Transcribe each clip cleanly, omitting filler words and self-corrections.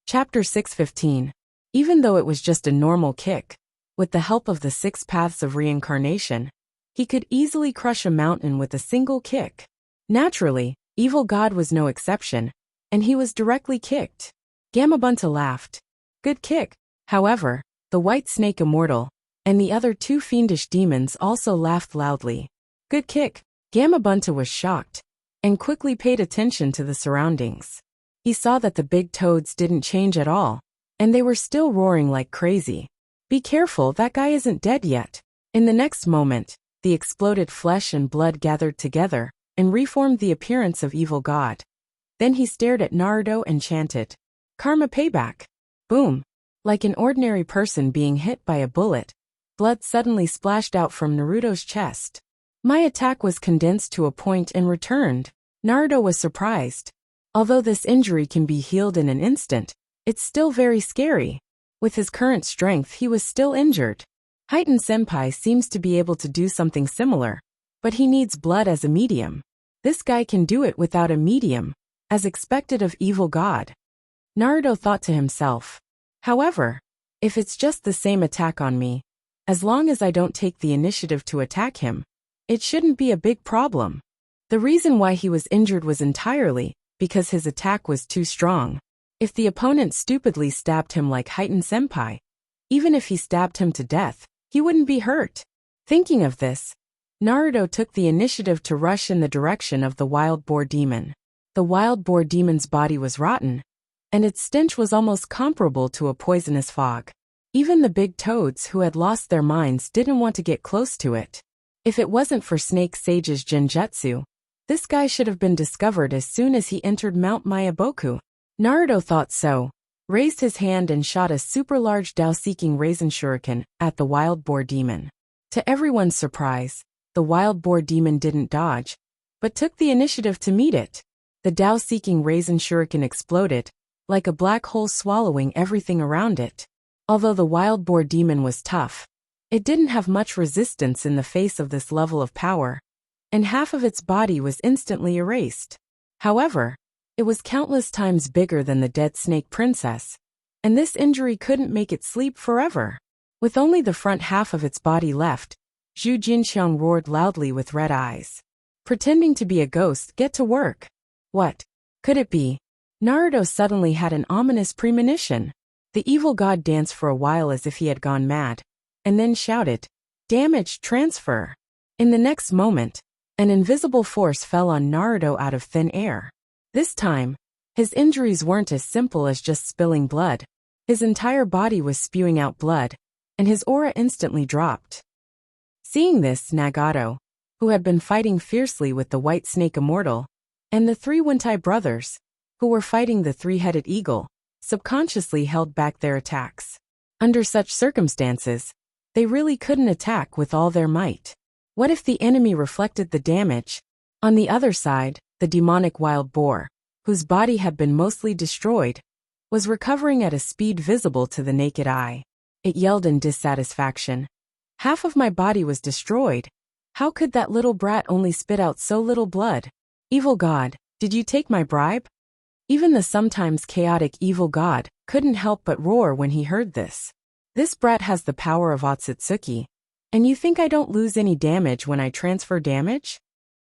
Chapter 615. Even though it was just a normal kick, with the help of the 6 paths of reincarnation, he could easily crush a mountain with a single kick. Naturally, Evil God was no exception, and he was directly kicked. Gamabunta laughed. Good kick. However, the White Snake Immortal and the other 2 fiendish demons also laughed loudly. Good kick. Gamabunta was shocked and quickly paid attention to the surroundings. He saw that the big toads didn't change at all, and they were still roaring like crazy. Be careful, that guy isn't dead yet. In the next moment, the exploded flesh and blood gathered together and reformed the appearance of Evil God. Then he stared at Naruto and chanted, Karma payback. Boom. Like an ordinary person being hit by a bullet, blood suddenly splashed out from Naruto's chest. My attack was condensed to a point and returned. Naruto was surprised. Although this injury can be healed in an instant, it's still very scary. With his current strength, he was still injured. Heighten Senpai seems to be able to do something similar, but he needs blood as a medium. This guy can do it without a medium, as expected of Evil God. Naruto thought to himself. However, if it's just the same attack on me, as long as I don't take the initiative to attack him, it shouldn't be a big problem. The reason why he was injured was entirely because his attack was too strong. If the opponent stupidly stabbed him like Heighten Senpai, even if he stabbed him to death, he wouldn't be hurt. Thinking of this, Naruto took the initiative to rush in the direction of the wild boar demon. The wild boar demon's body was rotten, and its stench was almost comparable to a poisonous fog. Even the big toads who had lost their minds didn't want to get close to it. If it wasn't for Snake Sage's genjutsu, this guy should have been discovered as soon as he entered Mount Mayaboku. Naruto thought so, raised his hand and shot a super large Dao-seeking Raisin Shuriken at the wild boar demon. To everyone's surprise, the wild boar demon didn't dodge, but took the initiative to meet it. The Dao-seeking Raisin Shuriken exploded, like a black hole swallowing everything around it. Although the wild boar demon was tough, it didn't have much resistance in the face of this level of power, and half of its body was instantly erased. However, it was countless times bigger than the dead snake princess, and this injury couldn't make it sleep forever. With only the front half of its body left, Zhu Jinxiang roared loudly with red eyes. Pretending to be a ghost, get to work. What could it be? Naruto suddenly had an ominous premonition. The evil god danced for a while as if he had gone mad, and then shouted, Damage transfer. In the next moment, an invisible force fell on Naruto out of thin air. This time, his injuries weren't as simple as just spilling blood. His entire body was spewing out blood, and his aura instantly dropped. Seeing this, Nagato, who had been fighting fiercely with the White Snake Immortal, and the 3 Wentai brothers, who were fighting the 3-headed eagle, subconsciously held back their attacks. Under such circumstances, they really couldn't attack with all their might. What if the enemy reflected the damage? On the other side, the demonic wild boar, whose body had been mostly destroyed, was recovering at a speed visible to the naked eye. It yelled in dissatisfaction. Half of my body was destroyed. How could that little brat only spit out so little blood? Evil God, did you take my bribe? Even the sometimes chaotic evil god couldn't help but roar when he heard this. This brat has the power of Otsutsuki, and you think I don't lose any damage when I transfer damage?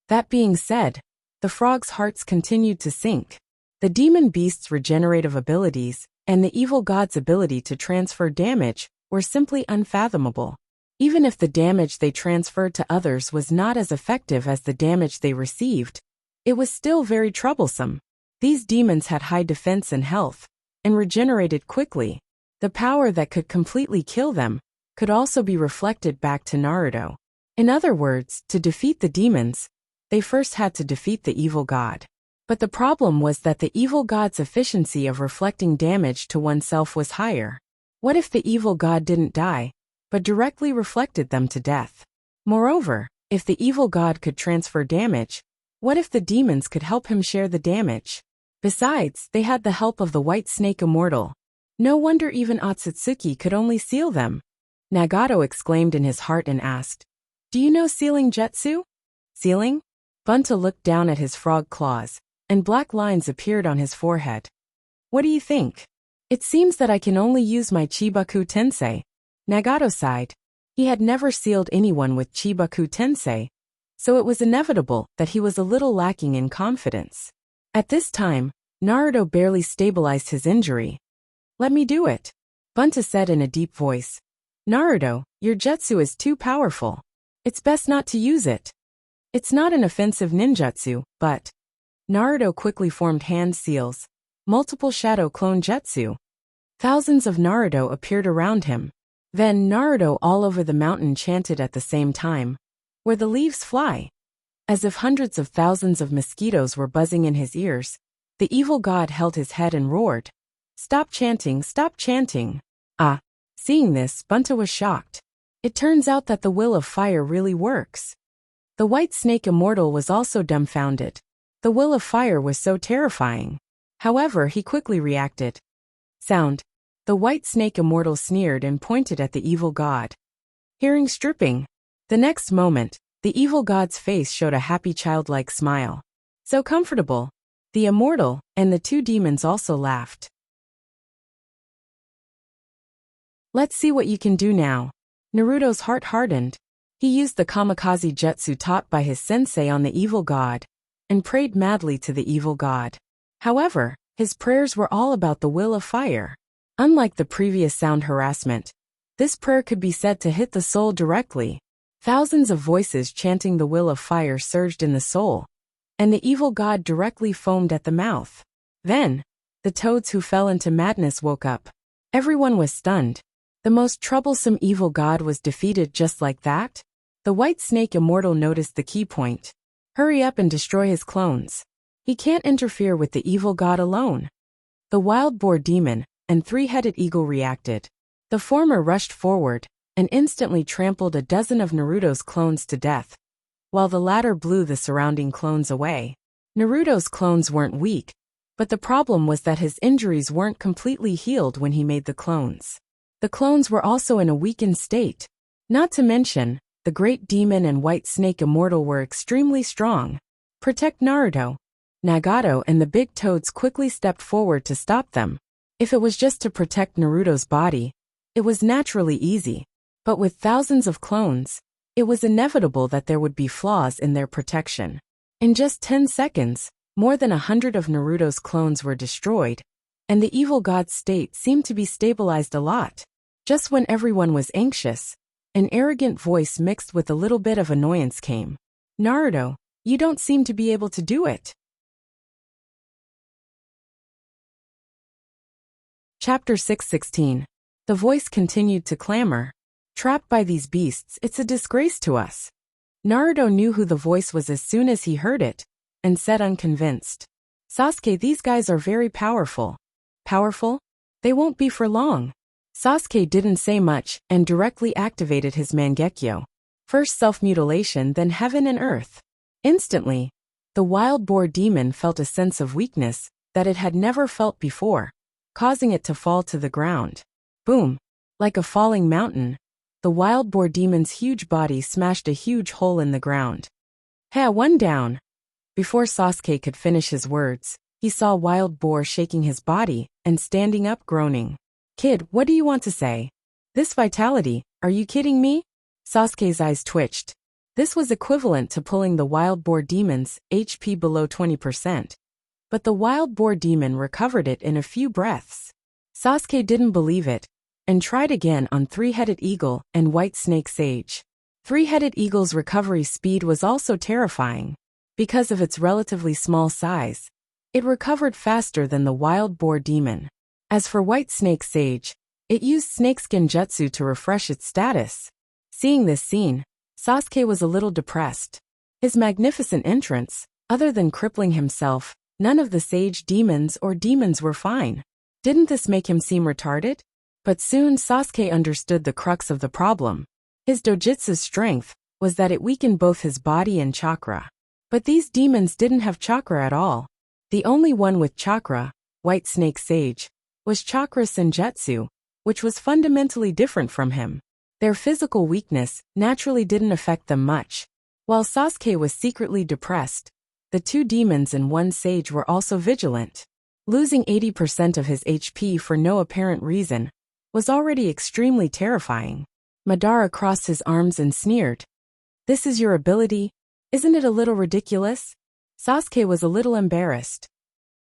That being said, the frogs' hearts continued to sink. The demon beast's regenerative abilities and the evil god's ability to transfer damage were simply unfathomable. Even if the damage they transferred to others was not as effective as the damage they received, it was still very troublesome. These demons had high defense and health, and regenerated quickly. The power that could completely kill them could also be reflected back to Naruto. In other words, to defeat the demons, they first had to defeat the evil god. But the problem was that the evil god's efficiency of reflecting damage to oneself was higher. What if the evil god didn't die, but directly reflected them to death? Moreover, if the evil god could transfer damage, what if the demons could help him share the damage? Besides, they had the help of the White Snake Immortal. No wonder even Otsutsuki could only seal them. Nagato exclaimed in his heart and asked, Do you know sealing jutsu? Sealing? Bunta looked down at his frog claws, and black lines appeared on his forehead. What do you think? It seems that I can only use my Chibaku Tensei. Nagato sighed. He had never sealed anyone with Chibaku Tensei, so it was inevitable that he was a little lacking in confidence. At this time, Naruto barely stabilized his injury. Let me do it, Bunta said in a deep voice. Naruto, your jutsu is too powerful. It's best not to use it. It's not an offensive ninjutsu, but... Naruto quickly formed hand seals, multiple shadow clone jutsu. Thousands of Naruto appeared around him. Then Naruto all over the mountain chanted at the same time, where the leaves fly. As if hundreds of thousands of mosquitoes were buzzing in his ears, the evil god held his head and roared, stop chanting, stop chanting. Ah, seeing this, Bunta was shocked. It turns out that the will of fire really works. The white snake immortal was also dumbfounded. The will of fire was so terrifying. However, he quickly reacted. Sound. The white snake immortal sneered and pointed at the evil god. Hearing stripping. The next moment, the evil god's face showed a happy childlike smile. So comfortable. The immortal and the two demons also laughed. Let's see what you can do now. Naruto's heart hardened. He used the kamikaze jutsu taught by his sensei on the evil god, and prayed madly to the evil god. However, his prayers were all about the will of fire. Unlike the previous sound harassment, this prayer could be said to hit the soul directly. Thousands of voices chanting the will of fire surged in the soul, and the evil god directly foamed at the mouth. Then, the toads who fell into madness woke up. Everyone was stunned. The most troublesome evil god was defeated just like that? The white snake immortal noticed the key point. Hurry up and destroy his clones. He can't interfere with the evil god alone. The wild boar demon and three-headed eagle reacted. The former rushed forward and instantly trampled a dozen of Naruto's clones to death, while the latter blew the surrounding clones away. Naruto's clones weren't weak, but the problem was that his injuries weren't completely healed when he made the clones. The clones were also in a weakened state. Not to mention, the great demon and white snake immortal were extremely strong. Protect Naruto. Nagato and the big toads quickly stepped forward to stop them. If it was just to protect Naruto's body, it was naturally easy. But with thousands of clones, it was inevitable that there would be flaws in their protection. In just 10 seconds, more than 100 of Naruto's clones were destroyed, and the evil god's state seemed to be stabilized a lot. Just when everyone was anxious, an arrogant voice mixed with a little bit of annoyance came. Naruto, you don't seem to be able to do it. Chapter 6:16. The voice continued to clamor. Trapped by these beasts, it's a disgrace to us. Naruto knew who the voice was as soon as he heard it, and said unconvinced. Sasuke, these guys are very powerful. Powerful? They won't be for long. Sasuke didn't say much and directly activated his Mangekyo. First self-mutilation, then heaven and earth. Instantly, the wild boar demon felt a sense of weakness that it had never felt before, causing it to fall to the ground. Boom! Like a falling mountain, the wild boar demon's huge body smashed a huge hole in the ground. Hey, one down! Before Sasuke could finish his words, he saw Wild Boar shaking his body and standing up groaning. Kid, what do you want to say? This vitality, are you kidding me? Sasuke's eyes twitched. This was equivalent to pulling the Wild Boar demon's HP below 20%. But the Wild Boar demon recovered it in a few breaths. Sasuke didn't believe it, and tried again on Three-Headed Eagle and White Snake Sage. Three-Headed Eagle's recovery speed was also terrifying. Because of its relatively small size, it recovered faster than the Wild Boar demon. As for White Snake Sage, it used snakeskin jutsu to refresh its status. Seeing this scene, Sasuke was a little depressed. His magnificent entrance, other than crippling himself, none of the sage demons or demons were fine. Didn't this make him seem retarded? But soon Sasuke understood the crux of the problem. His dojutsu's strength was that it weakened both his body and chakra. But these demons didn't have chakra at all. The only one with chakra, White Snake Sage, was chakra senjutsu, which was fundamentally different from him. Their physical weakness naturally didn't affect them much. While Sasuke was secretly depressed, the two demons and one sage were also vigilant. Losing 80% of his HP for no apparent reason was already extremely terrifying. Madara crossed his arms and sneered. "This is your ability? Isn't it a little ridiculous?" Sasuke was a little embarrassed.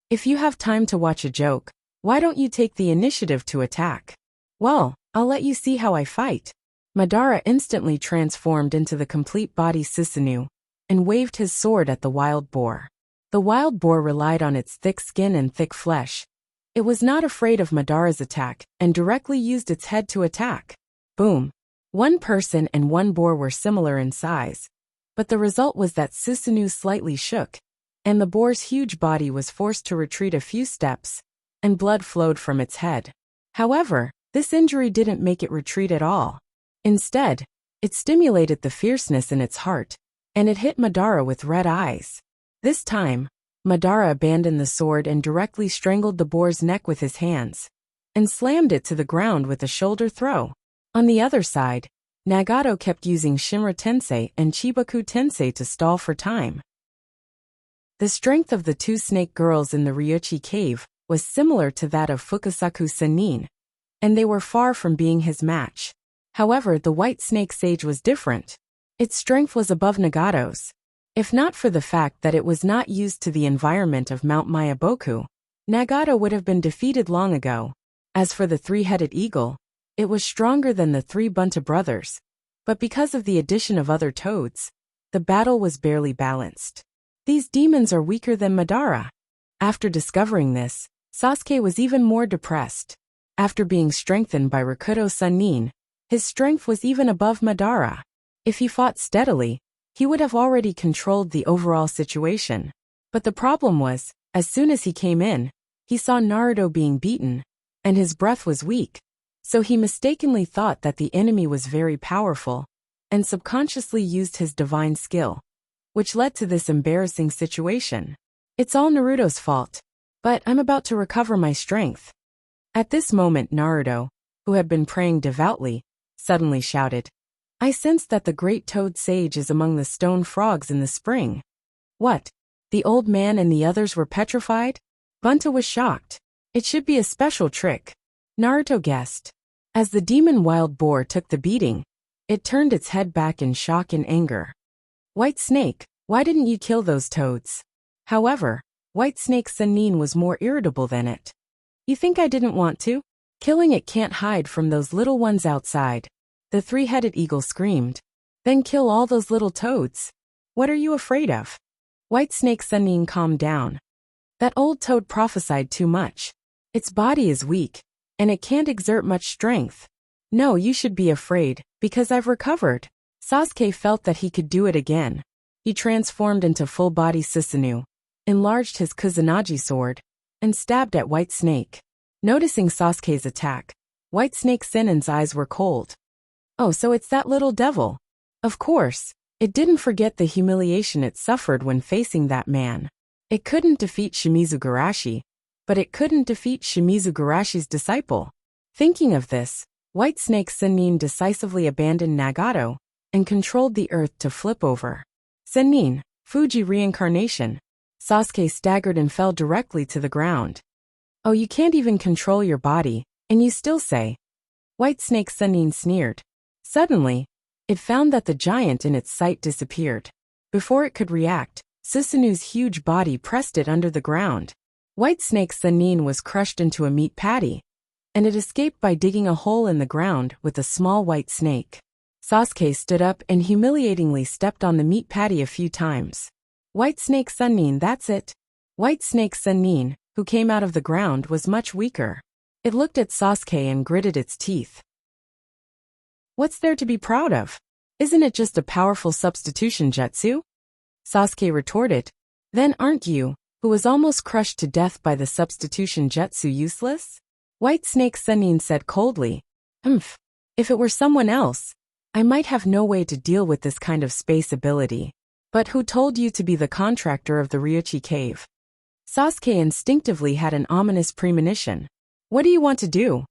"If you have time to watch a joke, why don't you take the initiative to attack?" "Well, I'll let you see how I fight." Madara instantly transformed into the complete body Susanoo and waved his sword at the wild boar. The wild boar relied on its thick skin and thick flesh. It was not afraid of Madara's attack and directly used its head to attack. Boom. One person and one boar were similar in size, but the result was that Susanoo slightly shook, and the boar's huge body was forced to retreat a few steps, and blood flowed from its head. However, this injury didn't make it retreat at all. Instead, it stimulated the fierceness in its heart, and it hit Madara with red eyes. This time, Madara abandoned the sword and directly strangled the boar's neck with his hands, and slammed it to the ground with a shoulder throw. On the other side, Nagato kept using Shinra Tensei and Chibaku Tensei to stall for time. The strength of the two snake girls in the Ryuchi cave was similar to that of Fukasaku Sennin, and they were far from being his match. However, the white snake sage was different. Its strength was above Nagato's. If not for the fact that it was not used to the environment of Mount Mayaboku, Nagato would have been defeated long ago. As for the three-headed eagle, it was stronger than the three Bunta brothers, but because of the addition of other toads, the battle was barely balanced. These demons are weaker than Madara. After discovering this, Sasuke was even more depressed. After being strengthened by Rakuto Sennin, his strength was even above Madara. If he fought steadily, he would have already controlled the overall situation. But the problem was, as soon as he came in, he saw Naruto being beaten, and his breath was weak, so he mistakenly thought that the enemy was very powerful, and subconsciously used his divine skill, which led to this embarrassing situation. It's all Naruto's fault, but I'm about to recover my strength. At this moment Naruto, who had been praying devoutly, suddenly shouted, "I sense that the great toad sage is among the stone frogs in the spring." What? The old man and the others were petrified? Bunta was shocked. It should be a special trick, Naruto guessed. As the demon wild boar took the beating, it turned its head back in shock and anger. "White Snake, why didn't you kill those toads?" However, White Snake Sennin was more irritable than it. "You think I didn't want to? Killing it can't hide from those little ones outside." The three-headed eagle screamed. "Then kill all those little toads. What are you afraid of?" White Snake Sennin calmed down. "That old toad prophesied too much. Its body is weak, and it can't exert much strength. No, you should be afraid, because I've recovered." Sasuke felt that he could do it again. He transformed into full-body Susanoo, enlarged his Kusanagi sword, and stabbed at White Snake. Noticing Sasuke's attack, White Snake Sennin's eyes were cold. "Oh, so it's that little devil." Of course, it didn't forget the humiliation it suffered when facing that man. It couldn't defeat Shimizu Garashi, but it couldn't defeat Shimizu Garashi's disciple. Thinking of this, White Snake Sennin decisively abandoned Nagato and controlled the earth to flip over. "Sennin, Fuji reincarnation." Sasuke staggered and fell directly to the ground. "Oh, you can't even control your body, and you still say?" White Snake Sennin sneered. Suddenly, it found that the giant in its sight disappeared. Before it could react, Susanoo's huge body pressed it under the ground. White Snake Sennin was crushed into a meat patty, and it escaped by digging a hole in the ground with a small white snake. Sasuke stood up and humiliatingly stepped on the meat patty a few times. White Snake Sennin, that's it. White Snake Sennin, who came out of the ground, was much weaker. It looked at Sasuke and gritted its teeth. "What's there to be proud of? Isn't it just a powerful substitution jutsu?" Sasuke retorted. "Then aren't you, who was almost crushed to death by the substitution jutsu, useless?" White Snake Sennin said coldly. If it were someone else, I might have no way to deal with this kind of space ability. But who told you to be the contractor of the Ryuchi cave?" Sasuke instinctively had an ominous premonition. "What do you want to do?"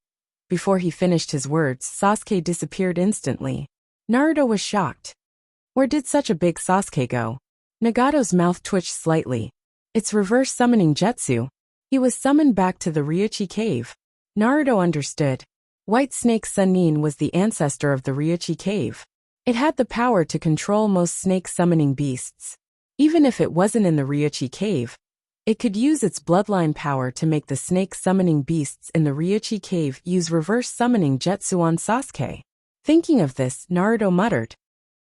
Before he finished his words, Sasuke disappeared instantly. Naruto was shocked. Where did such a big Sasuke go? Nagato's mouth twitched slightly. "It's reverse summoning jutsu. He was summoned back to the Ryuchi cave. Naruto understood. White Snake Sannin was the ancestor of the Ryuchi cave. It had the power to control most snake-summoning beasts. Even if it wasn't in the Ryuchi cave, it could use its bloodline power to make the snake-summoning beasts in the Ryuchi cave use reverse summoning jutsu on Sasuke. Thinking of this, Naruto muttered,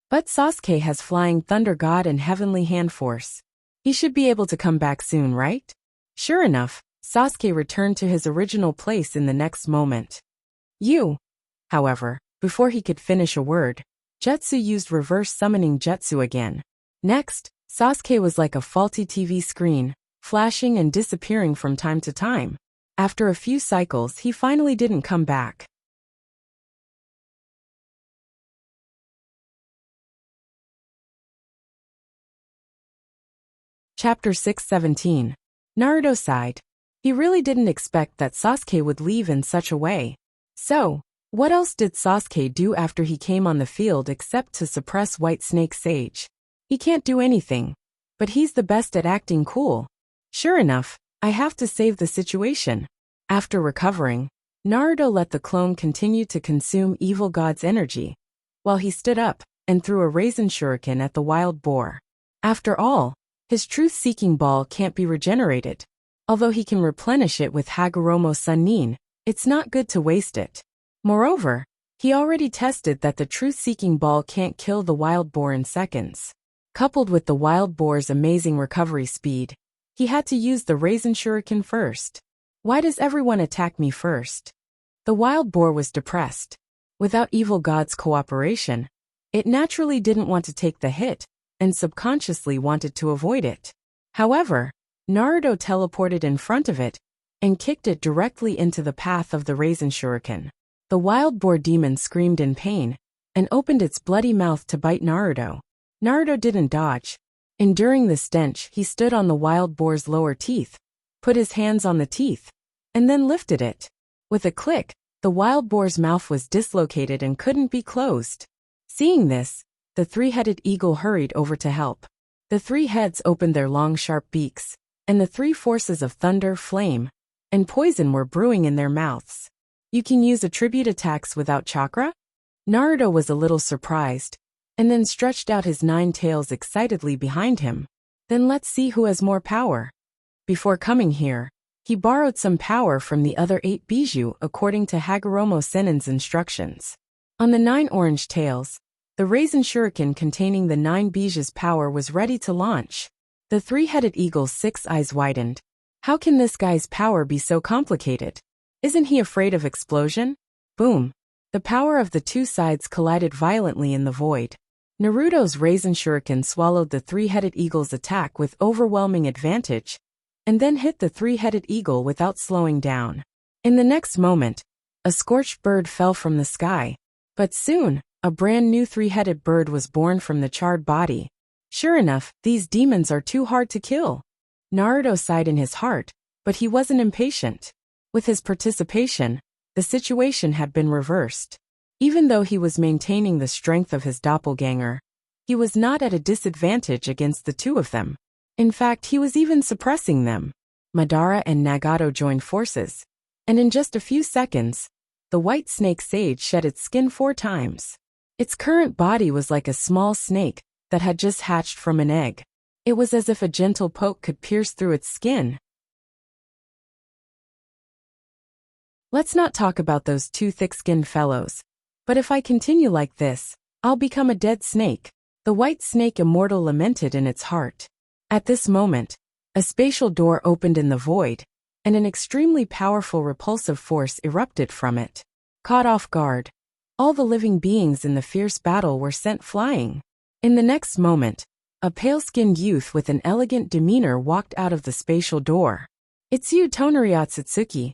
"But Sasuke has Flying Thunder God and Heavenly Hand Force. He should be able to come back soon, right?" Sure enough, Sasuke returned to his original place in the next moment. However, before he could finish a word, Jutsu used reverse summoning jutsu again. Next, Sasuke was like a faulty TV screen, flashing and disappearing from time to time. After a few cycles, he finally didn't come back. Chapter 617. Naruto sighed. He really didn't expect that Sasuke would leave in such a way. So, what else did Sasuke do after he came on the field except to suppress White Snake Sage? He can't do anything, but he's the best at acting cool. Sure enough, I have to save the situation. After recovering, Naruto let the clone continue to consume Evil God's energy, while he stood up and threw a Raisin Shuriken at the wild boar. After all, his truth-seeking ball can't be regenerated. Although he can replenish it with Hagoromo Sannin, it's not good to waste it. Moreover, he already tested that the truth-seeking ball can't kill the wild boar in seconds. Coupled with the wild boar's amazing recovery speed, he had to use the Raisin Shuriken first. Why does everyone attack me first? The wild boar was depressed. Without Evil God's cooperation, it naturally didn't want to take the hit, and subconsciously wanted to avoid it. However, Naruto teleported in front of it, and kicked it directly into the path of the Raisin Shuriken. The wild boar demon screamed in pain, and opened its bloody mouth to bite Naruto. Naruto didn't dodge. Enduring the stench, he stood on the wild boar's lower teeth, put his hands on the teeth, and then lifted it. With a click, the wild boar's mouth was dislocated and couldn't be closed. Seeing this, the three-headed eagle hurried over to help. The three heads opened their long sharp beaks, and the three forces of thunder, flame, and poison were brewing in their mouths. You can use attribute attacks without chakra? Naruto was a little surprised, and then stretched out his 9 tails excitedly behind him. Then let's see who has more power. Before coming here, he borrowed some power from the other 8 bijou according to Hagoromo Sennin's instructions. On the 9 orange tails, the Raisin Shuriken containing the 9 bijou's power was ready to launch. The three-headed eagle's 6 eyes widened. How can this guy's power be so complicated? Isn't he afraid of explosion? Boom! The power of the 2 sides collided violently in the void. Naruto's Raisin Shuriken swallowed the three-headed eagle's attack with overwhelming advantage, and then hit the three-headed eagle without slowing down. In the next moment, a scorched bird fell from the sky. But soon, a brand new 3-headed bird was born from the charred body. Sure enough, these demons are too hard to kill. Naruto sighed in his heart, but he wasn't impatient. With his participation, the situation had been reversed. Even though he was maintaining the strength of his doppelganger, he was not at a disadvantage against the 2 of them. In fact, he was even suppressing them. Madara and Nagato joined forces, and in just a few seconds, the White Snake Sage shed its skin 4 times. Its current body was like a small snake that had just hatched from an egg. It was as if a gentle poke could pierce through its skin. Let's not talk about those 2 thick-skinned fellows. But if I continue like this, I'll become a dead snake. The white snake immortal lamented in its heart. At this moment, a spatial door opened in the void, and an extremely powerful repulsive force erupted from it. Caught off guard, all the living beings in the fierce battle were sent flying. In the next moment, a pale-skinned youth with an elegant demeanor walked out of the spatial door. "It's you, Tonari Otsutsuki,"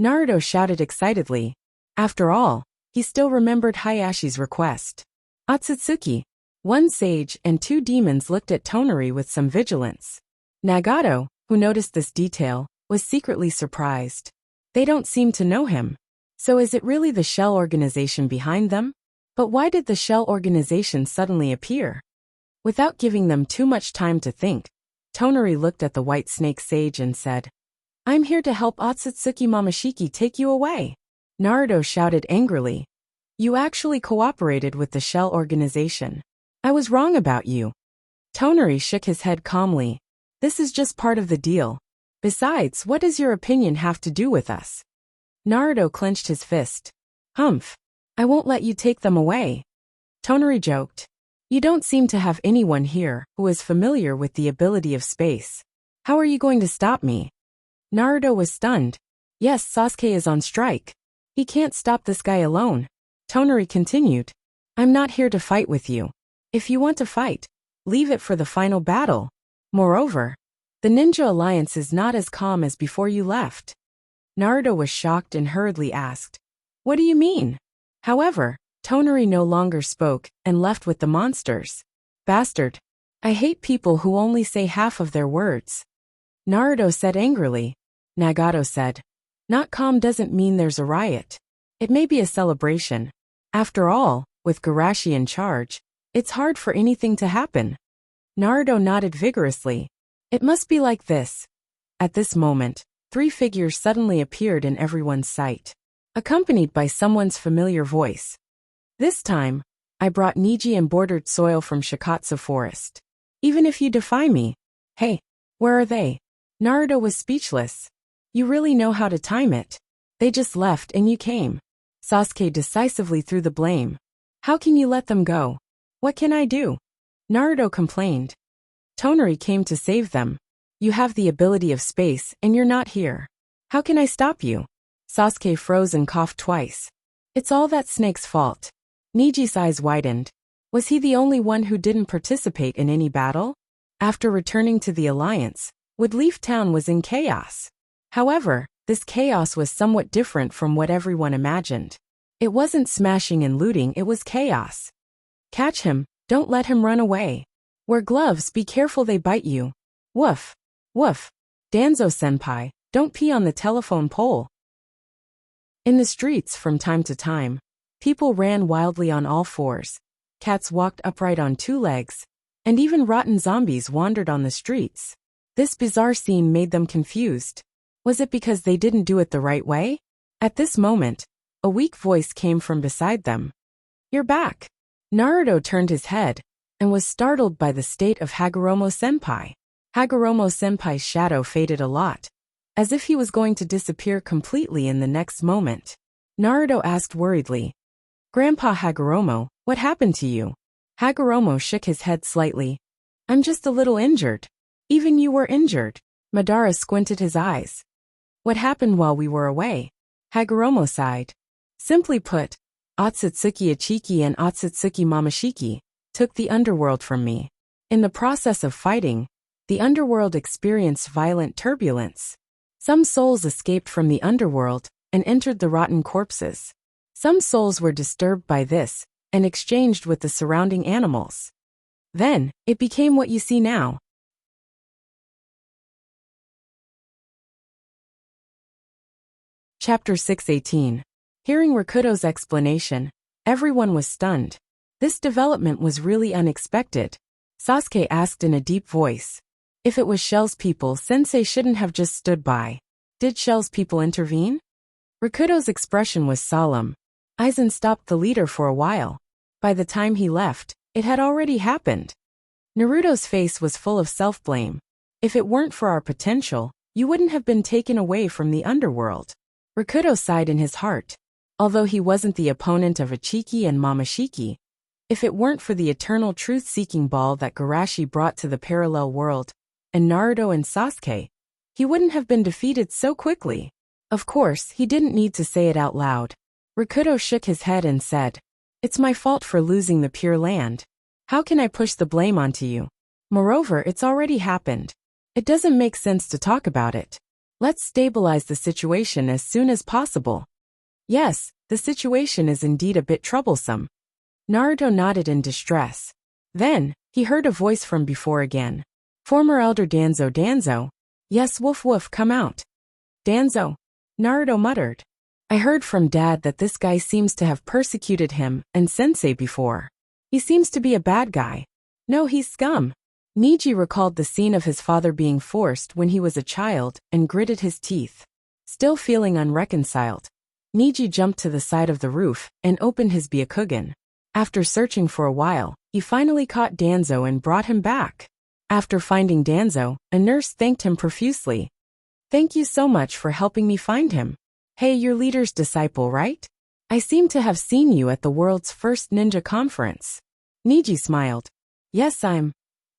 Naruto shouted excitedly. After all, he still remembered Hayashi's request. Otsutsuki, 1 sage and 2 demons looked at Tonari with some vigilance. Nagato, who noticed this detail, was secretly surprised. They don't seem to know him. So is it really the Shell organization behind them? But why did the Shell organization suddenly appear? Without giving them too much time to think, Tonari looked at the White Snake Sage and said, I'm here to help Otsutsuki Momoshiki take you away. Naruto shouted angrily. You actually cooperated with the Shell organization. I was wrong about you. Tonari shook his head calmly. This is just part of the deal. Besides, what does your opinion have to do with us? Naruto clenched his fist. Humph. I won't let you take them away. Tonari joked. You don't seem to have anyone here who is familiar with the ability of space. How are you going to stop me? Naruto was stunned. Yes, Sasuke is on strike. He can't stop this guy alone. Tonari continued. I'm not here to fight with you. If you want to fight, leave it for the final battle. Moreover, the Ninja Alliance is not as calm as before you left. Naruto was shocked and hurriedly asked, What do you mean? However, Tonari no longer spoke and left with the monsters. Bastard. I hate people who only say half of their words. Naruto said angrily. Nagato said, Not calm doesn't mean there's a riot. It may be a celebration. After all, with Garashi in charge, it's hard for anything to happen. Naruto nodded vigorously. It must be like this. At this moment, 3 figures suddenly appeared in everyone's sight, accompanied by someone's familiar voice. This time, I brought Niji and bordered soil from Shikatsu Forest. Even if you defy me. Hey, where are they? Naruto was speechless. You really know how to time it. They just left and you came. Sasuke decisively threw the blame. How can you let them go? What can I do? Naruto complained. Tonari came to save them. You have the ability of space and you're not here. How can I stop you? Sasuke froze and coughed twice. It's all that snake's fault. Niji's eyes widened. Was he the only one who didn't participate in any battle? After returning to the Alliance, Woodleaf Town was in chaos. However, this chaos was somewhat different from what everyone imagined. It wasn't smashing and looting, it was chaos. Catch him, don't let him run away. Wear gloves, be careful they bite you. Woof. Woof. Danzo-senpai, don't pee on the telephone pole. In the streets from time to time, people ran wildly on all fours. Cats walked upright on 2 legs, and even rotten zombies wandered on the streets. This bizarre scene made them confused. Was it because they didn't do it the right way? At this moment, a weak voice came from beside them. You're back. Naruto turned his head and was startled by the state of Hagoromo-senpai. Hagoromo-senpai's shadow faded a lot, as if he was going to disappear completely in the next moment. Naruto asked worriedly, Grandpa Hagoromo, what happened to you? Hagoromo shook his head slightly. I'm just a little injured. Even you were injured. Madara squinted his eyes. What happened while we were away? Hagoromo sighed. Simply put, Otsutsuki Ichiki and Otsutsuki Momoshiki took the underworld from me. In the process of fighting, the underworld experienced violent turbulence. Some souls escaped from the underworld and entered the rotten corpses. Some souls were disturbed by this and exchanged with the surrounding animals. Then, it became what you see now. Chapter 618. Hearing Rakuto's explanation, everyone was stunned. This development was really unexpected. Sasuke asked in a deep voice. If it was Shell's people, Sensei shouldn't have just stood by. Did Shell's people intervene? Rakuto's expression was solemn. Aizen stopped the leader for a while. By the time he left, it had already happened. Naruto's face was full of self-blame. If it weren't for our potential, you wouldn't have been taken away from the underworld. Rakuto sighed in his heart. Although he wasn't the opponent of Ichiki and Momoshiki, if it weren't for the eternal truth-seeking ball that Garashi brought to the parallel world, and Naruto and Sasuke, he wouldn't have been defeated so quickly. Of course, he didn't need to say it out loud. Rakuto shook his head and said, It's my fault for losing the Pure Land. How can I push the blame onto you? Moreover, it's already happened. It doesn't make sense to talk about it. Let's stabilize the situation as soon as possible. Yes, the situation is indeed a bit troublesome. Naruto nodded in distress. Then, he heard a voice from before again. Former Elder Danzo. Yes, woof woof, come out. Danzo. Naruto muttered. I heard from Dad that this guy seems to have persecuted him and Sensei before. He seems to be a bad guy. No, he's scum. Niji recalled the scene of his father being forced when he was a child and gritted his teeth. Still feeling unreconciled, Niji jumped to the side of the roof and opened his byakugan. After searching for a while, he finally caught Danzo and brought him back. After finding Danzo, a nurse thanked him profusely. "Thank you so much for helping me find him. Hey, you're leader's disciple, right? I seem to have seen you at the world's first ninja conference." Niji smiled. "Yes, I'm."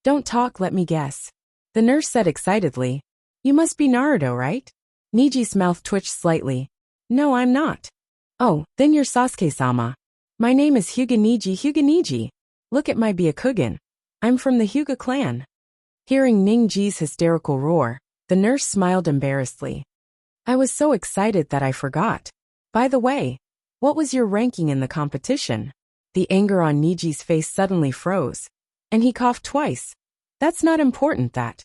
"Don't talk, let me guess." The nurse said excitedly. "You must be Naruto, right?" Niji's mouth twitched slightly. "No, I'm not." "Oh, then you're Sasuke-sama. My name is Hyuga Niji. Look at my byakugan. I'm from the Hyuga clan." Hearing Ninji's hysterical roar, the nurse smiled embarrassedly. "I was so excited that I forgot. By the way, what was your ranking in the competition?" The anger on Niji's face suddenly froze, and he coughed twice. "That's not important, that.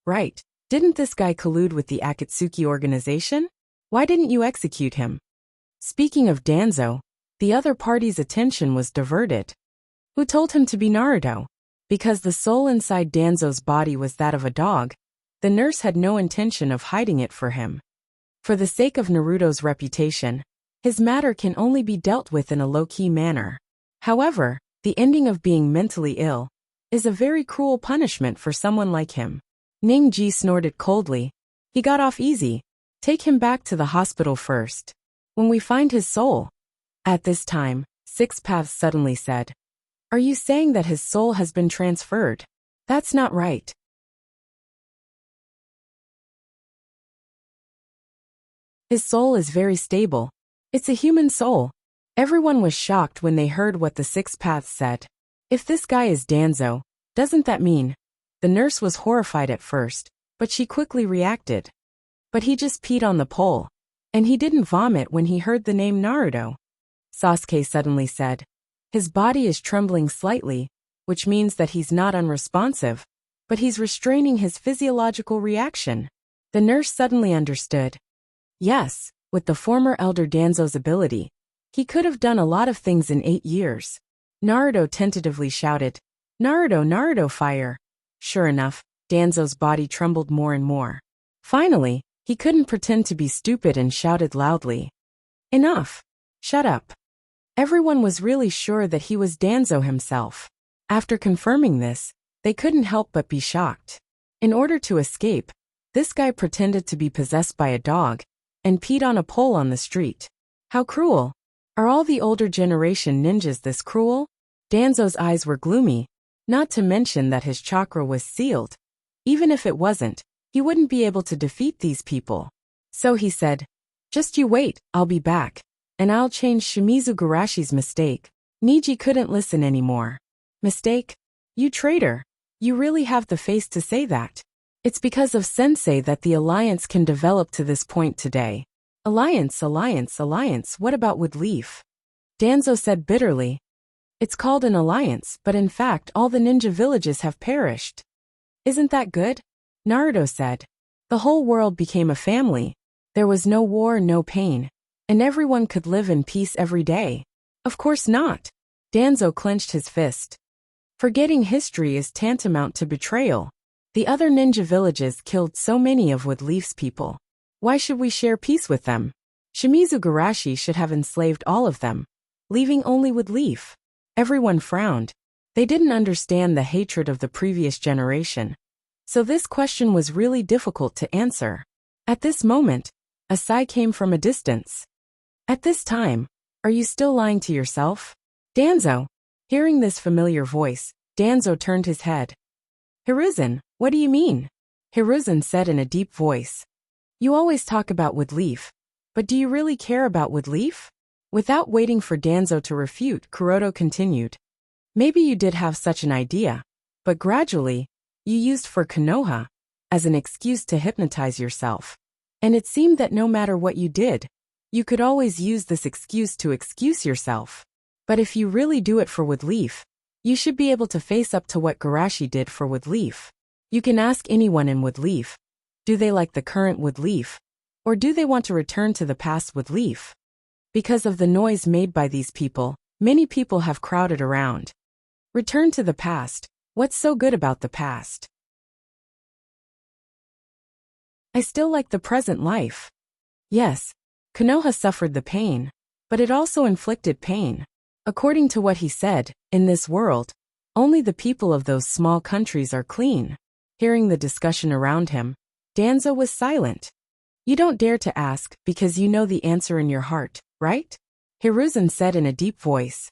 Right, didn't this guy collude with the Akatsuki organization? Why didn't you execute him?" Speaking of Danzo, the other party's attention was diverted. Who told him to be Naruto? Because the soul inside Danzo's body was that of a dog, the nurse had no intention of hiding it for him. For the sake of Naruto's reputation, his matter can only be dealt with in a low-key manner. However, the ending of being mentally ill is a very cruel punishment for someone like him. Ninji snorted coldly. "He got off easy. Take him back to the hospital first. When we find his soul." At this time, Six Paths suddenly said, "Are you saying that his soul has been transferred? That's not right." "His soul is very stable. It's a human soul." Everyone was shocked when they heard what the Six Paths said. If this guy is Danzo, doesn't that mean? The nurse was horrified at first, but she quickly reacted. "But he just peed on the pole. And he didn't vomit when he heard the name Naruto." Sasuke suddenly said. "His body is trembling slightly, which means that he's not unresponsive, but he's restraining his physiological reaction." The nurse suddenly understood. Yes, with the former Elder Danzo's ability, he could have done a lot of things in 8 years. Naruto tentatively shouted, Naruto, fire." Sure enough, Danzo's body trembled more and more. Finally, he couldn't pretend to be stupid and shouted loudly, "Enough! Shut up." Everyone was really sure that he was Danzo himself. After confirming this, they couldn't help but be shocked. In order to escape, this guy pretended to be possessed by a dog and peed on a pole on the street. How cruel! Are all the older generation ninjas this cruel? Danzo's eyes were gloomy, not to mention that his chakra was sealed. Even if it wasn't, he wouldn't be able to defeat these people. So he said, "Just you wait, I'll be back, and I'll change Shimizu Garashi's mistake." Niji couldn't listen anymore. "Mistake? You traitor! You really have the face to say that. It's because of Sensei that the alliance can develop to this point today." Alliance, what about with Leaf? Danzo said bitterly. "It's called an alliance, but in fact all the ninja villages have perished." "Isn't that good?" Naruto said. "The whole world became a family. There was no war, no pain, and everyone could live in peace every day." "Of course not." Danzo clenched his fist. "Forgetting history is tantamount to betrayal. The other ninja villages killed so many of Wood Leaf's people. Why should we share peace with them? Shimizu Garashi should have enslaved all of them, leaving only Wood Leaf." Everyone frowned. They didn't understand the hatred of the previous generation. So this question was really difficult to answer. At this moment, a sigh came from a distance. "At this time, are you still lying to yourself?" Danzo. Hearing this familiar voice, Danzo turned his head. "Hiruzen, what do you mean?" Hiruzen said in a deep voice. "You always talk about Wood Leaf, but do you really care about Wood Leaf?" Without waiting for Danzo to refute, Kuroto continued. "Maybe you did have such an idea, but gradually, you used for Konoha as an excuse to hypnotize yourself. And it seemed that no matter what you did, you could always use this excuse to excuse yourself. But if you really do it for Wood Leaf, you should be able to face up to what Garashi did for Wood Leaf. You can ask anyone in Wood Leaf, do they like the current Wood Leaf, or do they want to return to the past Wood Leaf? Because of the noise made by these people, many people have crowded around. Return to the past. What's so good about the past? I still like the present life. Yes, Konoha suffered the pain, but it also inflicted pain. According to what he said, in this world, only the people of those small countries are clean. Hearing the discussion around him, Danzo was silent. You don't dare to ask because you know the answer in your heart, right? Hiruzen said in a deep voice.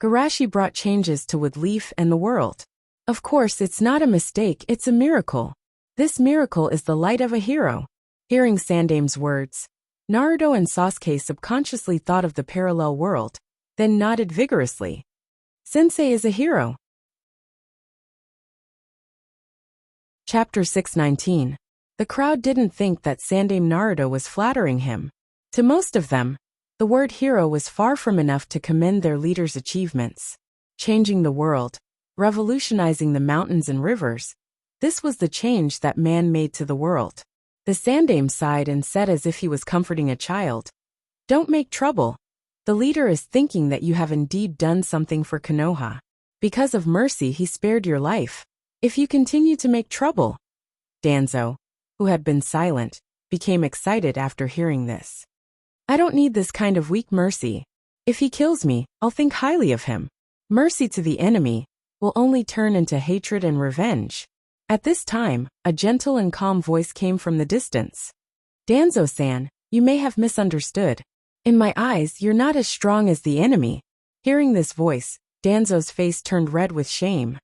Garashi brought changes to Woodleaf and the world. Of course, it's not a mistake, it's a miracle. This miracle is the light of a hero. Hearing Sandame's words, Naruto and Sasuke subconsciously thought of the parallel world, then nodded vigorously. Sensei is a hero. Chapter 619. The crowd didn't think that Sandame Naruto was flattering him. To most of them, the word hero was far from enough to commend their leader's achievements. Changing the world, revolutionizing the mountains and rivers, this was the change that man made to the world. The Sandame sighed and said as if he was comforting a child. Don't make trouble. The leader is thinking that you have indeed done something for Konoha. Because of mercy he spared your life. If you continue to make trouble. Danzo, who had been silent, became excited after hearing this. I don't need this kind of weak mercy. If he kills me, I'll think highly of him. Mercy to the enemy will only turn into hatred and revenge. At this time, a gentle and calm voice came from the distance. Danzo-san, you may have misunderstood. In my eyes, you're not as strong as the enemy. Hearing this voice, Danzo's face turned red with shame.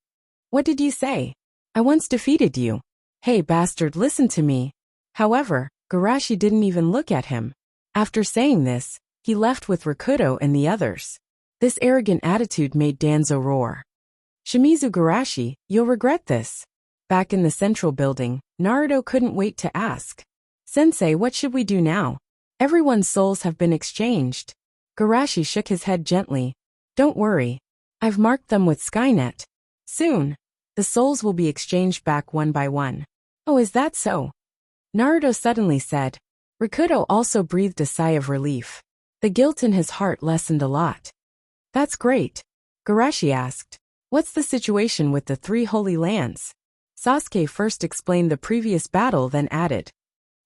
What did you say? I once defeated you. Hey bastard, listen to me. However, Garashi didn't even look at him. After saying this, he left with Rakuto and the others. This arrogant attitude made Danzo roar. Shimizu Garashi, you'll regret this. Back in the central building, Naruto couldn't wait to ask. Sensei, what should we do now? Everyone's souls have been exchanged. Garashi shook his head gently. Don't worry. I've marked them with Skynet. Soon, the souls will be exchanged back one by one. Oh, is that so? Naruto suddenly said. Rakuto also breathed a sigh of relief. The guilt in his heart lessened a lot. That's great. Garashi asked. What's the situation with the 3 holy lands? Sasuke first explained the previous battle, then added.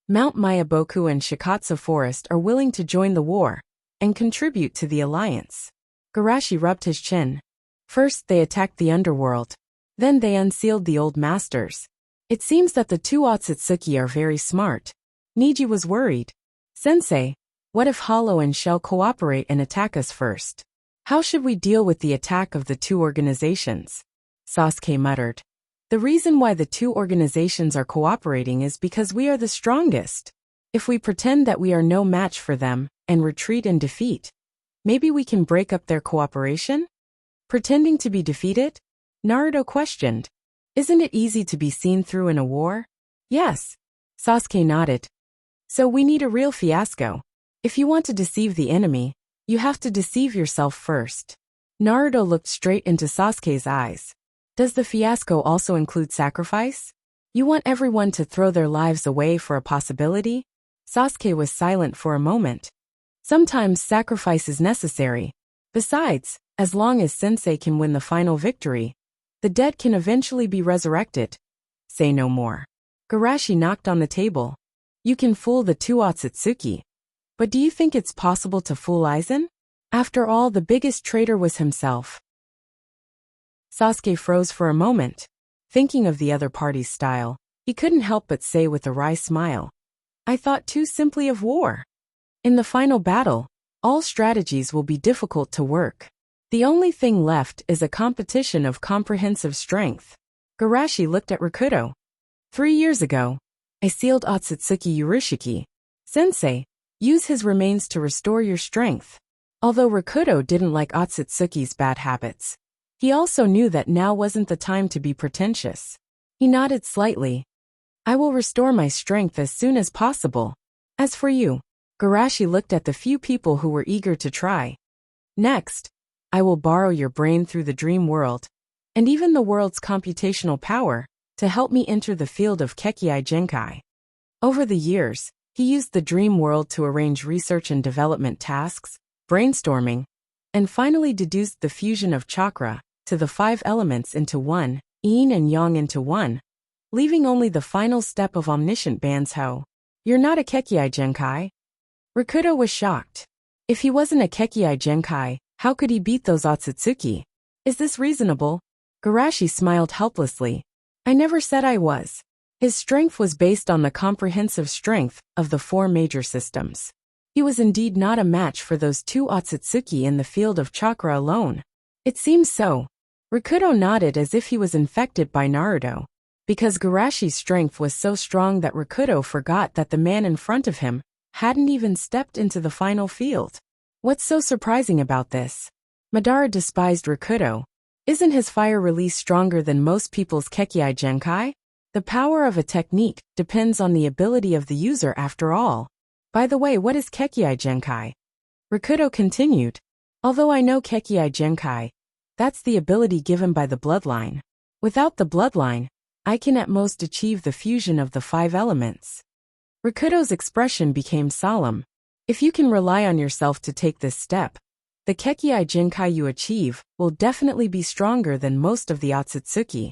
Mount Mayaboku and Shikatsu Forest are willing to join the war and contribute to the alliance. Garashi rubbed his chin. First they attacked the underworld. Then they unsealed the old masters. It seems that the 2 Otsutsuki are very smart. Niji was worried. Sensei, what if Hollow and Shell cooperate and attack us first? How should we deal with the attack of the 2 organizations? Sasuke muttered. The reason why the 2 organizations are cooperating is because we are the strongest. If we pretend that we are no match for them and retreat in defeat, maybe we can break up their cooperation? Pretending to be defeated? Naruto questioned. Isn't it easy to be seen through in a war? Yes. Sasuke nodded. So we need a real fiasco. If you want to deceive the enemy, you have to deceive yourself first. Naruto looked straight into Sasuke's eyes. Does the fiasco also include sacrifice? You want everyone to throw their lives away for a possibility? Sasuke was silent for a moment. Sometimes sacrifice is necessary. Besides, as long as Sensei can win the final victory, the dead can eventually be resurrected. Say no more. Garashi knocked on the table. You can fool the 2 Otsutsuki. But do you think it's possible to fool Aizen? After all, the biggest traitor was himself. Sasuke froze for a moment. Thinking of the other party's style, he couldn't help but say with a wry smile. I thought too simply of war. In the final battle, all strategies will be difficult to work. The only thing left is a competition of comprehensive strength. Garashi looked at Rakuto. 3 years ago, I sealed Otsutsuki Urishiki. Sensei, use his remains to restore your strength. Although Rakuto didn't like Otsutsuki's bad habits, he also knew that now wasn't the time to be pretentious. He nodded slightly. I will restore my strength as soon as possible. As for you, Garashi looked at the few people who were eager to try. Next, I will borrow your brain through the dream world, and even the world's computational power, to help me enter the field of Kekkei Genkai. Over the years, he used the dream world to arrange research and development tasks, brainstorming, and finally deduced the fusion of chakra to the 5 elements into one, yin and yang into one, leaving only the final step of omniscient Banzhou. You're not a Kekkei Genkai? Rakuto was shocked. If he wasn't a Kekkei Genkai, how could he beat those Otsutsuki? Is this reasonable? Garashi smiled helplessly. I never said I was. His strength was based on the comprehensive strength of the four major systems. He was indeed not a match for those two Otsutsuki in the field of chakra alone. It seems so. Rakuto nodded as if he was infected by Naruto. Because Garashi's strength was so strong that Rakuto forgot that the man in front of him hadn't even stepped into the final field. What's so surprising about this? Madara despised Rakuto. Isn't his fire release stronger than most people's Kekkei Genkai? The power of a technique depends on the ability of the user after all. By the way, what is Kekkei Genkai? Rakuto continued. Although I know Kekkei Genkai, that's the ability given by the bloodline. Without the bloodline, I can at most achieve the fusion of the 5 elements. Rakuto's expression became solemn. If you can rely on yourself to take this step, the Kekkei Genkai you achieve will definitely be stronger than most of the Otsutsuki.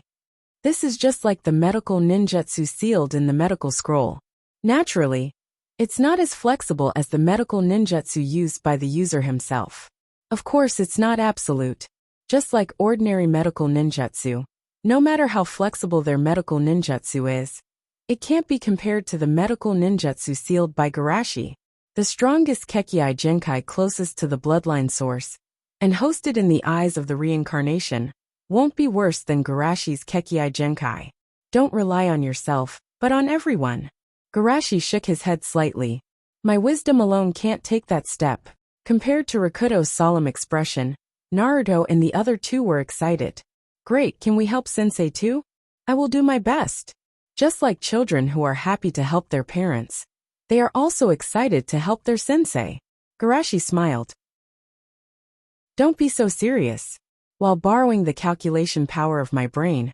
This is just like the medical ninjutsu sealed in the medical scroll. Naturally, it's not as flexible as the medical ninjutsu used by the user himself. Of course, it's not absolute. Just like ordinary medical ninjutsu, no matter how flexible their medical ninjutsu is, it can't be compared to the medical ninjutsu sealed by Garashi, the strongest Kekkei Genkai closest to the bloodline source, and hosted in the eyes of the reincarnation, won't be worse than Garashi's Kekkei Genkai. Don't rely on yourself, but on everyone. Garashi shook his head slightly. My wisdom alone can't take that step. Compared to Rakuto's solemn expression, Naruto and the other two were excited. Great, can we help Sensei too? I will do my best. Just like children who are happy to help their parents, they are also excited to help their sensei. Garashi smiled. Don't be so serious. While borrowing the calculation power of my brain,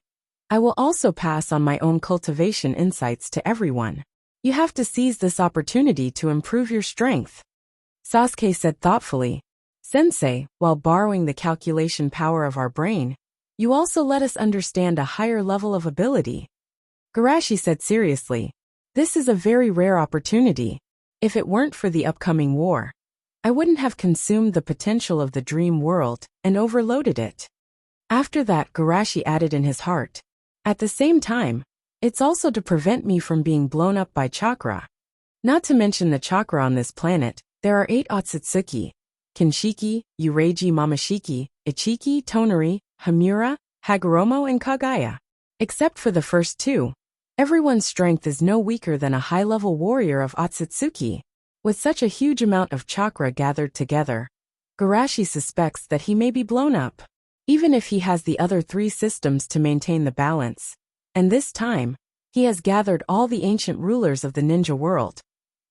I will also pass on my own cultivation insights to everyone. You have to seize this opportunity to improve your strength. Sasuke said thoughtfully. Sensei, while borrowing the calculation power of our brain, you also let us understand a higher level of ability. Garashi said seriously. This is a very rare opportunity. If it weren't for the upcoming war, I wouldn't have consumed the potential of the dream world and overloaded it. After that, Garashi added in his heart. At the same time, it's also to prevent me from being blown up by chakra. Not to mention the chakra on this planet, there are 8 Otsutsuki. Kinshiki, Yureiji Mamashiki, Ichiki, Tonari, Hamura, Hagoromo and Kagaya. Except for the first 2, everyone's strength is no weaker than a high-level warrior of Otsutsuki. With such a huge amount of chakra gathered together, Garashi suspects that he may be blown up, even if he has the other 3 systems to maintain the balance. And this time, he has gathered all the ancient rulers of the ninja world.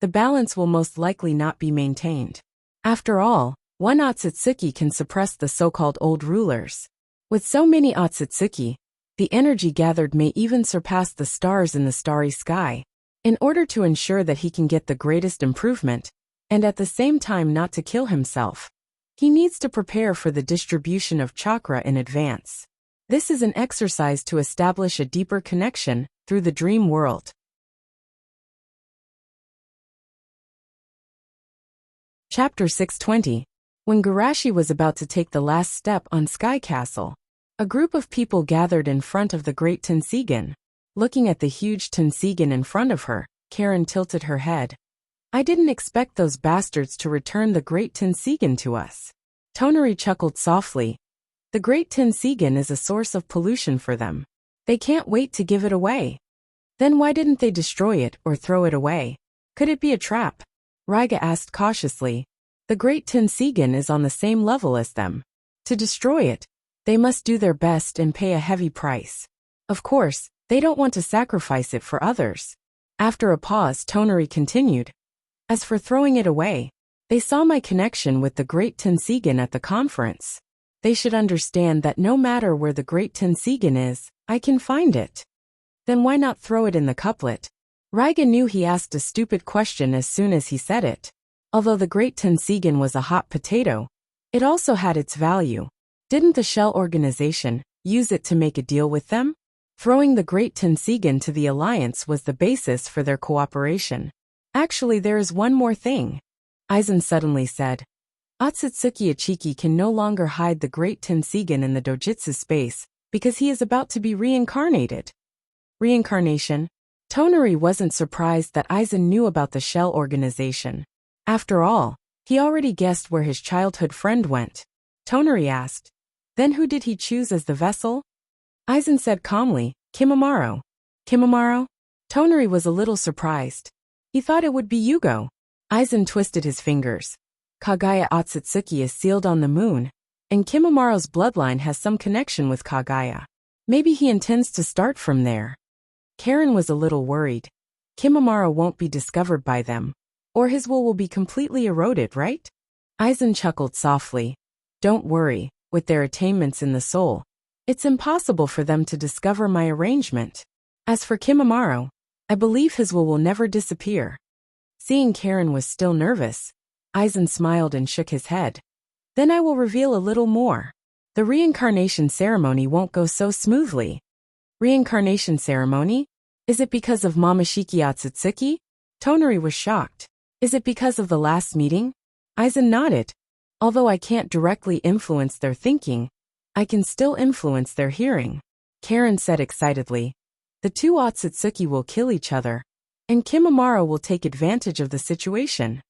The balance will most likely not be maintained. After all, one Otsutsuki can suppress the so-called old rulers. With so many Otsutsuki, the energy gathered may even surpass the stars in the starry sky. In order to ensure that he can get the greatest improvement, and at the same time not to kill himself, he needs to prepare for the distribution of chakra in advance. This is an exercise to establish a deeper connection through the dream world. Chapter 620. When Garashi was about to take the last step on Sky Castle, a group of people gathered in front of the great Tensigen. Looking at the huge Tensigen in front of her, Karen tilted her head. I didn't expect those bastards to return the great Tensigen to us. Tonari chuckled softly. The great Tensigen is a source of pollution for them. They can't wait to give it away. Then why didn't they destroy it or throw it away? Could it be a trap? Raiga asked cautiously. The great Tensigen is on the same level as them. To destroy it, they must do their best and pay a heavy price. Of course, they don't want to sacrifice it for others. After a pause, Tonari continued. As for throwing it away, they saw my connection with the great Tensigen at the conference. They should understand that no matter where the great Tensigen is, I can find it. Then why not throw it in the couplet? Raiga knew he asked a stupid question as soon as he said it. Although the great Tensigen was a hot potato, it also had its value. Didn't the Shell organization use it to make a deal with them? Throwing the Great Tensigen to the Alliance was the basis for their cooperation. Actually, there is one more thing, Aizen suddenly said. Otsutsuki Ichiki can no longer hide the Great Tensigen in the dojutsu space because he is about to be reincarnated. Reincarnation? Tonari wasn't surprised that Aizen knew about the Shell organization. After all, he already guessed where his childhood friend went. Tonari asked, "Then who did he choose as the vessel?" Aizen said calmly, "Kimimaro." "Kimimaro?" Tonari was a little surprised. He thought it would be Yugo. Aizen twisted his fingers. Kagaya Otsutsuki is sealed on the moon, and Kimimaro's bloodline has some connection with Kagaya. Maybe he intends to start from there. Karen was a little worried. Kimimaro won't be discovered by them, or his will be completely eroded, right? Aizen chuckled softly. Don't worry, with their attainments in the soul, it's impossible for them to discover my arrangement. As for Kimimaro, I believe his will never disappear. Seeing Karen was still nervous, Aizen smiled and shook his head. Then I will reveal a little more. The reincarnation ceremony won't go so smoothly. Reincarnation ceremony? Is it because of Mamashiki Otsutsuki? Tonari was shocked. Is it because of the last meeting? Aizen nodded. Although I can't directly influence their thinking, I can still influence their hearing. Karen said excitedly. The two Otsutsuki will kill each other, and Kimimaro will take advantage of the situation.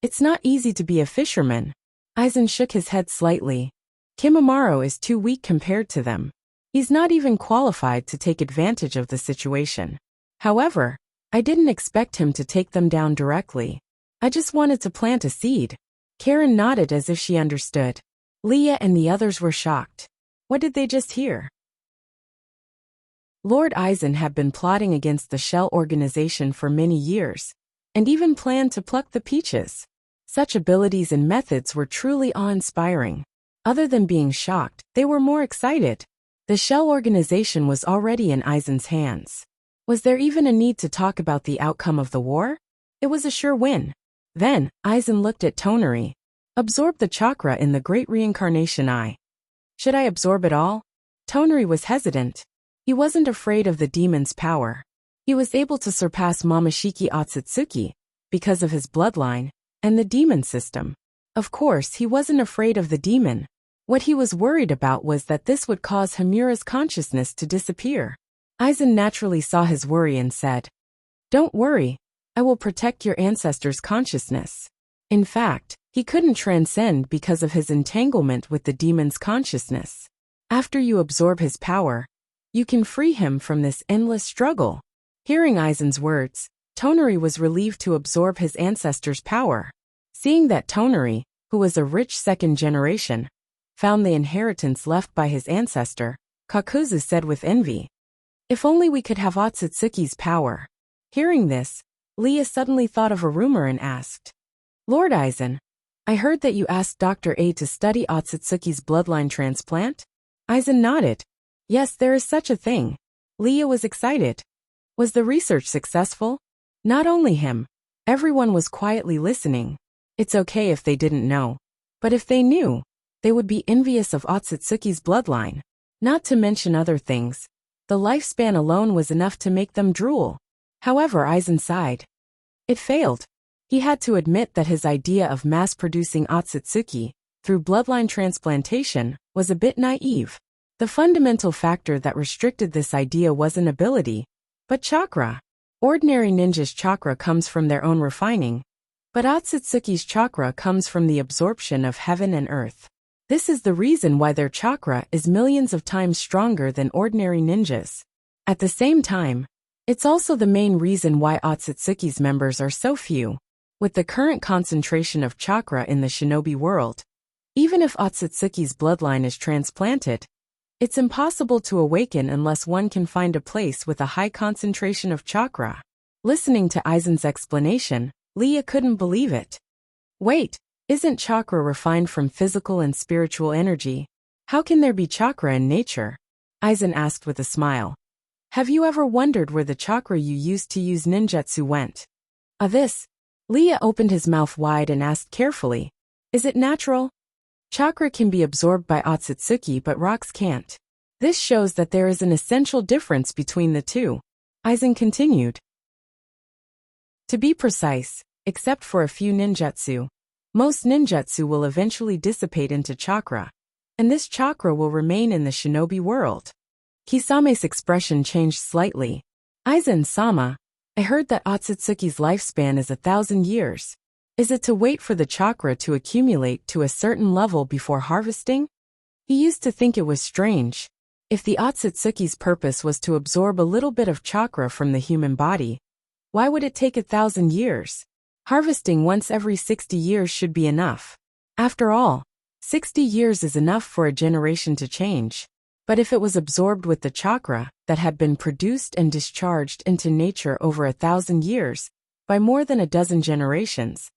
It's not easy to be a fisherman. Aizen shook his head slightly. Kimimaro is too weak compared to them. He's not even qualified to take advantage of the situation. However, I didn't expect him to take them down directly. I just wanted to plant a seed. Karen nodded as if she understood. Leah and the others were shocked. What did they just hear? Lord Aizen had been plotting against the Shell organization for many years, and even planned to pluck the peaches. Such abilities and methods were truly awe-inspiring. Other than being shocked, they were more excited. The Shell organization was already in Aizen's hands. Was there even a need to talk about the outcome of the war? It was a sure win. Then, Aizen looked at Tonari. Absorb the chakra in the Great Reincarnation Eye. Should I absorb it all? Tonari was hesitant. He wasn't afraid of the demon's power. He was able to surpass Mamashiki Otsutsuki because of his bloodline and the demon system. Of course, he wasn't afraid of the demon. What he was worried about was that this would cause Hamura's consciousness to disappear. Aizen naturally saw his worry and said, "Don't worry, I will protect your ancestor's consciousness." In fact, he couldn't transcend because of his entanglement with the demon's consciousness. After you absorb his power, you can free him from this endless struggle. Hearing Aizen's words, Tonari was relieved to absorb his ancestor's power. Seeing that Tonari, who was a rich second generation, found the inheritance left by his ancestor, Kakuzu said with envy, "If only we could have Otsutsuki's power." Hearing this, Leah suddenly thought of a rumor and asked, "Lord Aizen, I heard that you asked Dr. A to study Otsutsuki's bloodline transplant?" Aizen nodded. Yes, there is such a thing. Leah was excited. Was the research successful? Not only him. Everyone was quietly listening. It's okay if they didn't know. But if they knew, they would be envious of Otsutsuki's bloodline. Not to mention other things. The lifespan alone was enough to make them drool. However, Aizen sighed. It failed. He had to admit that his idea of mass-producing Otsutsuki through bloodline transplantation was a bit naive. The fundamental factor that restricted this idea wasn't ability, but chakra. Ordinary ninjas' chakra comes from their own refining, but Otsutsuki's chakra comes from the absorption of heaven and earth. This is the reason why their chakra is millions of times stronger than ordinary ninjas. At the same time, it's also the main reason why Otsutsuki's members are so few. With the current concentration of chakra in the shinobi world, even if Otsutsuki's bloodline is transplanted, it's impossible to awaken unless one can find a place with a high concentration of chakra. Listening to Aizen's explanation, Leah couldn't believe it. Wait, isn't chakra refined from physical and spiritual energy? How can there be chakra in nature? Aizen asked with a smile. Have you ever wondered where the chakra you used to use ninjutsu went? This. Leah opened his mouth wide and asked carefully. Is it natural? Chakra can be absorbed by Otsutsuki but rocks can't. This shows that there is an essential difference between the two. Aizen continued. To be precise, except for a few ninjutsu, most ninjutsu will eventually dissipate into chakra, and this chakra will remain in the shinobi world. Kisame's expression changed slightly. Aizen-sama, I heard that Otsutsuki's lifespan is 1,000 years. Is it to wait for the chakra to accumulate to a certain level before harvesting? He used to think it was strange. If the Otsutsuki's purpose was to absorb a little bit of chakra from the human body, why would it take 1,000 years? Harvesting once every 60 years should be enough. After all, 60 years is enough for a generation to change. But if it was absorbed with the chakra that had been produced and discharged into nature over 1,000 years, by more than a dozen generations,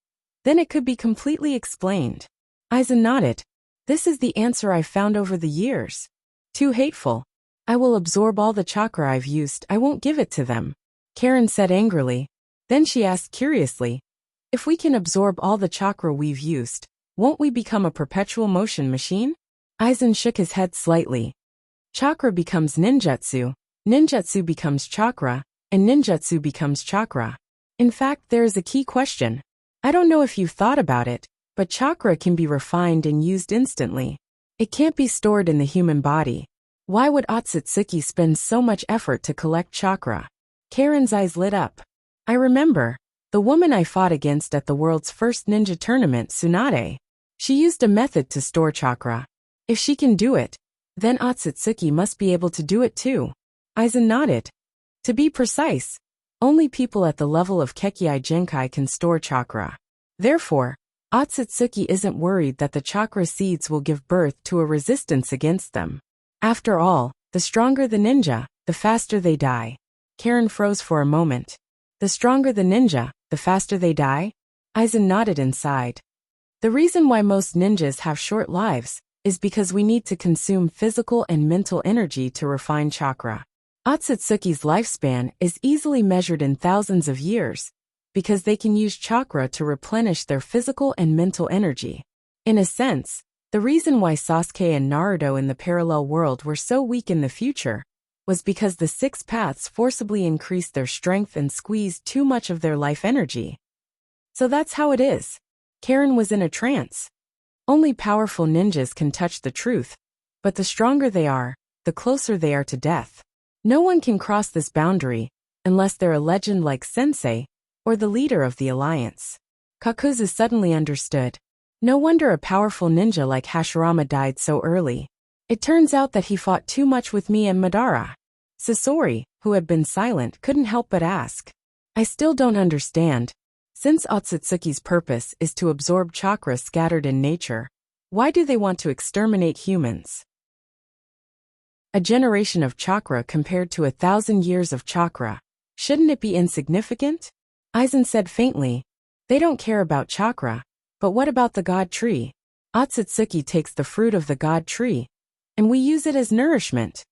then it could be completely explained. Aizen nodded. This is the answer I've found over the years. Too hateful. I will absorb all the chakra I've used, I won't give it to them. Karen said angrily. Then she asked curiously, if we can absorb all the chakra we've used, won't we become a perpetual motion machine? Aizen shook his head slightly. Chakra becomes ninjutsu, ninjutsu becomes chakra, and ninjutsu becomes chakra. In fact, there is a key question. I don't know if you've thought about it, but chakra can be refined and used instantly. It can't be stored in the human body. Why would Otsutsuki spend so much effort to collect chakra? Karen's eyes lit up. I remember. The woman I fought against at the world's first ninja tournament, Tsunade. She used a method to store chakra. If she can do it, then Otsutsuki must be able to do it too. Aizen nodded. To be precise, only people at the level of Kekkei Genkai can store chakra. Therefore, Otsutsuki isn't worried that the chakra seeds will give birth to a resistance against them. After all, the stronger the ninja, the faster they die. Karen froze for a moment. The stronger the ninja, the faster they die? Aizen nodded and sighed. The reason why most ninjas have short lives is because we need to consume physical and mental energy to refine chakra. Otsutsuki's lifespan is easily measured in thousands of years because they can use chakra to replenish their physical and mental energy. In a sense, the reason why Sasuke and Naruto in the parallel world were so weak in the future was because the six paths forcibly increased their strength and squeezed too much of their life energy. So that's how it is. Karen was in a trance. Only powerful ninjas can touch the truth, but the stronger they are, the closer they are to death. No one can cross this boundary unless they're a legend like Sensei or the leader of the alliance. Kakuzu suddenly understood. No wonder a powerful ninja like Hashirama died so early. It turns out that he fought too much with me and Madara. Sasori, who had been silent, couldn't help but ask. I still don't understand. Since Otsutsuki's purpose is to absorb chakra scattered in nature, why do they want to exterminate humans? A generation of chakra compared to 1,000 years of chakra. Shouldn't it be insignificant? Aizen said faintly. They don't care about chakra, but what about the god tree? Otsutsuki takes the fruit of the god tree, and we use it as nourishment.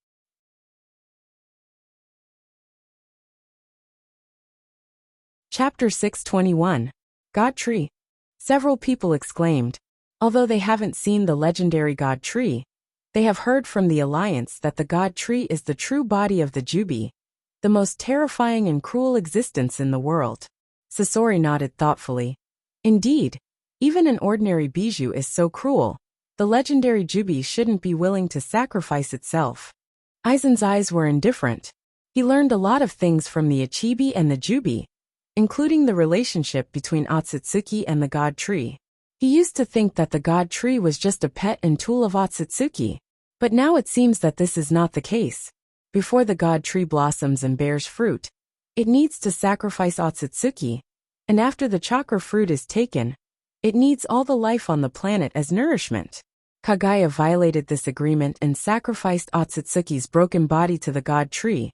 Chapter 621. God Tree. Several people exclaimed. Although they haven't seen the legendary God Tree, they have heard from the Alliance that the God Tree is the true body of the Jubi, the most terrifying and cruel existence in the world. Sasori nodded thoughtfully. Indeed, even an ordinary bijou is so cruel. The legendary Jubi shouldn't be willing to sacrifice itself. Aizen's eyes were indifferent. He learned a lot of things from the Ichibi and the Jubi, including the relationship between Otsutsuki and the God Tree. He used to think that the God Tree was just a pet and tool of Otsutsuki, but now it seems that this is not the case. Before the God Tree blossoms and bears fruit, it needs to sacrifice Otsutsuki, and after the chakra fruit is taken, it needs all the life on the planet as nourishment. Kagaya violated this agreement and sacrificed Otsutsuki's broken body to the God Tree,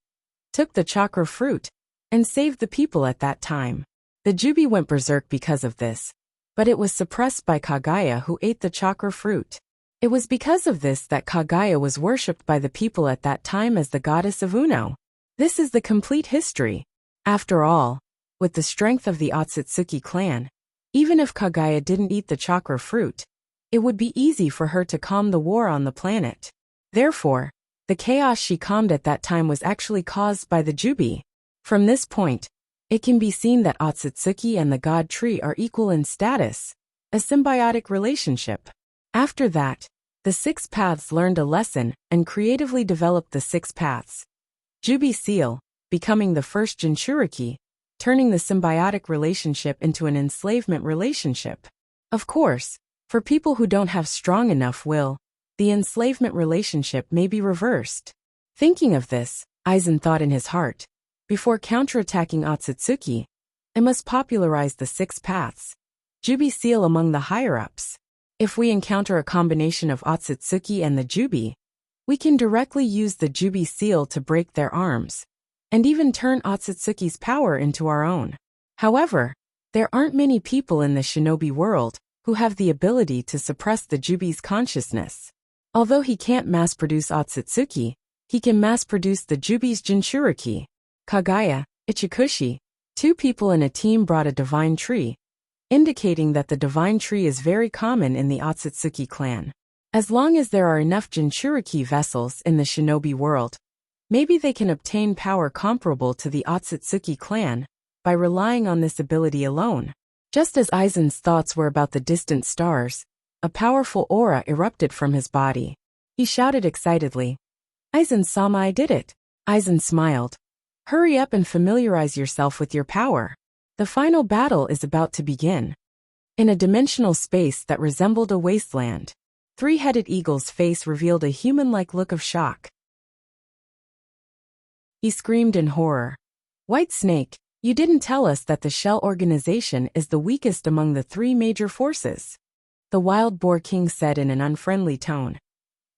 took the chakra fruit, and saved the people at that time. The Jubi went berserk because of this, but it was suppressed by Kagaya, who ate the chakra fruit. It was because of this that Kagaya was worshipped by the people at that time as the goddess of Uno. This is the complete history. After all, with the strength of the Otsutsuki clan, even if Kagaya didn't eat the chakra fruit, it would be easy for her to calm the war on the planet. Therefore, The chaos she calmed at that time was actually caused by the Jubi. From this point, it can be seen that Otsutsuki and the God Tree are equal in status, a symbiotic relationship. After that, the six paths learned a lesson and creatively developed the six paths. Jubi Seal, becoming the first Jinchuriki, turning the symbiotic relationship into an enslavement relationship. Of course, for people who don't have strong enough will, the enslavement relationship may be reversed. Thinking of this, Aizen thought in his heart, before counterattacking Otsutsuki, I must popularize the six paths. Jubi Seal among the higher-ups. If we encounter a combination of Otsutsuki and the Jubi, we can directly use the Jubi Seal to break their arms, and even turn Otsutsuki's power into our own. However, there aren't many people in the shinobi world who have the ability to suppress the Jubi's consciousness. Although he can't mass-produce Otsutsuki, he can mass-produce the Jubi's Jinchuriki. Kagaya, Ichikushi, two people in a team brought a divine tree, indicating that the divine tree is very common in the Otsutsuki clan. As long as there are enough Jinchuriki vessels in the shinobi world, maybe they can obtain power comparable to the Otsutsuki clan by relying on this ability alone. Just as Aizen's thoughts were about the distant stars, a powerful aura erupted from his body. He shouted excitedly, "Aizen-sama, I did it!" Aizen smiled. "Hurry up and familiarize yourself with your power. The final battle is about to begin." In a dimensional space that resembled a wasteland, Three-Headed Eagle's face revealed a human-like look of shock. He screamed in horror. "White Snake, you didn't tell us that the Shell organization is the weakest among the three major forces," the Wild Boar King said in an unfriendly tone.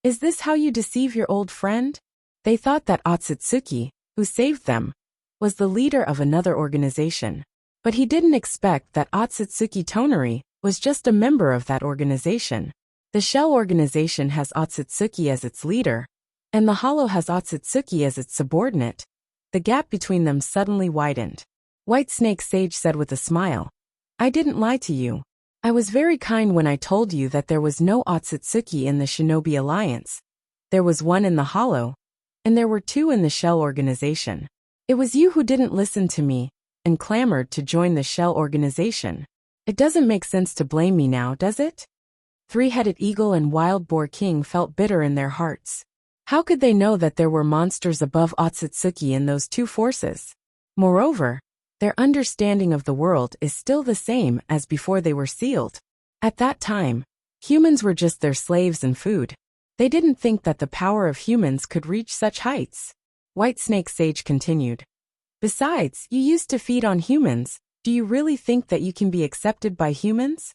"Is this how you deceive your old friend?" They thought that Otsutsuki, who saved them, was the leader of another organization. But he didn't expect that Otsutsuki Tonari was just a member of that organization. The Shell organization has Otsutsuki as its leader, and the Hollow has Otsutsuki as its subordinate. The gap between them suddenly widened. White Snake Sage said with a smile, "I didn't lie to you. I was very kind when I told you that there was no Otsutsuki in the Shinobi Alliance. There was one in the Hollow, and there were two in the Shell organization. It was you who didn't listen to me and clamored to join the Shell organization. It doesn't make sense to blame me now, does it?" Three-Headed Eagle and Wild Boar King felt bitter in their hearts. How could they know that there were monsters above Otsutsuki in those two forces? Moreover, their understanding of the world is still the same as before they were sealed. At that time, humans were just their slaves and food. They didn't think that the power of humans could reach such heights. White Snake Sage continued. "Besides, you used to feed on humans. Do you really think that you can be accepted by humans?"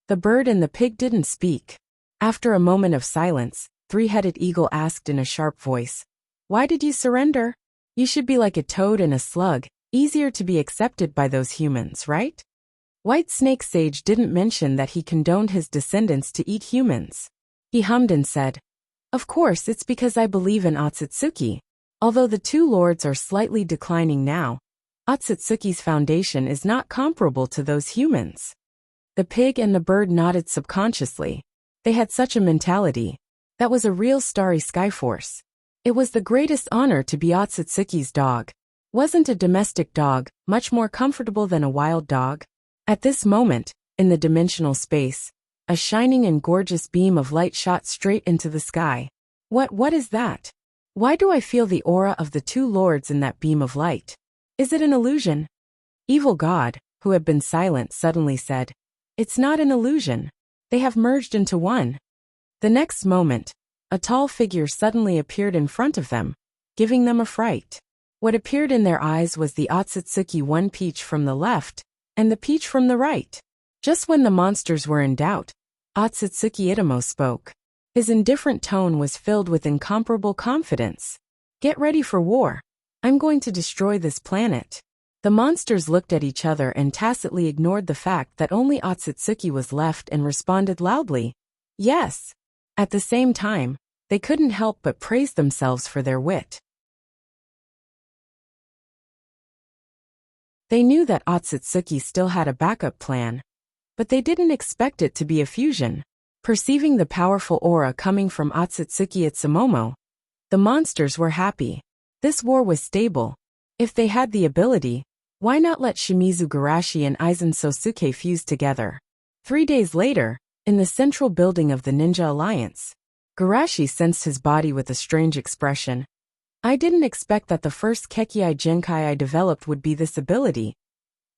The bird and the pig didn't speak. After a moment of silence, Three-Headed Eagle asked in a sharp voice, "Why did you surrender? You should be like a toad and a slug, easier to be accepted by those humans, right?" White Snake Sage didn't mention that he condoned his descendants to eat humans. He hummed and said, "Of course, it's because I believe in Otsutsuki. Although the two lords are slightly declining now, Otsutsuki's foundation is not comparable to those humans." The pig and the bird nodded subconsciously. They had such a mentality. That was a real starry skyforce. It was the greatest honor to be Otsutsuki's dog. Wasn't a domestic dog much more comfortable than a wild dog? At this moment, in the dimensional space, a shining and gorgeous beam of light shot straight into the sky. What is that? Why do I feel the aura of the two lords in that beam of light? Is it an illusion? Evil God, who had been silent, suddenly said, "It's not an illusion. They have merged into one." The next moment, a tall figure suddenly appeared in front of them, giving them a fright. What appeared in their eyes was the Otsutsuki One Peach from the left, and the Peach from the right. Just when the monsters were in doubt, Otsutsuki Itamo spoke. His indifferent tone was filled with incomparable confidence. "Get ready for war. I'm going to destroy this planet." The monsters looked at each other and tacitly ignored the fact that only Otsutsuki was left and responded loudly, "Yes." At the same time, they couldn't help but praise themselves for their wit. They knew that Otsutsuki still had a backup plan, but they didn't expect it to be a fusion. Perceiving the powerful aura coming from Otsutsuki Itsumomo, The monsters were happy. This war was stable. If they had the ability, why not let Shimizu Garashi and Aizen Sosuke fuse together? 3 days later, in the central building of the Ninja Alliance, Garashi sensed his body with a strange expression. I didn't expect that the first Kekkei Genkai I developed would be this ability.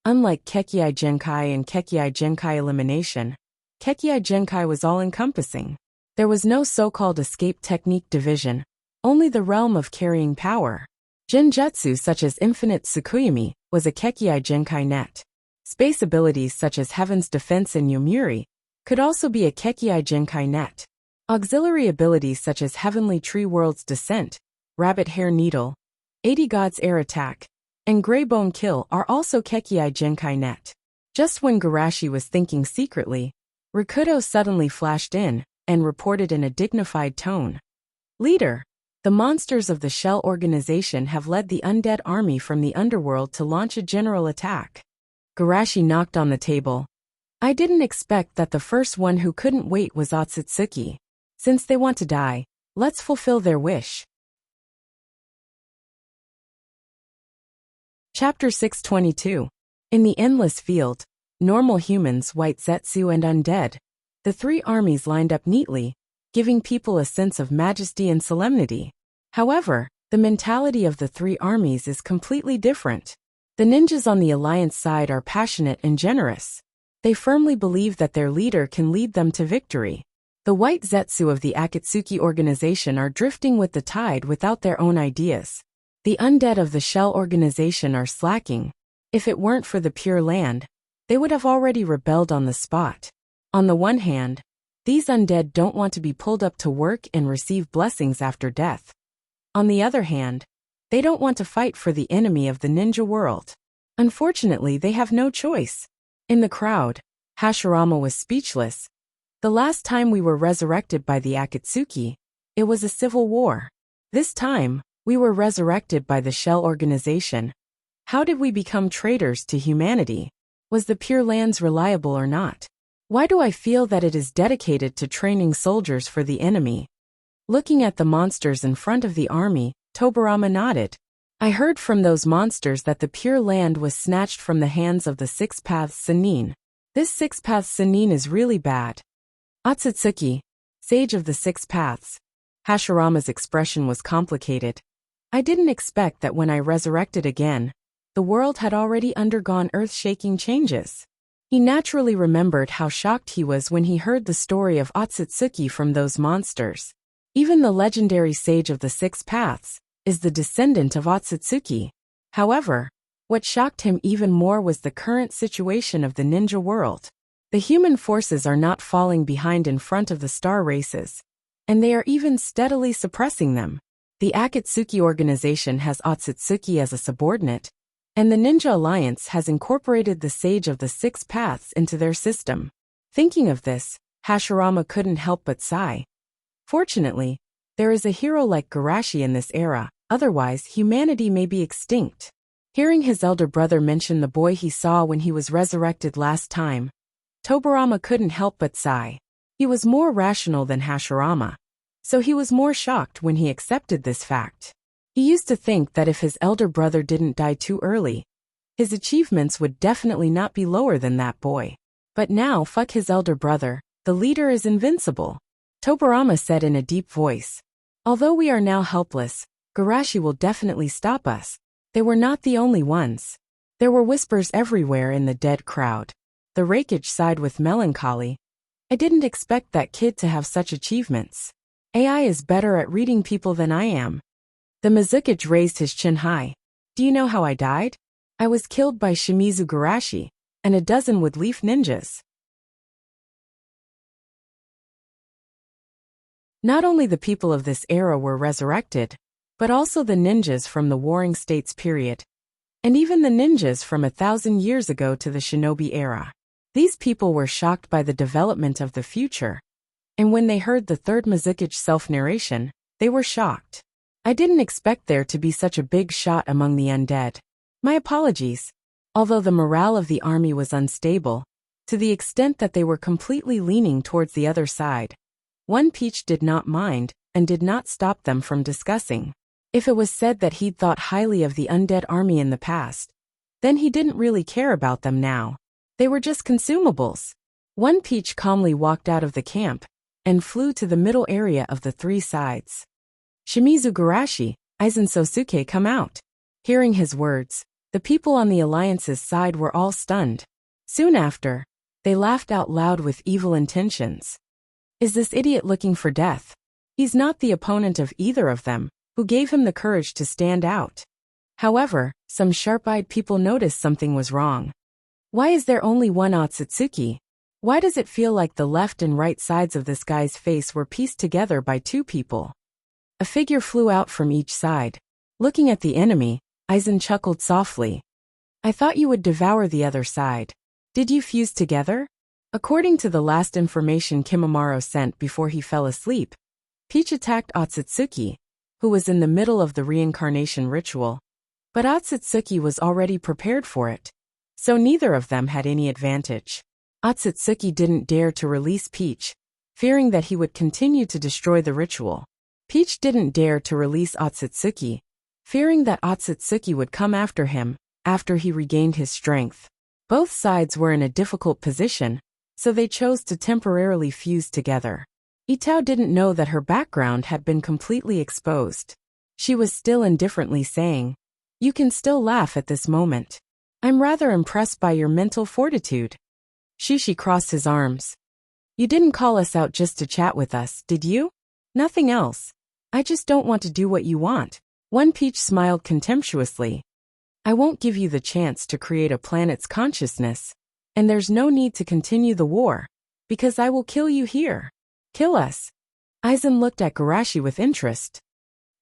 Unlike Kekkei Genkai and Kekkei Genkai Elimination, Kekkei Genkai was all-encompassing. There was no so-called escape technique division, only the realm of carrying power. Genjutsu such as Infinite Tsukuyomi was a Kekkei Genkai net. Space abilities such as Heaven's Defense and Yomiuri could also be a Kekkei Genkai net. Auxiliary abilities such as Heavenly Tree World's Descent, Rabbit Hair Needle, 80 God's Air Attack, and Greybone Kill are also Kekkei Genkai net. Just when Garashi was thinking secretly, Rikudo suddenly flashed in and reported in a dignified tone. Leader, the monsters of the Shell organization have led the undead army from the underworld to launch a general attack. Garashi knocked on the table. I didn't expect that the first one who couldn't wait was Otsutsuki. Since they want to die, let's fulfill their wish. Chapter 622. In the endless field, normal humans, white Zetsu and undead, the three armies lined up neatly, giving people a sense of majesty and solemnity. However, the mentality of the three armies is completely different. The ninjas on the Alliance side are passionate and generous. They firmly believe that their leader can lead them to victory. The white Zetsu of the Akatsuki organization are drifting with the tide without their own ideas. The undead of the Shell organization are slacking. If it weren't for the Pure Land, they would have already rebelled on the spot. On the one hand, these undead don't want to be pulled up to work and receive blessings after death. On the other hand, they don't want to fight for the enemy of the ninja world. Unfortunately, they have no choice. In the crowd, Hashirama was speechless. The last time we were resurrected by the Akatsuki, it was a civil war. This time, we were resurrected by the Shell organization. How did we become traitors to humanity? Was the Pure Lands reliable or not? Why do I feel that it is dedicated to training soldiers for the enemy? Looking at the monsters in front of the army, Tobarama nodded. I heard from those monsters that the Pure Land was snatched from the hands of the Six Paths Sannin. This Six Paths Sannin is really bad. Otsutsuki, Sage of the Six Paths. Hashirama's expression was complicated. I didn't expect that when I resurrected again, the world had already undergone earth-shaking changes. He naturally remembered how shocked he was when he heard the story of Otsutsuki from those monsters. Even the legendary Sage of the Six Paths is the descendant of Otsutsuki. However, what shocked him even more was the current situation of the ninja world. The human forces are not falling behind in front of the star races, and they are even steadily suppressing them. The Akatsuki organization has Otsutsuki as a subordinate, and the Ninja Alliance has incorporated the Sage of the Six Paths into their system. Thinking of this, Hashirama couldn't help but sigh. Fortunately, there is a hero like Garashi in this era, otherwise humanity may be extinct. Hearing his elder brother mention the boy he saw when he was resurrected last time, Tobarama couldn't help but sigh. He was more rational than Hashirama, so he was more shocked when he accepted this fact. He used to think that if his elder brother didn't die too early, his achievements would definitely not be lower than that boy. But now, fuck his elder brother, the leader is invincible. Tobarama said in a deep voice. Although we are now helpless, Garashi will definitely stop us. They were not the only ones. There were whispers everywhere in the dead crowd. The Raikage sighed with melancholy. I didn't expect that kid to have such achievements. AI is better at reading people than I am. The Mizukage raised his chin high. Do you know how I died? I was killed by Shimizu Garashi and a dozen wood-leaf ninjas. Not only the people of this era were resurrected, but also the ninjas from the Warring States period, and even the ninjas from 1,000 years ago to the Shinobi era. These people were shocked by the development of the future, and when they heard the third Mizukage self-narration, they were shocked. I didn't expect there to be such a big shot among the undead. My apologies. Although the morale of the army was unstable, to the extent that they were completely leaning towards the other side, One Peach did not mind, and did not stop them from discussing. If it was said that he'd thought highly of the undead army in the past, then he didn't really care about them now. They were just consumables. One Peach calmly walked out of the camp and flew to the middle area of the three sides. Shimizu Garashi, Aizen Sosuke, come out. Hearing his words, the people on the Alliance's side were all stunned. Soon after, they laughed out loud with evil intentions. Is this idiot looking for death? He's not the opponent of either of them, who gave him the courage to stand out. However, some sharp-eyed people noticed something was wrong. Why is there only one Otsutsuki? Why does it feel like the left and right sides of this guy's face were pieced together by two people? A figure flew out from each side. Looking at the enemy, Aizen chuckled softly. I thought you would devour the other side. Did you fuse together? According to the last information Kimimaro sent before he fell asleep, Peach attacked Otsutsuki, who was in the middle of the reincarnation ritual. But Otsutsuki was already prepared for it, so neither of them had any advantage. Otsutsuki didn't dare to release Peach, fearing that he would continue to destroy the ritual. Peach didn't dare to release Otsutsuki, fearing that Otsutsuki would come after him after he regained his strength. Both sides were in a difficult position, so they chose to temporarily fuse together. Itao didn't know that her background had been completely exposed. She was still indifferently saying, "You can still laugh at this moment. I'm rather impressed by your mental fortitude." Shishi crossed his arms. You didn't call us out just to chat with us, did you? Nothing else. I just don't want to do what you want. One Peach smiled contemptuously. I won't give you the chance to create a planet's consciousness, and there's no need to continue the war, because I will kill you here. Kill us. Aizen looked at Garashi with interest.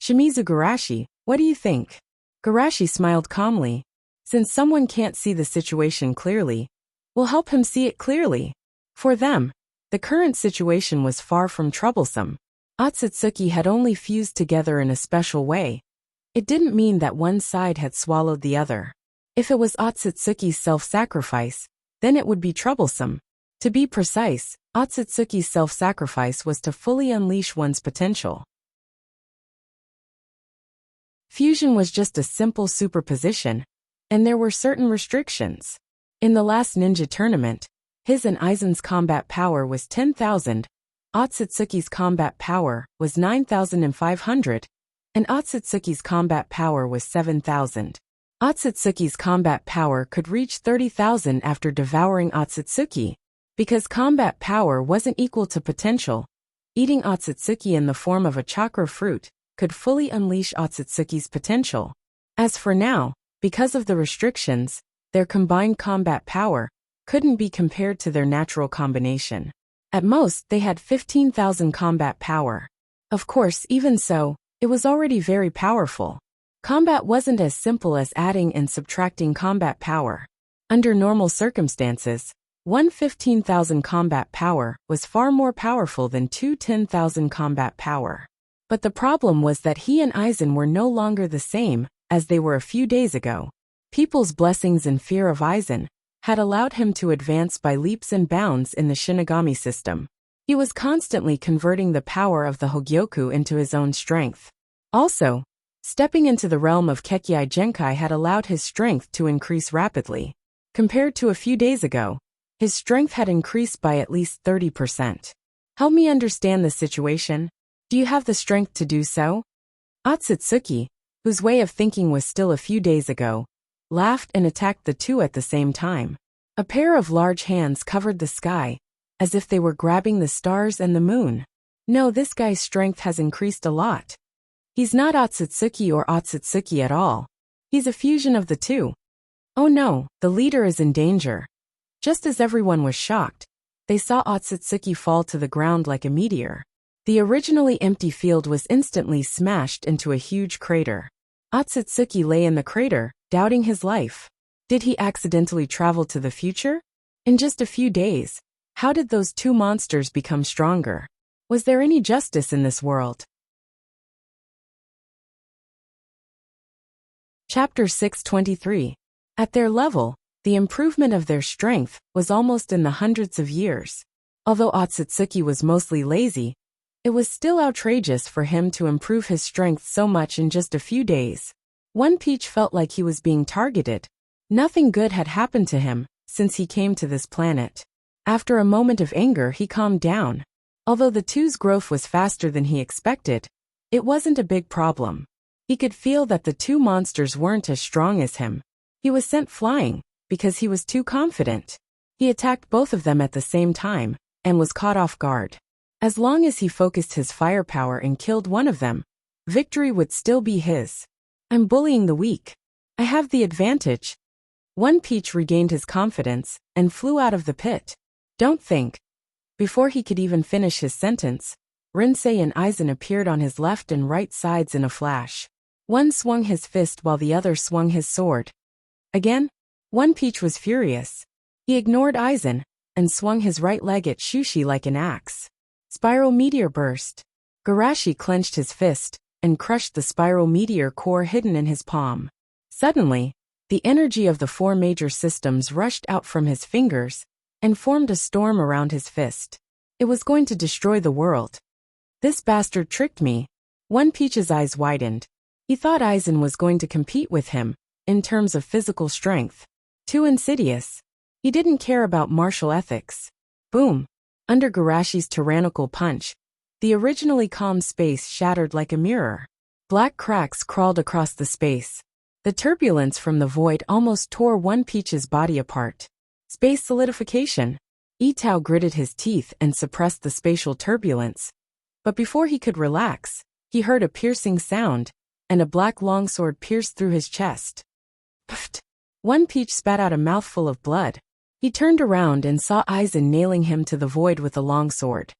Shimizu Garashi, what do you think? Garashi smiled calmly. Since someone can't see the situation clearly, we'll help him see it clearly. For them, the current situation was far from troublesome. Otsutsuki had only fused together in a special way. It didn't mean that one side had swallowed the other. If it was Otsutsuki's self-sacrifice, then it would be troublesome. To be precise, Otsutsuki's self-sacrifice was to fully unleash one's potential. Fusion was just a simple superposition, and there were certain restrictions. In the last ninja tournament, his and Aizen's combat power was 10,000, Otsutsuki's combat power was 9,500, and Otsutsuki's combat power was 7,000. Otsutsuki's combat power could reach 30,000 after devouring Otsutsuki. Because combat power wasn't equal to potential, eating Otsutsuki in the form of a chakra fruit could fully unleash Otsutsuki's potential. As for now, because of the restrictions, their combined combat power couldn't be compared to their natural combination. At most, they had 15,000 combat power. Of course, even so, it was already very powerful. Combat wasn't as simple as adding and subtracting combat power. Under normal circumstances, one 15,000 combat power was far more powerful than two 10,000 combat power. But the problem was that he and Aizen were no longer the same as they were a few days ago. People's blessings and fear of Aizen had allowed him to advance by leaps and bounds in the Shinigami system. He was constantly converting the power of the Hogyoku into his own strength. Also, stepping into the realm of Kekkei Genkai had allowed his strength to increase rapidly. Compared to a few days ago, his strength had increased by at least 30%. Help me understand the situation. Do you have the strength to do so? Otsutsuki, whose way of thinking was still a few days ago, laughed and attacked the two at the same time. A pair of large hands covered the sky, as if they were grabbing the stars and the moon. No, this guy's strength has increased a lot. He's not Otsutsuki or Otsutsuki at all. He's a fusion of the two. Oh no, the leader is in danger. Just as everyone was shocked, they saw Otsutsuki fall to the ground like a meteor. The originally empty field was instantly smashed into a huge crater. Otsutsuki lay in the crater, doubting his life. Did he accidentally travel to the future? In just a few days, how did those two monsters become stronger? Was there any justice in this world? Chapter 623. At their level, the improvement of their strength was almost in the hundreds of years. Although Otsutsuki was mostly lazy, It was still outrageous for him to improve his strength so much in just a few days. One Peach felt like he was being targeted. Nothing good had happened to him since he came to this planet. After a moment of anger, he calmed down. Although the two's growth was faster than he expected, it wasn't a big problem. He could feel that the two monsters weren't as strong as him. He was sent flying because he was too confident. He attacked both of them at the same time and was caught off guard. As long as he focused his firepower and killed one of them, victory would still be his. I'm bullying the weak. I have the advantage. One Peach regained his confidence and flew out of the pit. Don't think. Before he could even finish his sentence, Rinsei and Aizen appeared on his left and right sides in a flash. One swung his fist while the other swung his sword. Again, One Peach was furious. He ignored Aizen and swung his right leg at Shushi like an axe. Spiral meteor burst. Garashi clenched his fist and crushed the spiral meteor core hidden in his palm. Suddenly, the energy of the four major systems rushed out from his fingers and formed a storm around his fist. It was going to destroy the world. This bastard tricked me. One Peach's eyes widened. He thought Aizen was going to compete with him in terms of physical strength. Too insidious. He didn't care about martial ethics. Boom. Under Garashi's tyrannical punch, the originally calm space shattered like a mirror. Black cracks crawled across the space. The turbulence from the void almost tore One Peach's body apart. Space solidification. Itao gritted his teeth and suppressed the spatial turbulence. But before he could relax, he heard a piercing sound, and a black longsword pierced through his chest. Pfft! One Peach spat out a mouthful of blood. He turned around and saw Aizen nailing him to the void with a longsword.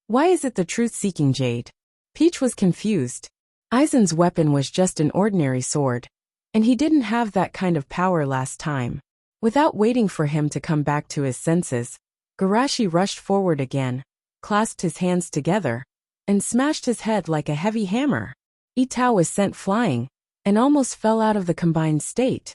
Why is it the truth-seeking jade? Peach was confused. Aizen's weapon was just an ordinary sword, and he didn't have that kind of power last time. Without waiting for him to come back to his senses, Garashi rushed forward again, clasped his hands together, and smashed his head like a heavy hammer. Itao was sent flying, and almost fell out of the combined state.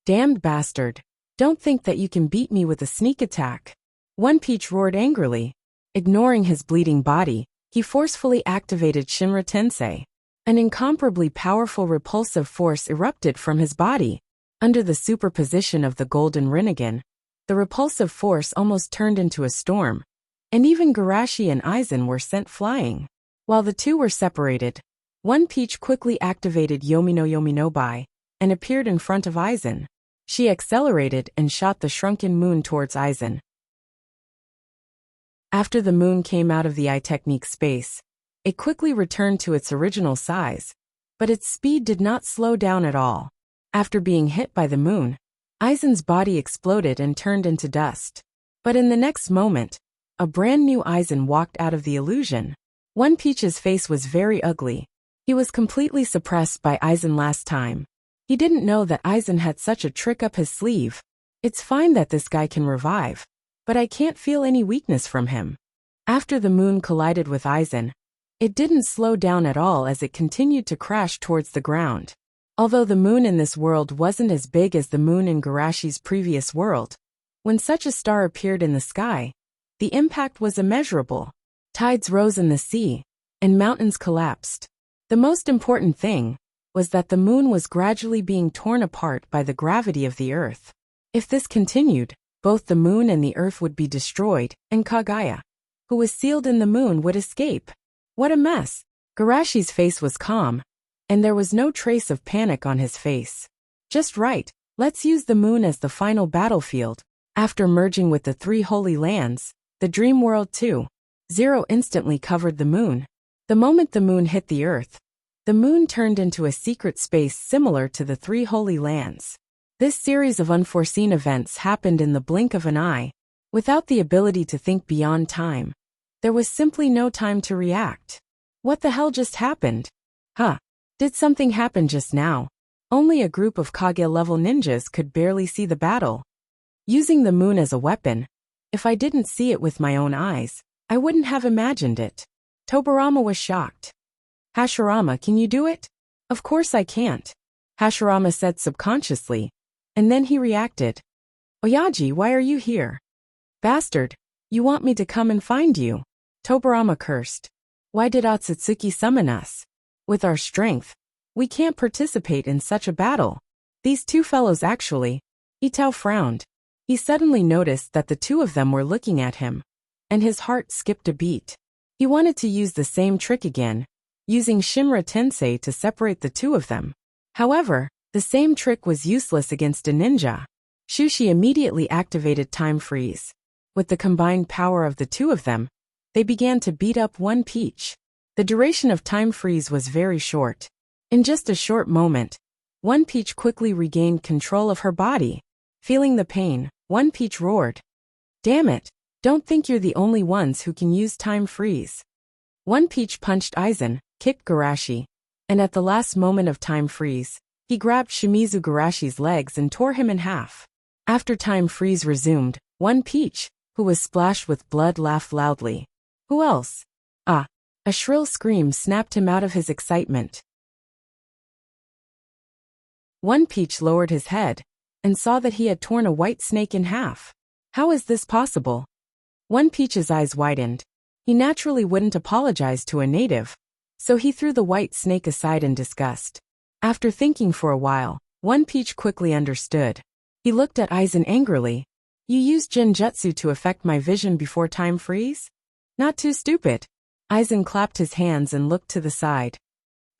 Damned bastard. Don't think that you can beat me with a sneak attack. One Peach roared angrily. Ignoring his bleeding body, he forcefully activated Shinra Tensei. An incomparably powerful repulsive force erupted from his body. Under the superposition of the golden Rinnegan, the repulsive force almost turned into a storm, and even Garashi and Aizen were sent flying. While the two were separated, One Peach quickly activated Yomi no Bai and appeared in front of Aizen. She accelerated and shot the shrunken moon towards Aizen. After the moon came out of the eye technique space, it quickly returned to its original size, but its speed did not slow down at all. After being hit by the moon, Aizen's body exploded and turned into dust. But in the next moment, a brand new Aizen walked out of the illusion. One Peach's face was very ugly. He was completely suppressed by Aizen last time. He didn't know that Aizen had such a trick up his sleeve. It's fine that this guy can revive, but I can't feel any weakness from him. After the moon collided with Aizen, it didn't slow down at all as it continued to crash towards the ground. Although the moon in this world wasn't as big as the moon in Garashi's previous world, when such a star appeared in the sky, the impact was immeasurable. Tides rose in the sea, and mountains collapsed. The most important thing was that the moon was gradually being torn apart by the gravity of the earth. If this continued, both the moon and the earth would be destroyed, and Kagaya, who was sealed in the moon, would escape. What a mess! Garashi's face was calm, and there was no trace of panic on his face. Just right, let's use the moon as the final battlefield. After merging with the three holy lands, the dream world too, Zero instantly covered the moon. The moment the moon hit the earth, the moon turned into a secret space similar to the three holy lands. This series of unforeseen events happened in the blink of an eye. Without the ability to think beyond time, there was simply no time to react. What the hell just happened? Did something happen just now? Only a group of Kage-level ninjas could barely see the battle. Using the moon as a weapon, if I didn't see it with my own eyes, I wouldn't have imagined it. Tobirama was shocked. Hashirama, can you do it? Of course I can't, Hashirama said subconsciously, and then he reacted. Oyaji, why are you here? Bastard, you want me to come and find you? Tobarama cursed. Why did Otsutsuki summon us? With our strength, we can't participate in such a battle. These two fellows actually. Itao frowned. He suddenly noticed that the two of them were looking at him, and his heart skipped a beat. He wanted to use the same trick again, using Shimura Tensei to separate the two of them. However, the same trick was useless against a ninja. Shushi immediately activated Time Freeze. With the combined power of the two of them, they began to beat up One Peach. The duration of Time Freeze was very short. In just a short moment, One Peach quickly regained control of her body. Feeling the pain, One Peach roared. Damn it, don't think you're the only ones who can use Time Freeze. One Peach punched Aizen, kicked Garashi, and at the last moment of Time Freeze, he grabbed Shimizu Garashi's legs and tore him in half. After Time Freeze resumed, One Peach, who was splashed with blood, laughed loudly. Who else? Ah! A shrill scream snapped him out of his excitement. One Peach lowered his head and saw that he had torn a white snake in half. How is this possible? One Peach's eyes widened. He naturally wouldn't apologize to a native, so he threw the white snake aside in disgust. After thinking for a while, One Peach quickly understood. He looked at Aizen angrily. You used Genjutsu to affect my vision before Time Freeze? Not too stupid. Aizen clapped his hands and looked to the side.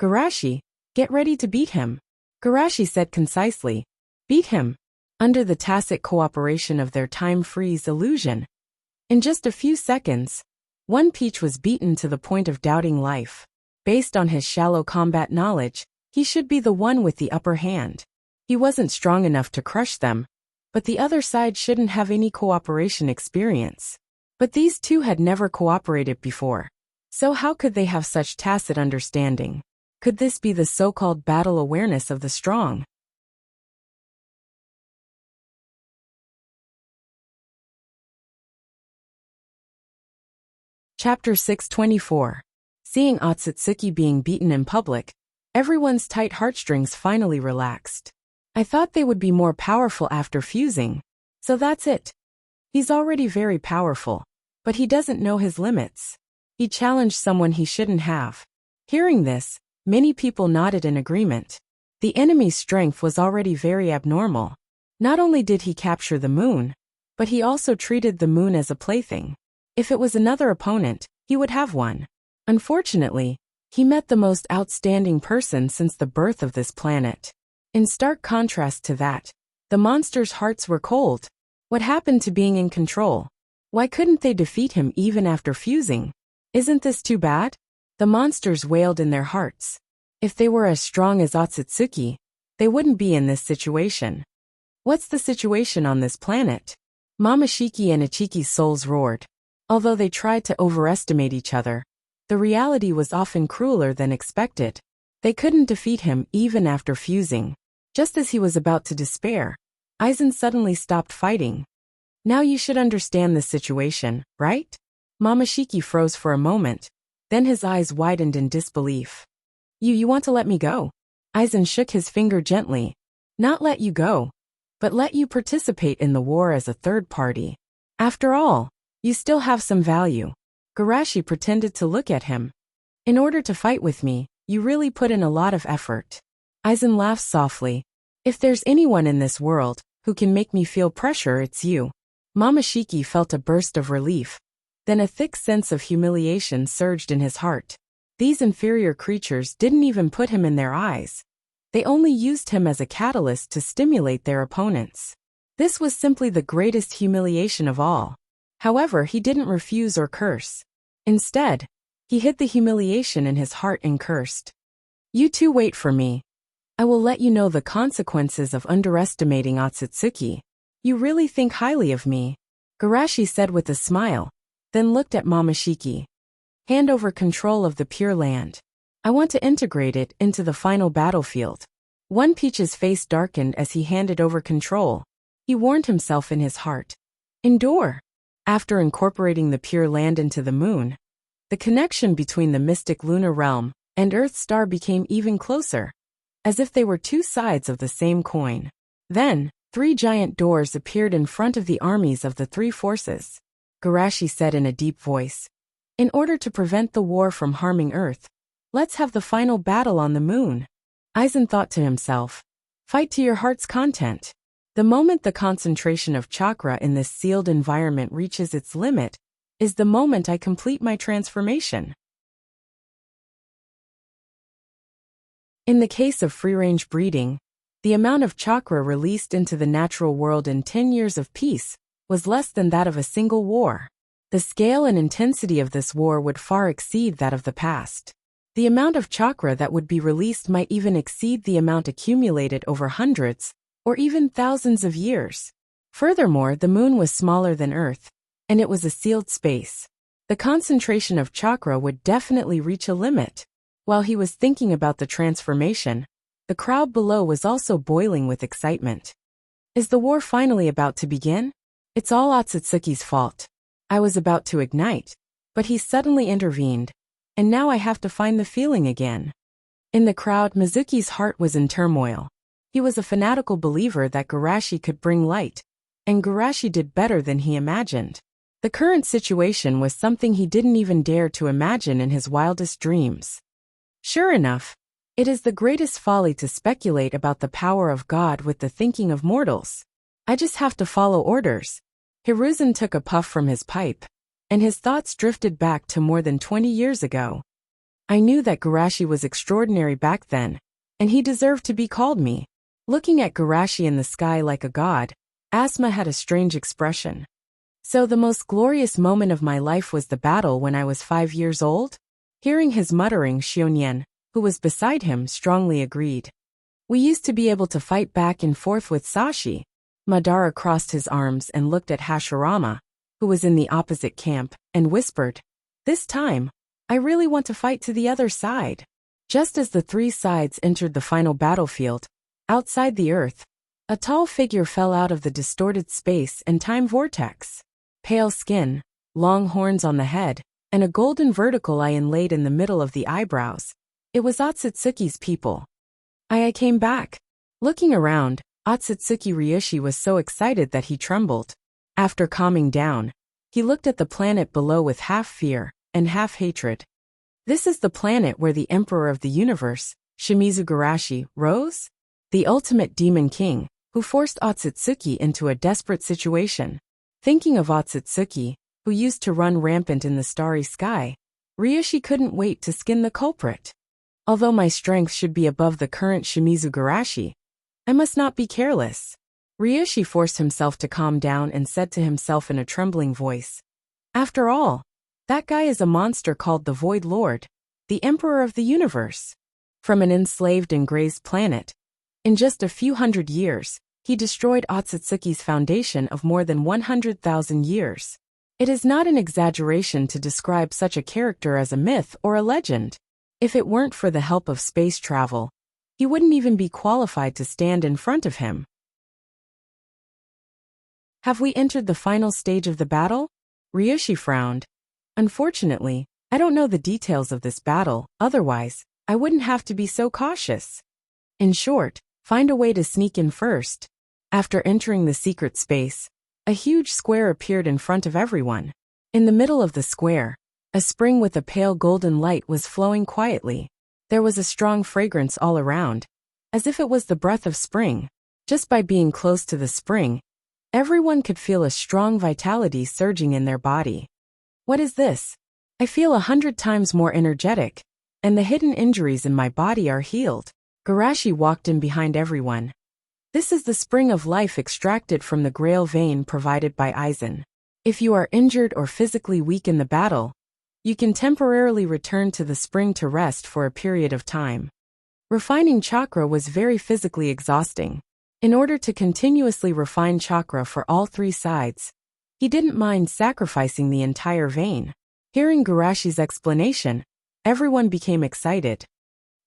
Garashi, get ready to beat him. Garashi said concisely. Beat him. Under the tacit cooperation of their Time Freeze illusion. In just a few seconds, One Peach was beaten to the point of doubting life. Based on his shallow combat knowledge, he should be the one with the upper hand. He wasn't strong enough to crush them, but the other side shouldn't have any cooperation experience. But these two had never cooperated before. So how could they have such tacit understanding? Could this be the so-called battle awareness of the strong? Chapter 624. Seeing Otsutsuki being beaten in public, everyone's tight heartstrings finally relaxed. I thought they would be more powerful after fusing. So that's it. He's already very powerful, but he doesn't know his limits. He challenged someone he shouldn't have. Hearing this, many people nodded in agreement. The enemy's strength was already very abnormal. Not only did he capture the moon, but he also treated the moon as a plaything. If it was another opponent, he would have won. Unfortunately, he met the most outstanding person since the birth of this planet. In stark contrast to that, the monsters' hearts were cold. What happened to being in control? Why couldn't they defeat him even after fusing? Isn't this too bad? The monsters wailed in their hearts. If they were as strong as Otsutsuki, they wouldn't be in this situation. What's the situation on this planet? Mamashiki and Ichiki's souls roared. Although they tried to overestimate each other, the reality was often crueler than expected. They couldn't defeat him even after fusing. Just as he was about to despair, Aizen suddenly stopped fighting. Now you should understand this situation, right? Mamashiki froze for a moment, then his eyes widened in disbelief. You want to let me go? Aizen shook his finger gently. Not let you go, but let you participate in the war as a third party. After all, you still have some value. Garashi pretended to look at him. In order to fight with me, you really put in a lot of effort. Aizen laughed softly. If there's anyone in this world who can make me feel pressure, it's you. Mamashiki felt a burst of relief. Then a thick sense of humiliation surged in his heart. These inferior creatures didn't even put him in their eyes. They only used him as a catalyst to stimulate their opponents. This was simply the greatest humiliation of all. However, he didn't refuse or curse. Instead, he hid the humiliation in his heart and cursed. You two wait for me. I will let you know the consequences of underestimating Otsutsuki. You really think highly of me, Garashi said with a smile, then looked at Mamashiki. Hand over control of the Pure Land. I want to integrate it into the final battlefield. One Peach's face darkened as he handed over control. He warned himself in his heart. Endure. After incorporating the Pure Land into the moon, the connection between the mystic lunar realm and Earth star became even closer, as if they were two sides of the same coin. Then, 3 giant doors appeared in front of the armies of the 3 forces. Garashi said in a deep voice. In order to prevent the war from harming Earth, let's have the final battle on the moon. Aizen thought to himself. Fight to your heart's content. The moment the concentration of chakra in this sealed environment reaches its limit is the moment I complete my transformation. In the case of free-range breeding, the amount of chakra released into the natural world in 10 years of peace was less than that of a single war. The scale and intensity of this war would far exceed that of the past. The amount of chakra that would be released might even exceed the amount accumulated over hundreds or even thousands of years. Furthermore, the moon was smaller than Earth, and it was a sealed space. The concentration of chakra would definitely reach a limit. While he was thinking about the transformation, the crowd below was also boiling with excitement. Is the war finally about to begin? It's all Otsutsuki's fault. I was about to ignite, but he suddenly intervened, and now I have to find the feeling again. In the crowd, Mizuki's heart was in turmoil. He was a fanatical believer that Garashi could bring light, and Garashi did better than he imagined. The current situation was something he didn't even dare to imagine in his wildest dreams. Sure enough, it is the greatest folly to speculate about the power of God with the thinking of mortals. I just have to follow orders. Hiruzen took a puff from his pipe, and his thoughts drifted back to more than 20 years ago. I knew that Garashi was extraordinary back then, and he deserved to be called me. Looking at Garashi in the sky like a god, Asma had a strange expression. So the most glorious moment of my life was the battle when I was 5 years old? Hearing his muttering, Shionyen, who was beside him, strongly agreed. We used to be able to fight back and forth with Sashi. Madara crossed his arms and looked at Hashirama, who was in the opposite camp, and whispered, "This time, I really want to fight to the other side." Just as the three sides entered the final battlefield, outside the Earth, a tall figure fell out of the distorted space and time vortex. Pale skin, long horns on the head, and a golden vertical eye inlaid in the middle of the eyebrows. It was Otsutsuki's people. I came back. Looking around, Otsutsuki Ryushi was so excited that he trembled. After calming down, he looked at the planet below with half fear and half hatred. This is the planet where the Emperor of the Universe, Shimizu Garashi, rose? The ultimate demon king, who forced Otsutsuki into a desperate situation. Thinking of Otsutsuki, who used to run rampant in the starry sky, Ryushi couldn't wait to skin the culprit. Although my strength should be above the current Shimizu Garashi, I must not be careless. Ryushi forced himself to calm down and said to himself in a trembling voice, "After all, that guy is a monster called the Void Lord, the Emperor of the Universe. From an enslaved and grazed planet, in just a few hundred years, he destroyed Otsutsuki's foundation of more than 100,000 years. It is not an exaggeration to describe such a character as a myth or a legend. If it weren't for the help of space travel, he wouldn't even be qualified to stand in front of him." Have we entered the final stage of the battle? Ryushi frowned. Unfortunately, I don't know the details of this battle, otherwise, I wouldn't have to be so cautious. In short, find a way to sneak in first. After entering the secret space, a huge square appeared in front of everyone. In the middle of the square, a spring with a pale golden light was flowing quietly. There was a strong fragrance all around, as if it was the breath of spring. Just by being close to the spring, everyone could feel a strong vitality surging in their body. What is this? I feel 100 times more energetic, and the hidden injuries in my body are healed. Garashi walked in behind everyone. This is the spring of life extracted from the Grail vein provided by Aizen. If you are injured or physically weak in the battle, you can temporarily return to the spring to rest for a period of time. Refining chakra was very physically exhausting. In order to continuously refine chakra for all three sides, he didn't mind sacrificing the entire vein. Hearing Garashi's explanation, everyone became excited.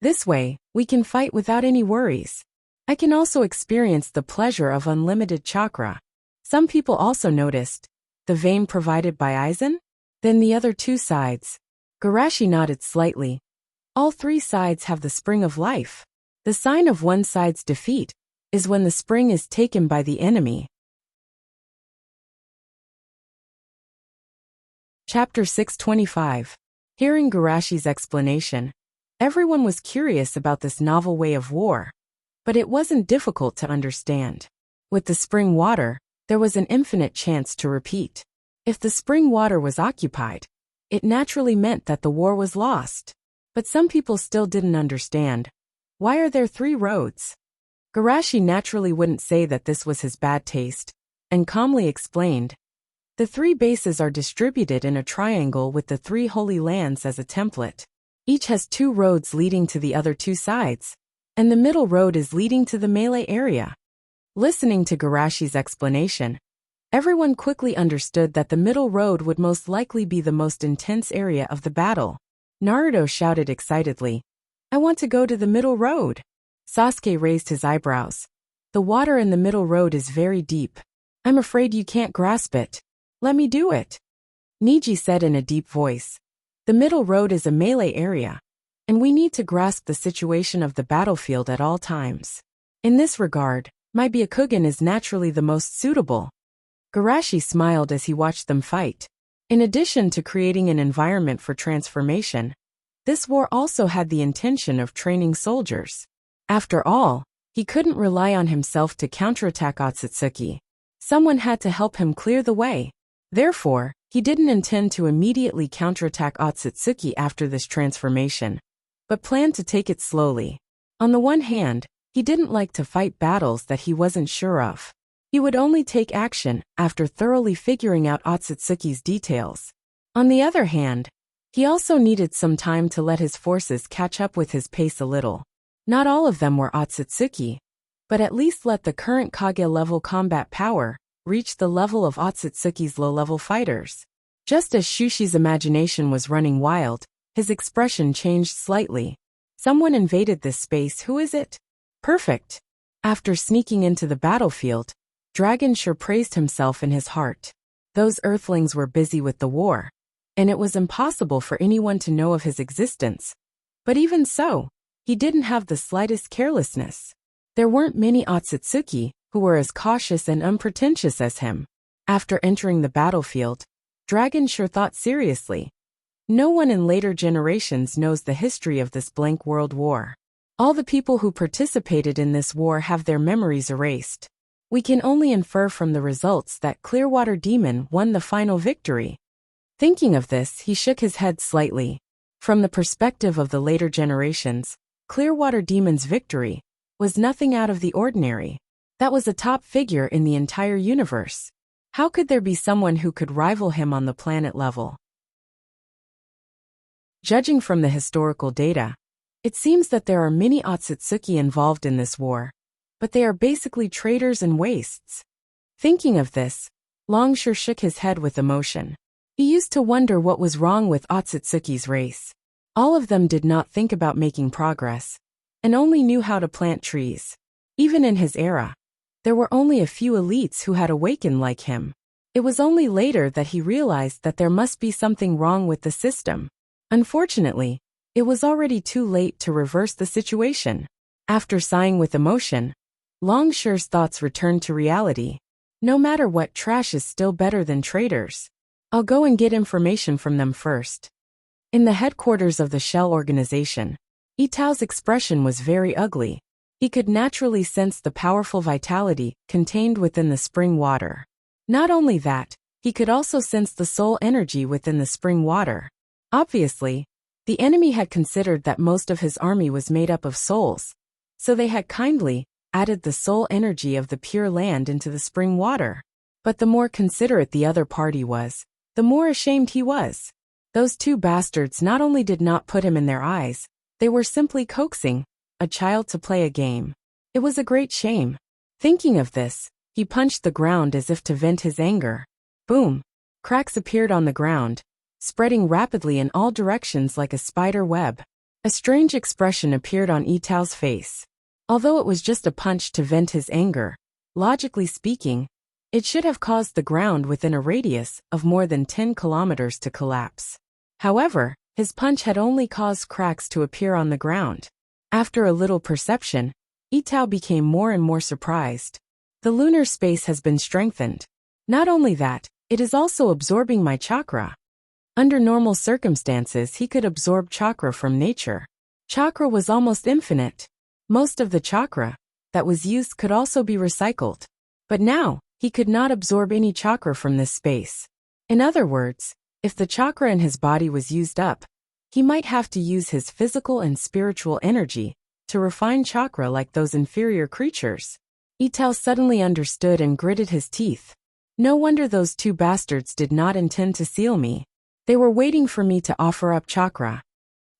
This way, we can fight without any worries. I can also experience the pleasure of unlimited chakra. Some people also noticed the vein provided by Aizen? Then the other two sides. Garashi nodded slightly. All three sides have the spring of life. The sign of one side's defeat is when the spring is taken by the enemy. Chapter 625. Hearing Garashi's explanation, everyone was curious about this novel way of war. But it wasn't difficult to understand. With the spring water, there was an infinite chance to repeat. If the spring water was occupied, it naturally meant that the war was lost. But some people still didn't understand. Why are there 3 roads? Garashi naturally wouldn't say that this was his bad taste, and calmly explained. The 3 bases are distributed in a triangle with the 3 holy lands as a template. Each has 2 roads leading to the other 2 sides, and the middle road is leading to the melee area. Listening to Garashi's explanation, everyone quickly understood that the middle road would most likely be the most intense area of the battle. Naruto shouted excitedly, "I want to go to the middle road." Sasuke raised his eyebrows. "The water in the middle road is very deep. I'm afraid you can't grasp it. Let me do it." Niji said in a deep voice, "The middle road is a melee area, and we need to grasp the situation of the battlefield at all times. In this regard, my Byakugan is naturally the most suitable." Garashi smiled as he watched them fight. In addition to creating an environment for transformation, this war also had the intention of training soldiers. After all, he couldn't rely on himself to counterattack Otsutsuki. Someone had to help him clear the way. Therefore, he didn't intend to immediately counterattack Otsutsuki after this transformation, but planned to take it slowly. On the one hand, he didn't like to fight battles that he wasn't sure of. He would only take action after thoroughly figuring out Otsutsuki's details. On the other hand, he also needed some time to let his forces catch up with his pace a little. Not all of them were Otsutsuki, but at least let the current Kage-level combat power reach the level of Otsutsuki's low-level fighters. Just as Shushi's imagination was running wild, his expression changed slightly. "Someone invaded this space, who is it?" "Perfect." After sneaking into the battlefield, Dragon sure praised himself in his heart. Those earthlings were busy with the war, and it was impossible for anyone to know of his existence. But even so, he didn't have the slightest carelessness. There weren't many Otsutsuki who were as cautious and unpretentious as him. After entering the battlefield, Dragon sure thought seriously. No one in later generations knows the history of this blank world war. All the people who participated in this war have their memories erased. We can only infer from the results that Clearwater Demon won the final victory. Thinking of this, he shook his head slightly. From the perspective of the later generations, Clearwater Demon's victory was nothing out of the ordinary. That was a top figure in the entire universe. How could there be someone who could rival him on the planet level? Judging from the historical data, it seems that there are many Otsutsuki involved in this war, but they are basically traitors and wastes. Thinking of this, Longshore shook his head with emotion. He used to wonder what was wrong with Otsutsuki's race. All of them did not think about making progress, and only knew how to plant trees. Even in his era, there were only a few elites who had awakened like him. It was only later that he realized that there must be something wrong with the system. Unfortunately, it was already too late to reverse the situation. After sighing with emotion, Longshore's thoughts returned to reality. No matter what, trash is still better than traitors. I'll go and get information from them first. In the headquarters of the Shell organization, Itao's expression was very ugly. He could naturally sense the powerful vitality contained within the spring water. Not only that, he could also sense the soul energy within the spring water. Obviously, the enemy had considered that most of his army was made up of souls, so they had kindly added the soul energy of the pure land into the spring water. But the more considerate the other party was, the more ashamed he was. Those 2 bastards not only did not put him in their eyes, they were simply coaxing a child to play a game. It was a great shame. Thinking of this, he punched the ground as if to vent his anger. Boom! Cracks appeared on the ground, spreading rapidly in all directions like a spider web. A strange expression appeared on Itao's face. Although it was just a punch to vent his anger, logically speaking, it should have caused the ground within a radius of more than 10 kilometers to collapse. However, his punch had only caused cracks to appear on the ground. After a little perception, Itao became more and more surprised. The lunar space has been strengthened. Not only that, it is also absorbing my chakra. Under normal circumstances, he could absorb chakra from nature. Chakra was almost infinite. Most of the chakra that was used could also be recycled. But now, he could not absorb any chakra from this space. In other words, if the chakra in his body was used up, he might have to use his physical and spiritual energy to refine chakra like those inferior creatures. Ital suddenly understood and gritted his teeth. No wonder those two bastards did not intend to seal me. They were waiting for me to offer up chakra.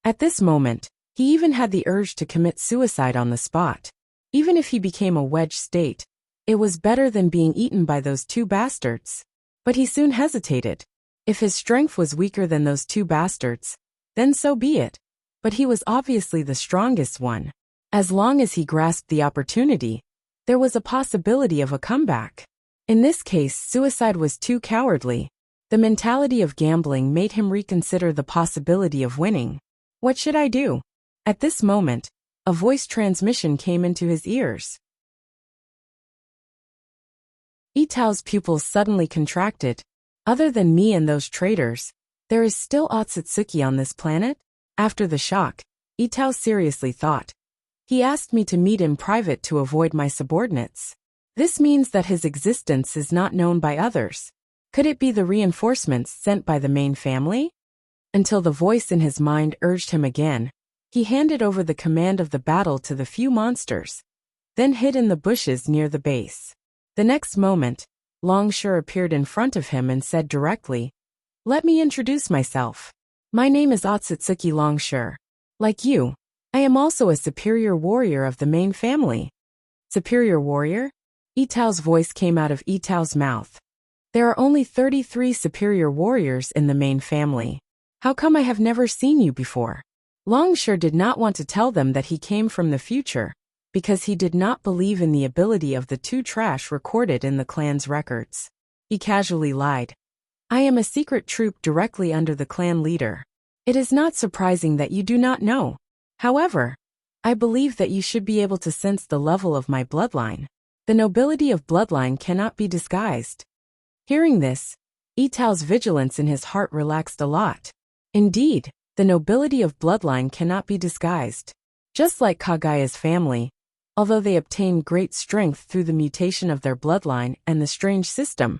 At this moment, he even had the urge to commit suicide on the spot. Even if he became a wedge state, it was better than being eaten by those two bastards. But he soon hesitated. If his strength was weaker than those two bastards, then so be it. But he was obviously the strongest one. As long as he grasped the opportunity, there was a possibility of a comeback. In this case, suicide was too cowardly. The mentality of gambling made him reconsider the possibility of winning. What should I do? At this moment, a voice transmission came into his ears. Ital's pupils suddenly contracted. Other than me and those traitors, there is still Otsutsuki on this planet? After the shock, Ital seriously thought. He asked me to meet in private to avoid my subordinates. This means that his existence is not known by others. Could it be the reinforcements sent by the main family? Until the voice in his mind urged him again, he handed over the command of the battle to the few monsters, then hid in the bushes near the base. The next moment, Longshore appeared in front of him and said directly, "Let me introduce myself. My name is Otsutsuki Longshore. Like you, I am also a superior warrior of the main family." Superior warrior? Ital's voice came out of Ital's mouth. There are only 33 superior warriors in the main family. How come I have never seen you before? Longshore did not want to tell them that he came from the future, because he did not believe in the ability of the two trash recorded in the clan's records. He casually lied. I am a secret troop directly under the clan leader. It is not surprising that you do not know. However, I believe that you should be able to sense the level of my bloodline. The nobility of bloodline cannot be disguised. Hearing this, Ital's vigilance in his heart relaxed a lot. Indeed, the nobility of bloodline cannot be disguised. Just like Kagaya's family, although they obtained great strength through the mutation of their bloodline and the strange system,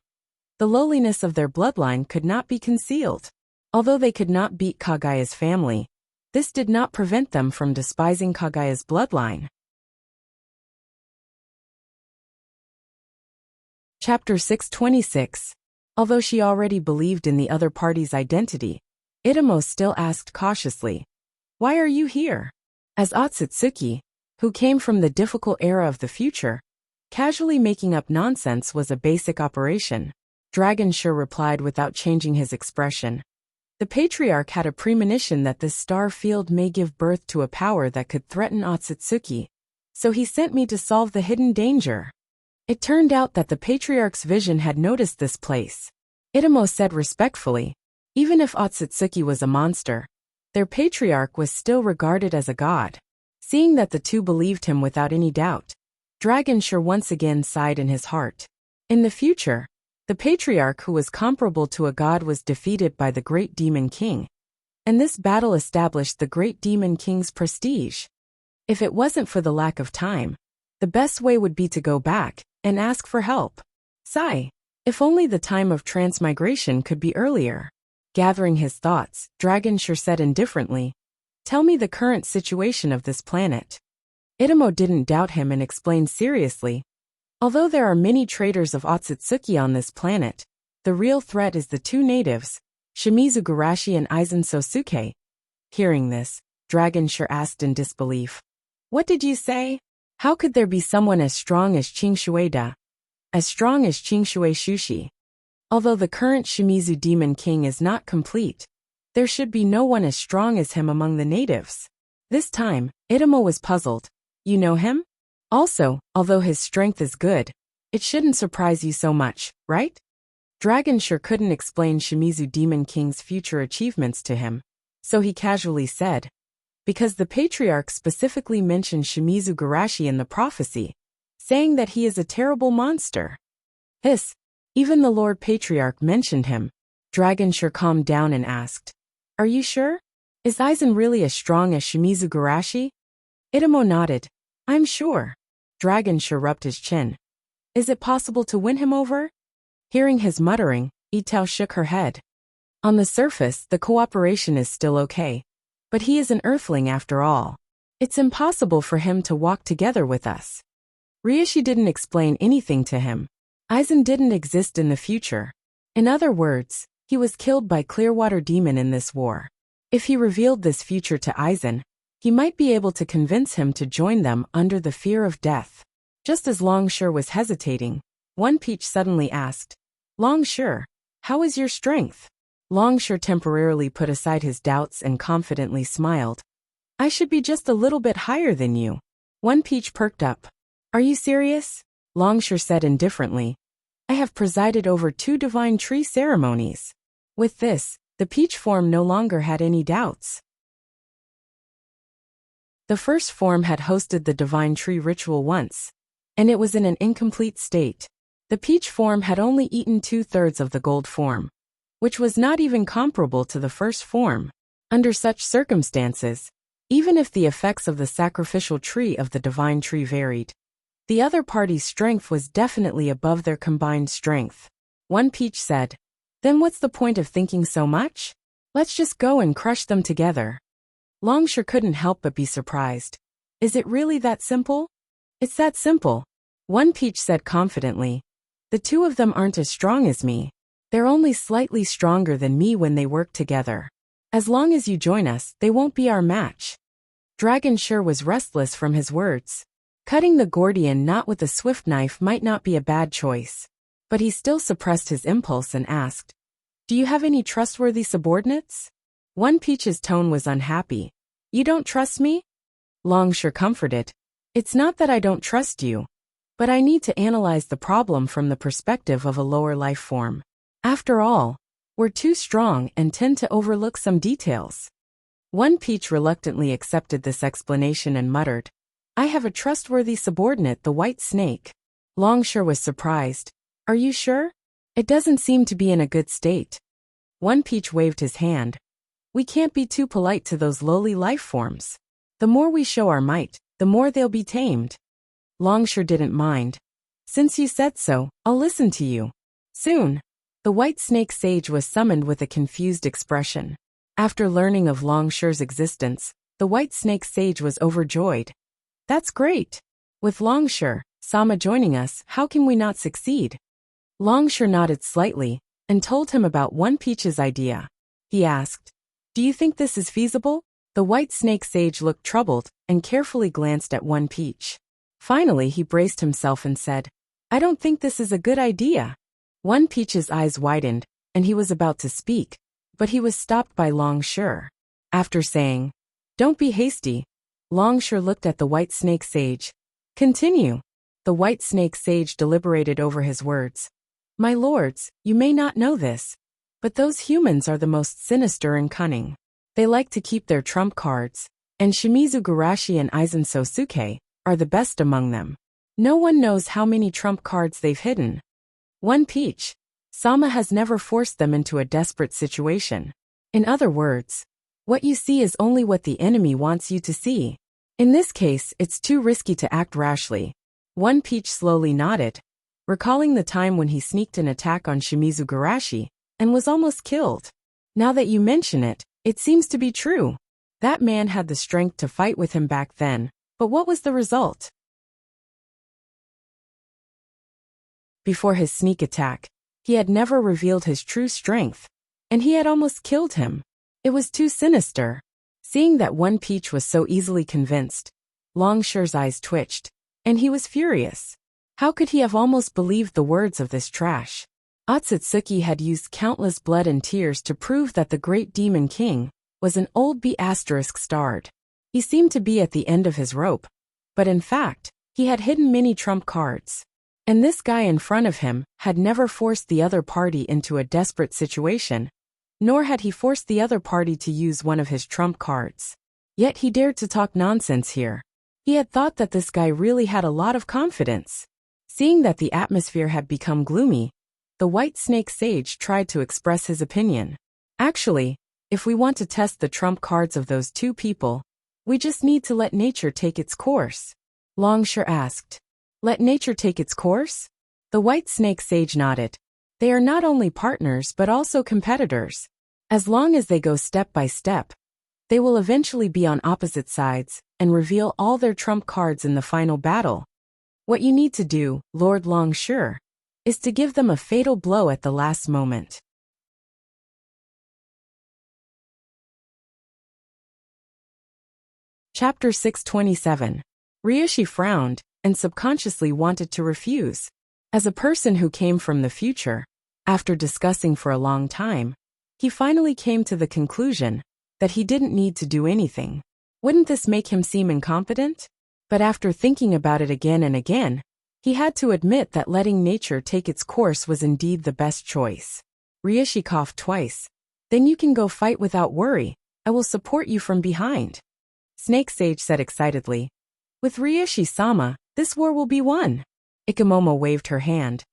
the lowliness of their bloodline could not be concealed. Although they could not beat Kagaya's family, this did not prevent them from despising Kagaya's bloodline. Chapter 626. Although she already believed in the other party's identity, Itamo still asked cautiously, "Why are you here?" As Otsutsuki, who came from the difficult era of the future, casually making up nonsense was a basic operation. Dragonshire replied without changing his expression. The Patriarch had a premonition that this star field may give birth to a power that could threaten Otsutsuki, so he sent me to solve the hidden danger. It turned out that the Patriarch's vision had noticed this place. Itamo said respectfully, even if Otsutsuki was a monster, their Patriarch was still regarded as a god. Seeing that the two believed him without any doubt, Dragonshire once again sighed in his heart. In the future, the Patriarch who was comparable to a god was defeated by the Great Demon King, and this battle established the Great Demon King's prestige. If it wasn't for the lack of time, the best way would be to go back and ask for help. Sigh. If only the time of transmigration could be earlier. Gathering his thoughts, Dragonshire said indifferently, "Tell me the current situation of this planet." Itamo didn't doubt him and explained seriously, "Although there are many traitors of Otsutsuki on this planet, the real threat is the two natives, Shimizu Garashi and Aizen Sosuke." Hearing this, Dragonshire asked in disbelief, "What did you say? How could there be someone as strong as Qingshueda? As strong as Qingshui Shushi? Although the current Shimizu Demon King is not complete, there should be no one as strong as him among the natives." This time, Itamo was puzzled. "You know him? Also, although his strength is good, it shouldn't surprise you so much, right?" Dragonshire couldn't explain Shimizu Demon King's future achievements to him, so he casually said, "Because the Patriarch specifically mentioned Shimizu Garashi in the prophecy, saying that he is a terrible monster." Hiss, even the Lord Patriarch mentioned him. Dragonshire calmed down and asked, "Are you sure? Is Aizen really as strong as Shimizu Garashi?" Itamo nodded. "I'm sure." Dragonshire rubbed his chin. "Is it possible to win him over?" Hearing his muttering, Itao shook her head. "On the surface, the cooperation is still okay. But he is an earthling after all. It's impossible for him to walk together with us." Ryushi didn't explain anything to him. Aizen didn't exist in the future. In other words, he was killed by Clearwater Demon in this war. If he revealed this future to Aizen, he might be able to convince him to join them under the fear of death. Just as Longshire was hesitating, One Peach suddenly asked, "Longshire, how is your strength?" Longshire temporarily put aside his doubts and confidently smiled. "I should be just a little bit higher than you." One Peach perked up. "Are you serious?" Longshire said indifferently. "I have presided over 2 divine tree ceremonies." With this, the peach form no longer had any doubts. The first form had hosted the divine tree ritual once, and it was in an incomplete state. The peach form had only eaten 2/3 of the gold form, which was not even comparable to the first form. Under such circumstances, even if the effects of the sacrificial tree of the divine tree varied, the other party's strength was definitely above their combined strength. One Peach said, "Then what's the point of thinking so much? Let's just go and crush them together." Longshire couldn't help but be surprised. "Is it really that simple?" "It's that simple," One Peach said confidently. "The 2 of them aren't as strong as me. They're only slightly stronger than me when they work together. As long as you join us, they won't be our match." Dragonshire was restless from his words. Cutting the Gordian knot with a swift knife might not be a bad choice. But he still suppressed his impulse and asked, "Do you have any trustworthy subordinates?" One Peach's tone was unhappy. "You don't trust me?" Longshire comforted. "It's not that I don't trust you, but I need to analyze the problem from the perspective of a lower life form. After all, we're too strong and tend to overlook some details." One Peach reluctantly accepted this explanation and muttered, "I have a trustworthy subordinate, the white snake." Longshire was surprised. "Are you sure? It doesn't seem to be in a good state." One Peach waved his hand. "We can't be too polite to those lowly life forms. The more we show our might, the more they'll be tamed." Longshire didn't mind. "Since you said so, I'll listen to you." Soon, the white snake sage was summoned with a confused expression. After learning of Longshire's existence, the white snake sage was overjoyed. "That's great. With Longshire, Sama joining us, how can we not succeed?" Longshire nodded slightly and told him about One Peach's idea. He asked, "Do you think this is feasible?" The white snake sage looked troubled and carefully glanced at One Peach. Finally, he braced himself and said, "I don't think this is a good idea." One Peach's eyes widened, and he was about to speak, but he was stopped by Longshire. After saying, "Don't be hasty," Longshire looked at the white snake sage. "Continue." The white snake sage deliberated over his words. "My lords, you may not know this, but those humans are the most sinister and cunning. They like to keep their trump cards, and Shimizu Garashi and Aizen Sosuke are the best among them. No one knows how many trump cards they've hidden. One Peach, Sama has never forced them into a desperate situation. In other words, what you see is only what the enemy wants you to see. In this case, it's too risky to act rashly." One Peach slowly nodded, recalling the time when he sneaked an attack on Shimizu Garashi and was almost killed. "Now that you mention it, it seems to be true. That man had the strength to fight with him back then, but what was the result?" Before his sneak attack, he had never revealed his true strength, and he had almost killed him. It was too sinister. Seeing that One Peach was so easily convinced, Longshire's eyes twitched, and he was furious. How could he have almost believed the words of this trash? Otsutsuki had used countless blood and tears to prove that the great demon king was an old B***starred. He seemed to be at the end of his rope, but in fact, he had hidden many trump cards. And this guy in front of him had never forced the other party into a desperate situation, nor had he forced the other party to use one of his trump cards. Yet he dared to talk nonsense here. He had thought that this guy really had a lot of confidence. Seeing that the atmosphere had become gloomy, The white snake sage tried to express his opinion. Actually, if we want to test the trump cards of those two people, we just need to let nature take its course. Longshore asked. Let nature take its course? The white snake sage nodded. They are not only partners but also competitors. As long as they go step by step, they will eventually be on opposite sides and reveal all their trump cards in the final battle. What you need to do, Lord Longshore, is to give them a fatal blow at the last moment. Chapter 627. Ryushi frowned and subconsciously wanted to refuse. As a person who came from the future, after discussing for a long time, he finally came to the conclusion that he didn't need to do anything. Wouldn't this make him seem incompetent? But after thinking about it again and again, he had to admit that letting nature take its course was indeed the best choice. Ryushi coughed twice. Then you can go fight without worry. I will support you from behind. Snake Sage said excitedly. With Ryushi-sama, this war will be won. Ikemomo waved her hand.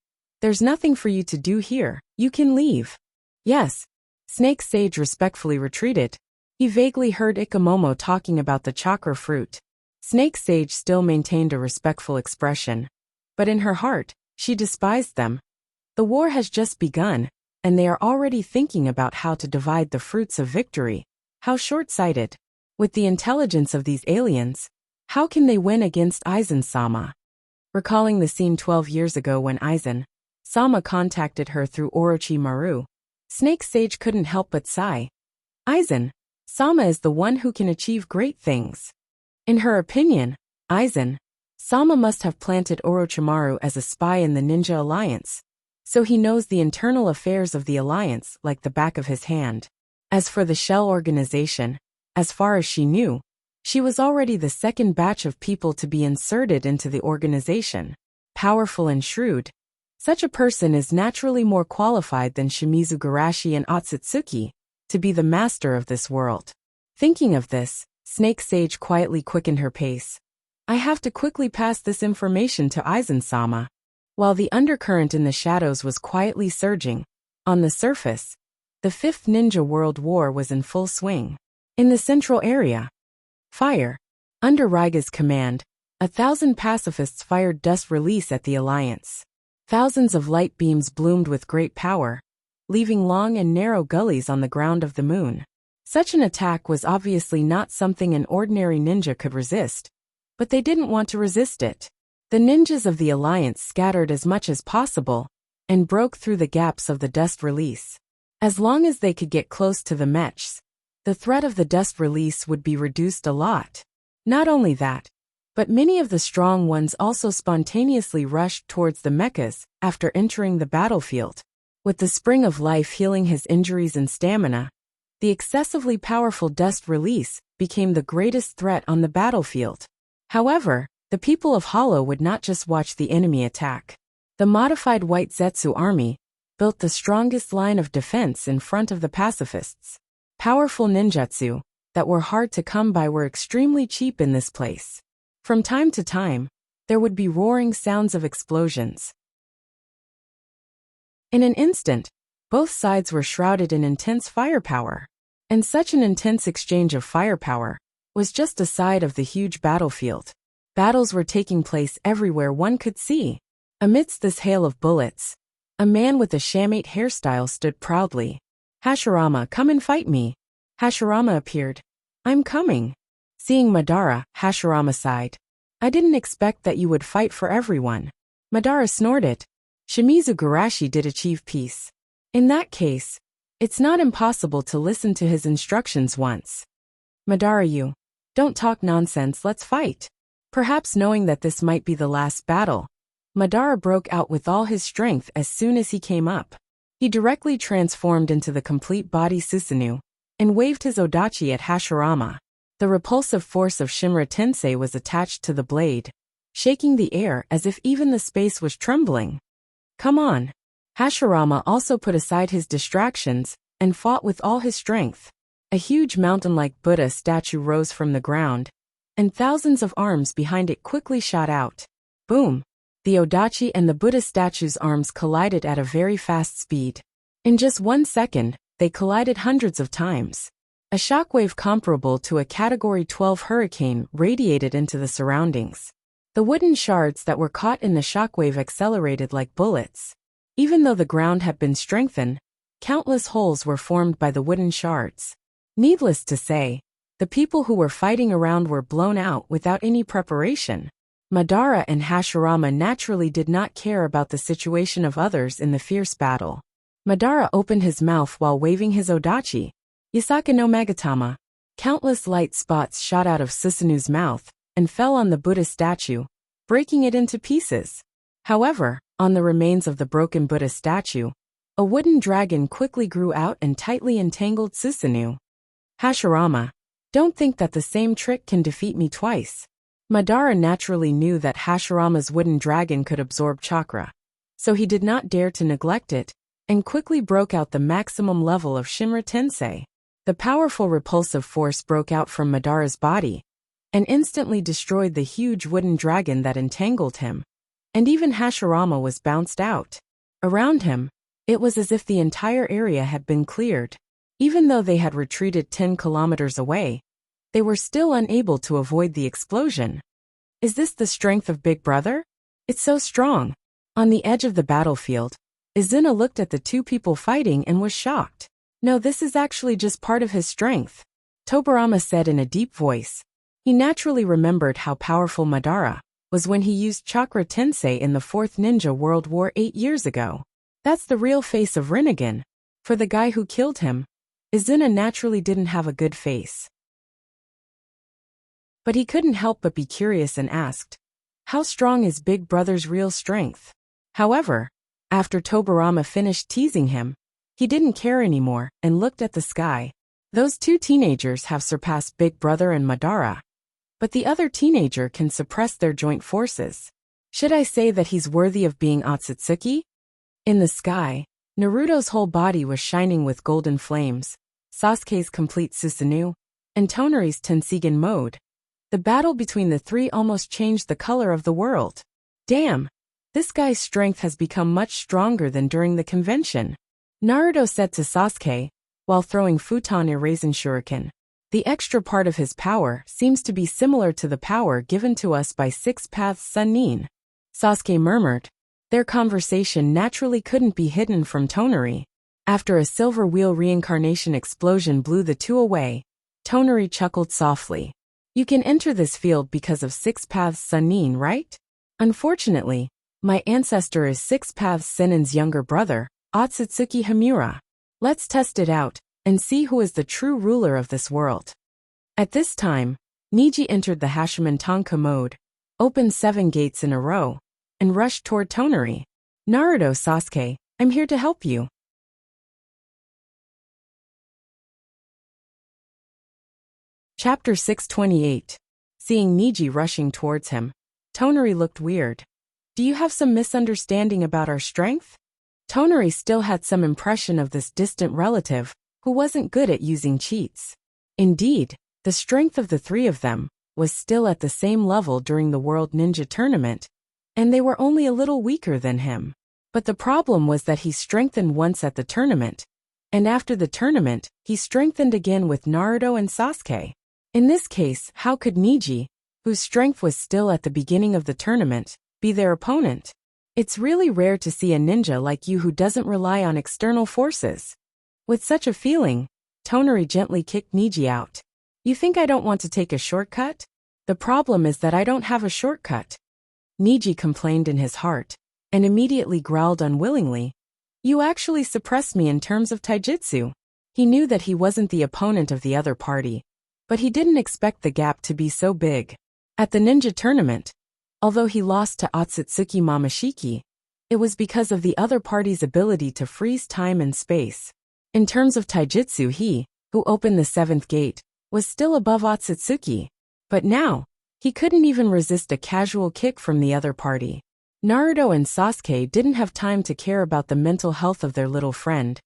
There's nothing for you to do here. You can leave. Yes. Snake Sage respectfully retreated. He vaguely heard Ikemomo talking about the chakra fruit. Snake Sage still maintained a respectful expression. But in her heart, she despised them. The war has just begun, and they are already thinking about how to divide the fruits of victory. How short-sighted. With the intelligence of these aliens, how can they win against Aizen-sama? Recalling the scene 12 years ago when Aizen-sama contacted her through Orochimaru, Snake Sage couldn't help but sigh. Aizen-sama is the one who can achieve great things. In her opinion, Aizen-sama must have planted Orochimaru as a spy in the Ninja Alliance, so he knows the internal affairs of the Alliance like the back of his hand. As for the Shell organization, as far as she knew, she was already the second batch of people to be inserted into the organization. Powerful and shrewd, such a person is naturally more qualified than Shimizu Garashi and Otsutsuki to be the master of this world. Thinking of this, Snake Sage quietly quickened her pace. I have to quickly pass this information to Aizen-sama. While the undercurrent in the shadows was quietly surging, on the surface, the Fifth Ninja World War was in full swing. In the central area, fire. Under Raiga's command, 1,000 pacifists fired dust release at the Alliance. Thousands of light beams bloomed with great power, leaving long and narrow gullies on the ground of the moon. Such an attack was obviously not something an ordinary ninja could resist, but they didn't want to resist it. The ninjas of the Alliance scattered as much as possible and broke through the gaps of the dust release. As long as they could get close to the mechs, the threat of the dust release would be reduced a lot. Not only that, but many of the strong ones also spontaneously rushed towards the mechas after entering the battlefield. With the spring of life healing his injuries and stamina, the excessively powerful dust release became the greatest threat on the battlefield. However, the people of Hollow would not just watch the enemy attack. The modified White Zetsu army built the strongest line of defense in front of the pacifists. Powerful ninjutsu that were hard to come by were extremely cheap in this place. From time to time, there would be roaring sounds of explosions. In an instant, both sides were shrouded in intense firepower. And such an intense exchange of firepower was just a side of the huge battlefield. Battles were taking place everywhere one could see. Amidst this hail of bullets, a man with a shamate hairstyle stood proudly. Hashirama, come and fight me. Hashirama appeared. I'm coming. Seeing Madara, Hashirama sighed. I didn't expect that you would fight for everyone. Madara snorted. Shimizu Garashi did achieve peace. In that case, it's not impossible to listen to his instructions once. Madara, you don't talk nonsense, let's fight. Perhaps knowing that this might be the last battle, Madara broke out with all his strength as soon as he came up. He directly transformed into the complete body Susanoo and waved his odachi at Hashirama. The repulsive force of Shimura Tensei was attached to the blade, shaking the air as if even the space was trembling. Come on. Hashirama also put aside his distractions and fought with all his strength. A huge mountain-like Buddha statue rose from the ground, and thousands of arms behind it quickly shot out. Boom! the Odachi and the Buddha statue's arms collided at a very fast speed. In just 1 second, they collided hundreds of times. A shockwave comparable to a Category 12 hurricane radiated into the surroundings. The wooden shards that were caught in the shockwave accelerated like bullets. Even though the ground had been strengthened, countless holes were formed by the wooden shards. Needless to say, the people who were fighting around were blown out without any preparation. Madara and Hashirama naturally did not care about the situation of others in the fierce battle. Madara opened his mouth while waving his Odachi. Yasaka no Magatama. Countless light spots shot out of Susanu's mouth and fell on the Buddha statue, breaking it into pieces. However, on the remains of the broken Buddha statue, a wooden dragon quickly grew out and tightly entangled Susanu. Hashirama, don't think that the same trick can defeat me twice. Madara naturally knew that Hashirama's wooden dragon could absorb chakra, so he did not dare to neglect it, and quickly broke out the maximum level of Shinra Tensei. The powerful repulsive force broke out from Madara's body, and instantly destroyed the huge wooden dragon that entangled him. And even Hashirama was bounced out. Around him, it was as if the entire area had been cleared. Even though they had retreated 10 kilometers away, they were still unable to avoid the explosion. Is this the strength of Big Brother? It's so strong. On the edge of the battlefield, Izuna looked at the two people fighting and was shocked. No, this is actually just part of his strength, Tobirama said in a deep voice. He naturally remembered how powerful Madara was when he used Chakra Tensei in the 4th Ninja World War 8 years ago. That's the real face of Rinnegan. For the guy who killed him, Izuna naturally didn't have a good face. But he couldn't help but be curious and asked, how strong is Big Brother's real strength? However, after Tobirama finished teasing him, he didn't care anymore and looked at the sky. Those two teenagers have surpassed Big Brother and Madara. But the other teenager can suppress their joint forces. Should I say that he's worthy of being Otsutsuki? In the sky, Naruto's whole body was shining with golden flames, Sasuke's complete Susanoo, and Tonari's Tensigen mode. The battle between the three almost changed the color of the world. Damn, this guy's strength has become much stronger than during the convention, Naruto said to Sasuke, while throwing Futon Erasen Shuriken. The extra part of his power seems to be similar to the power given to us by Six Paths Sannin. Sasuke murmured. Their conversation naturally couldn't be hidden from Tonari. After a silver wheel reincarnation explosion blew the two away, Tonari chuckled softly. You can enter this field because of Six Paths Sannin, right? Unfortunately, my ancestor is Six Paths Sennin's younger brother, Otsutsuki Himura. Let's test it out and see who is the true ruler of this world. At this time, Niji entered the Hashiman Tonka mode, opened 7 gates in a row, and rushed toward Tonari. Naruto, Sasuke, I'm here to help you. Chapter 628. Seeing Niji rushing towards him, Tonari looked weird. Do you have some misunderstanding about our strength? Tonari still had some impression of this distant relative who wasn't good at using cheats. Indeed, the strength of the three of them was still at the same level during the World Ninja Tournament, and they were only a little weaker than him. But the problem was that he strengthened once at the tournament, and after the tournament, he strengthened again with Naruto and Sasuke. In this case, how could Niji, whose strength was still at the beginning of the tournament, be their opponent? It's really rare to see a ninja like you who doesn't rely on external forces. With such a feeling, Tonari gently kicked Niji out. You think I don't want to take a shortcut? The problem is that I don't have a shortcut. Niji complained in his heart, and immediately growled unwillingly. You actually suppressed me in terms of taijutsu. He knew that he wasn't the opponent of the other party, but he didn't expect the gap to be so big. At the ninja tournament, although he lost to Otsutsuki Momoshiki, it was because of the other party's ability to freeze time and space. In terms of taijutsu, he, who opened the 7th gate, was still above Otsutsuki. But now, he couldn't even resist a casual kick from the other party. Naruto and Sasuke didn't have time to care about the mental health of their little friend,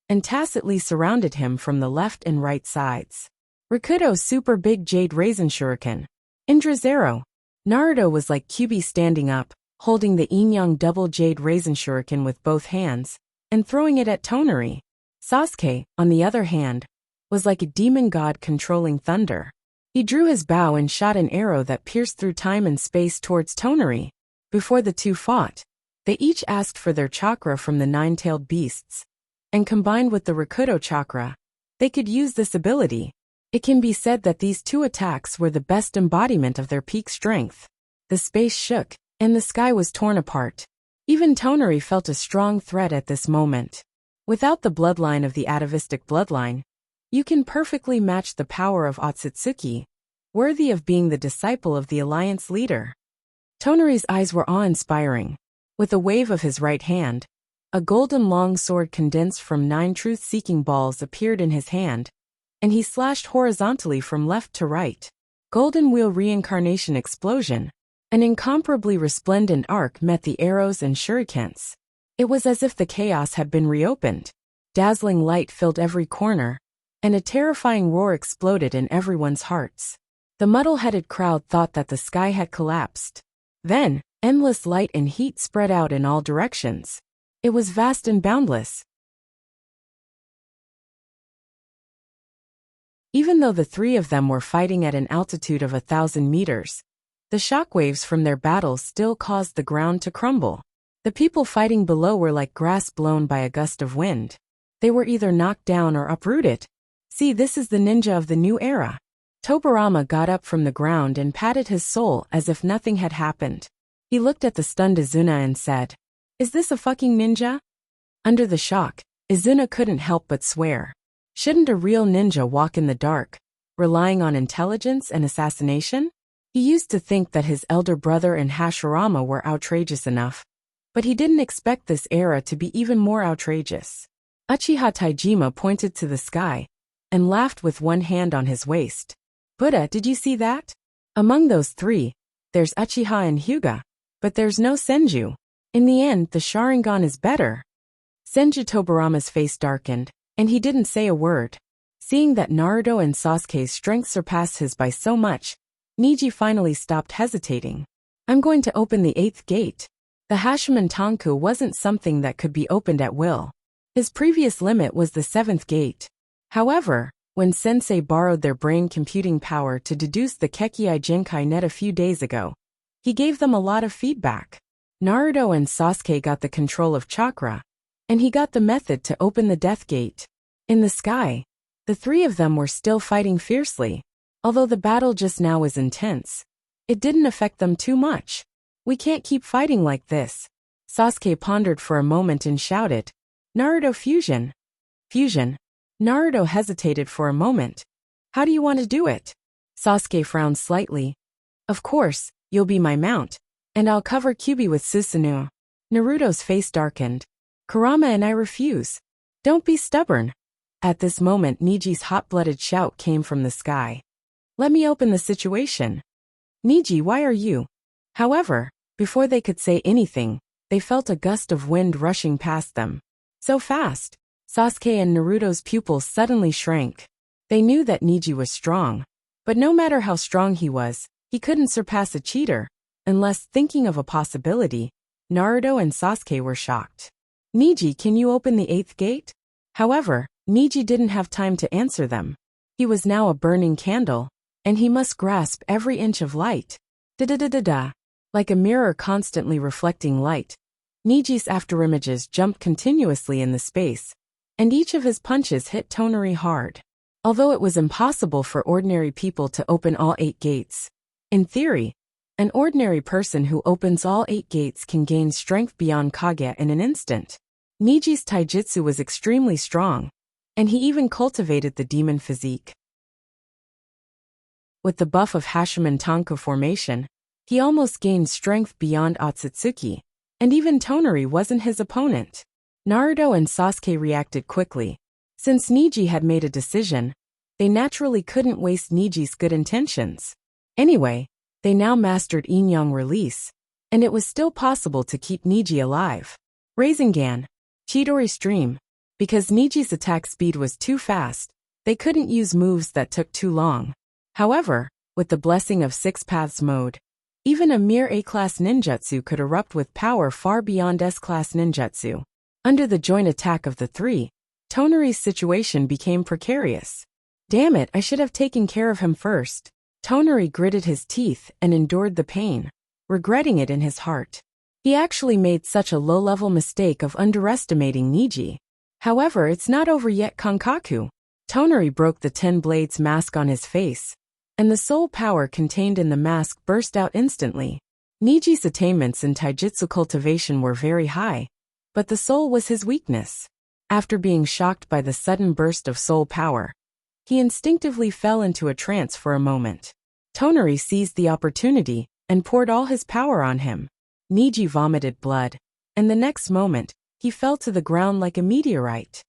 and tacitly surrounded him from the left and right sides. Rakuto Super Big Jade Raisin Shuriken. Indra Zero. Naruto was like Kyuubi standing up, holding the yin-yang double jade raisin shuriken with both hands, and throwing it at Tonari. Sasuke, on the other hand, was like a demon god controlling thunder. He drew his bow and shot an arrow that pierced through time and space towards Tonari. Before the two fought, they each asked for their chakra from the nine-tailed beasts, and combined with the Rakuto chakra, they could use this ability. It can be said that these two attacks were the best embodiment of their peak strength. The space shook, and the sky was torn apart. Even Tonari felt a strong threat at this moment. Without the bloodline of the atavistic bloodline, you can perfectly match the power of Otsutsuki, worthy of being the disciple of the alliance leader. Tonari's eyes were awe-inspiring. With a wave of his right hand, a golden long sword condensed from 9 truth-seeking balls appeared in his hand, and he slashed horizontally from left to right. Golden Wheel Reincarnation Explosion. An incomparably resplendent arc met the arrows and shurikens. It was as if the chaos had been reopened. Dazzling light filled every corner, and a terrifying roar exploded in everyone's hearts. The muddle-headed crowd thought that the sky had collapsed. Then, endless light and heat spread out in all directions. It was vast and boundless. Even though the three of them were fighting at an altitude of 1,000 meters, the shockwaves from their battles still caused the ground to crumble. The people fighting below were like grass blown by a gust of wind. They were either knocked down or uprooted. See, this is the ninja of the new era. Tobirama got up from the ground and patted his soul as if nothing had happened. He looked at the stunned Izuna and said, "Is this a fucking ninja?" Under the shock, Izuna couldn't help but swear. Shouldn't a real ninja walk in the dark, relying on intelligence and assassination? He used to think that his elder brother and Hashirama were outrageous enough, but he didn't expect this era to be even more outrageous. Uchiha Taijima pointed to the sky and laughed with one hand on his waist. "Buddha, did you see that? Among those three, there's Uchiha and Hyuga, but there's no Senju. In the end, the Sharingan is better." Senju Tobirama's face darkened, and he didn't say a word. Seeing that Naruto and Sasuke's strength surpassed his by so much, Niji finally stopped hesitating. "I'm going to open the 8th gate." The Hashiman Tanku wasn't something that could be opened at will. His previous limit was the 7th gate. However, when Sensei borrowed their brain computing power to deduce the Kekkei Jinkai net a few days ago, he gave them a lot of feedback. Naruto and Sasuke got the control of chakra, and he got the method to open the Death Gate. In the sky, the three of them were still fighting fiercely. Although the battle just now was intense, it didn't affect them too much. "We can't keep fighting like this." Sasuke pondered for a moment and shouted, "Naruto fusion!" "Fusion?" Naruto hesitated for a moment. "How do you want to do it?" Sasuke frowned slightly. "Of course, you'll be my mount, and I'll cover Kyuubi with Susanoo." Naruto's face darkened. "Kurama and I refuse." "Don't be stubborn." At this moment, Niji's hot-blooded shout came from the sky. "Let me open the situation." "Niji, why are you?" However, before they could say anything, they felt a gust of wind rushing past them. So fast, Sasuke and Naruto's pupils suddenly shrank. They knew that Niji was strong, but no matter how strong he was, he couldn't surpass a cheater, unless, thinking of a possibility, Naruto and Sasuke were shocked. "Niji, can you open the 8th gate?" However, Niji didn't have time to answer them. He was now a burning candle, and he must grasp every inch of light. Da-da-da-da-da. Like a mirror constantly reflecting light, Niji's afterimages jumped continuously in the space, and each of his punches hit Tonari hard. Although it was impossible for ordinary people to open all 8 gates, in theory, an ordinary person who opens all 8 gates can gain strength beyond Kage in an instant. Niji's taijutsu was extremely strong, and he even cultivated the demon physique. With the buff of Hashiman Tanku formation, he almost gained strength beyond Otsutsuki, and even Tonari wasn't his opponent. Naruto and Sasuke reacted quickly. Since Niji had made a decision, they naturally couldn't waste Niji's good intentions. Anyway, they now mastered yin-yang release, and it was still possible to keep Niji alive. Rasengan, Chidori Stream. Because Niji's attack speed was too fast, they couldn't use moves that took too long. However, with the blessing of 6 Paths mode, Even a mere A-class ninjutsu could erupt with power far beyond S-class ninjutsu. Under the joint attack of the three, Tonari's situation became precarious. Damn it, I should have taken care of him first. Tonari gritted his teeth and endured the pain, regretting it in his heart. He actually made such a low-level mistake of underestimating Niji. However, it's not over yet, Kankaku. Tonari broke the 10 blades mask on his face, and the soul power contained in the mask burst out instantly. Niji's attainments in taijutsu cultivation were very high, but the soul was his weakness. After being shocked by the sudden burst of soul power, he instinctively fell into a trance for a moment. Tonari seized the opportunity and poured all his power on him. Niji vomited blood, and the next moment, he fell to the ground like a meteorite.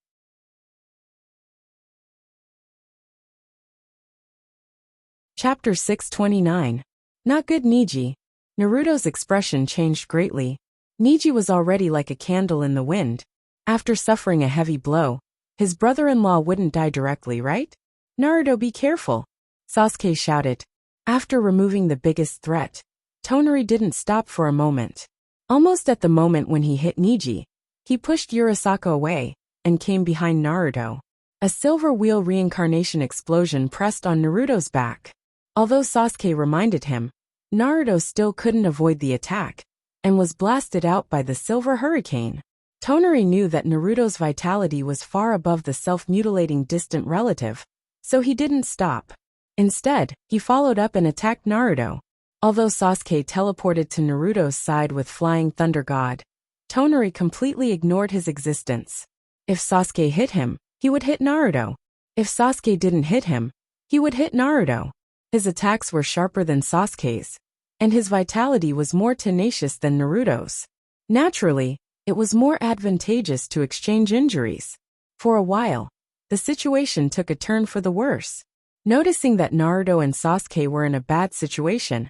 Chapter 629. Not good, Niji. Naruto's expression changed greatly. Niji was already like a candle in the wind. After suffering a heavy blow, his brother-in-law wouldn't die directly, right? Naruto, be careful, Sasuke shouted. After removing the biggest threat, Tonari didn't stop for a moment. Almost at the moment when he hit Niji, he pushed Urasaka away and came behind Naruto. A silver wheel reincarnation explosion pressed on Naruto's back. Although Sasuke reminded him, Naruto still couldn't avoid the attack and was blasted out by the silver hurricane. Tonari knew that Naruto's vitality was far above the self-mutilating distant relative, so he didn't stop. Instead, he followed up and attacked Naruto. Although Sasuke teleported to Naruto's side with Flying Thunder God, Tonari completely ignored his existence. If Sasuke hit him, he would hit Naruto. If Sasuke didn't hit him, he would hit Naruto. His attacks were sharper than Sasuke's, and his vitality was more tenacious than Naruto's. Naturally, it was more advantageous to exchange injuries. For a while, the situation took a turn for the worse. Noticing that Naruto and Sasuke were in a bad situation,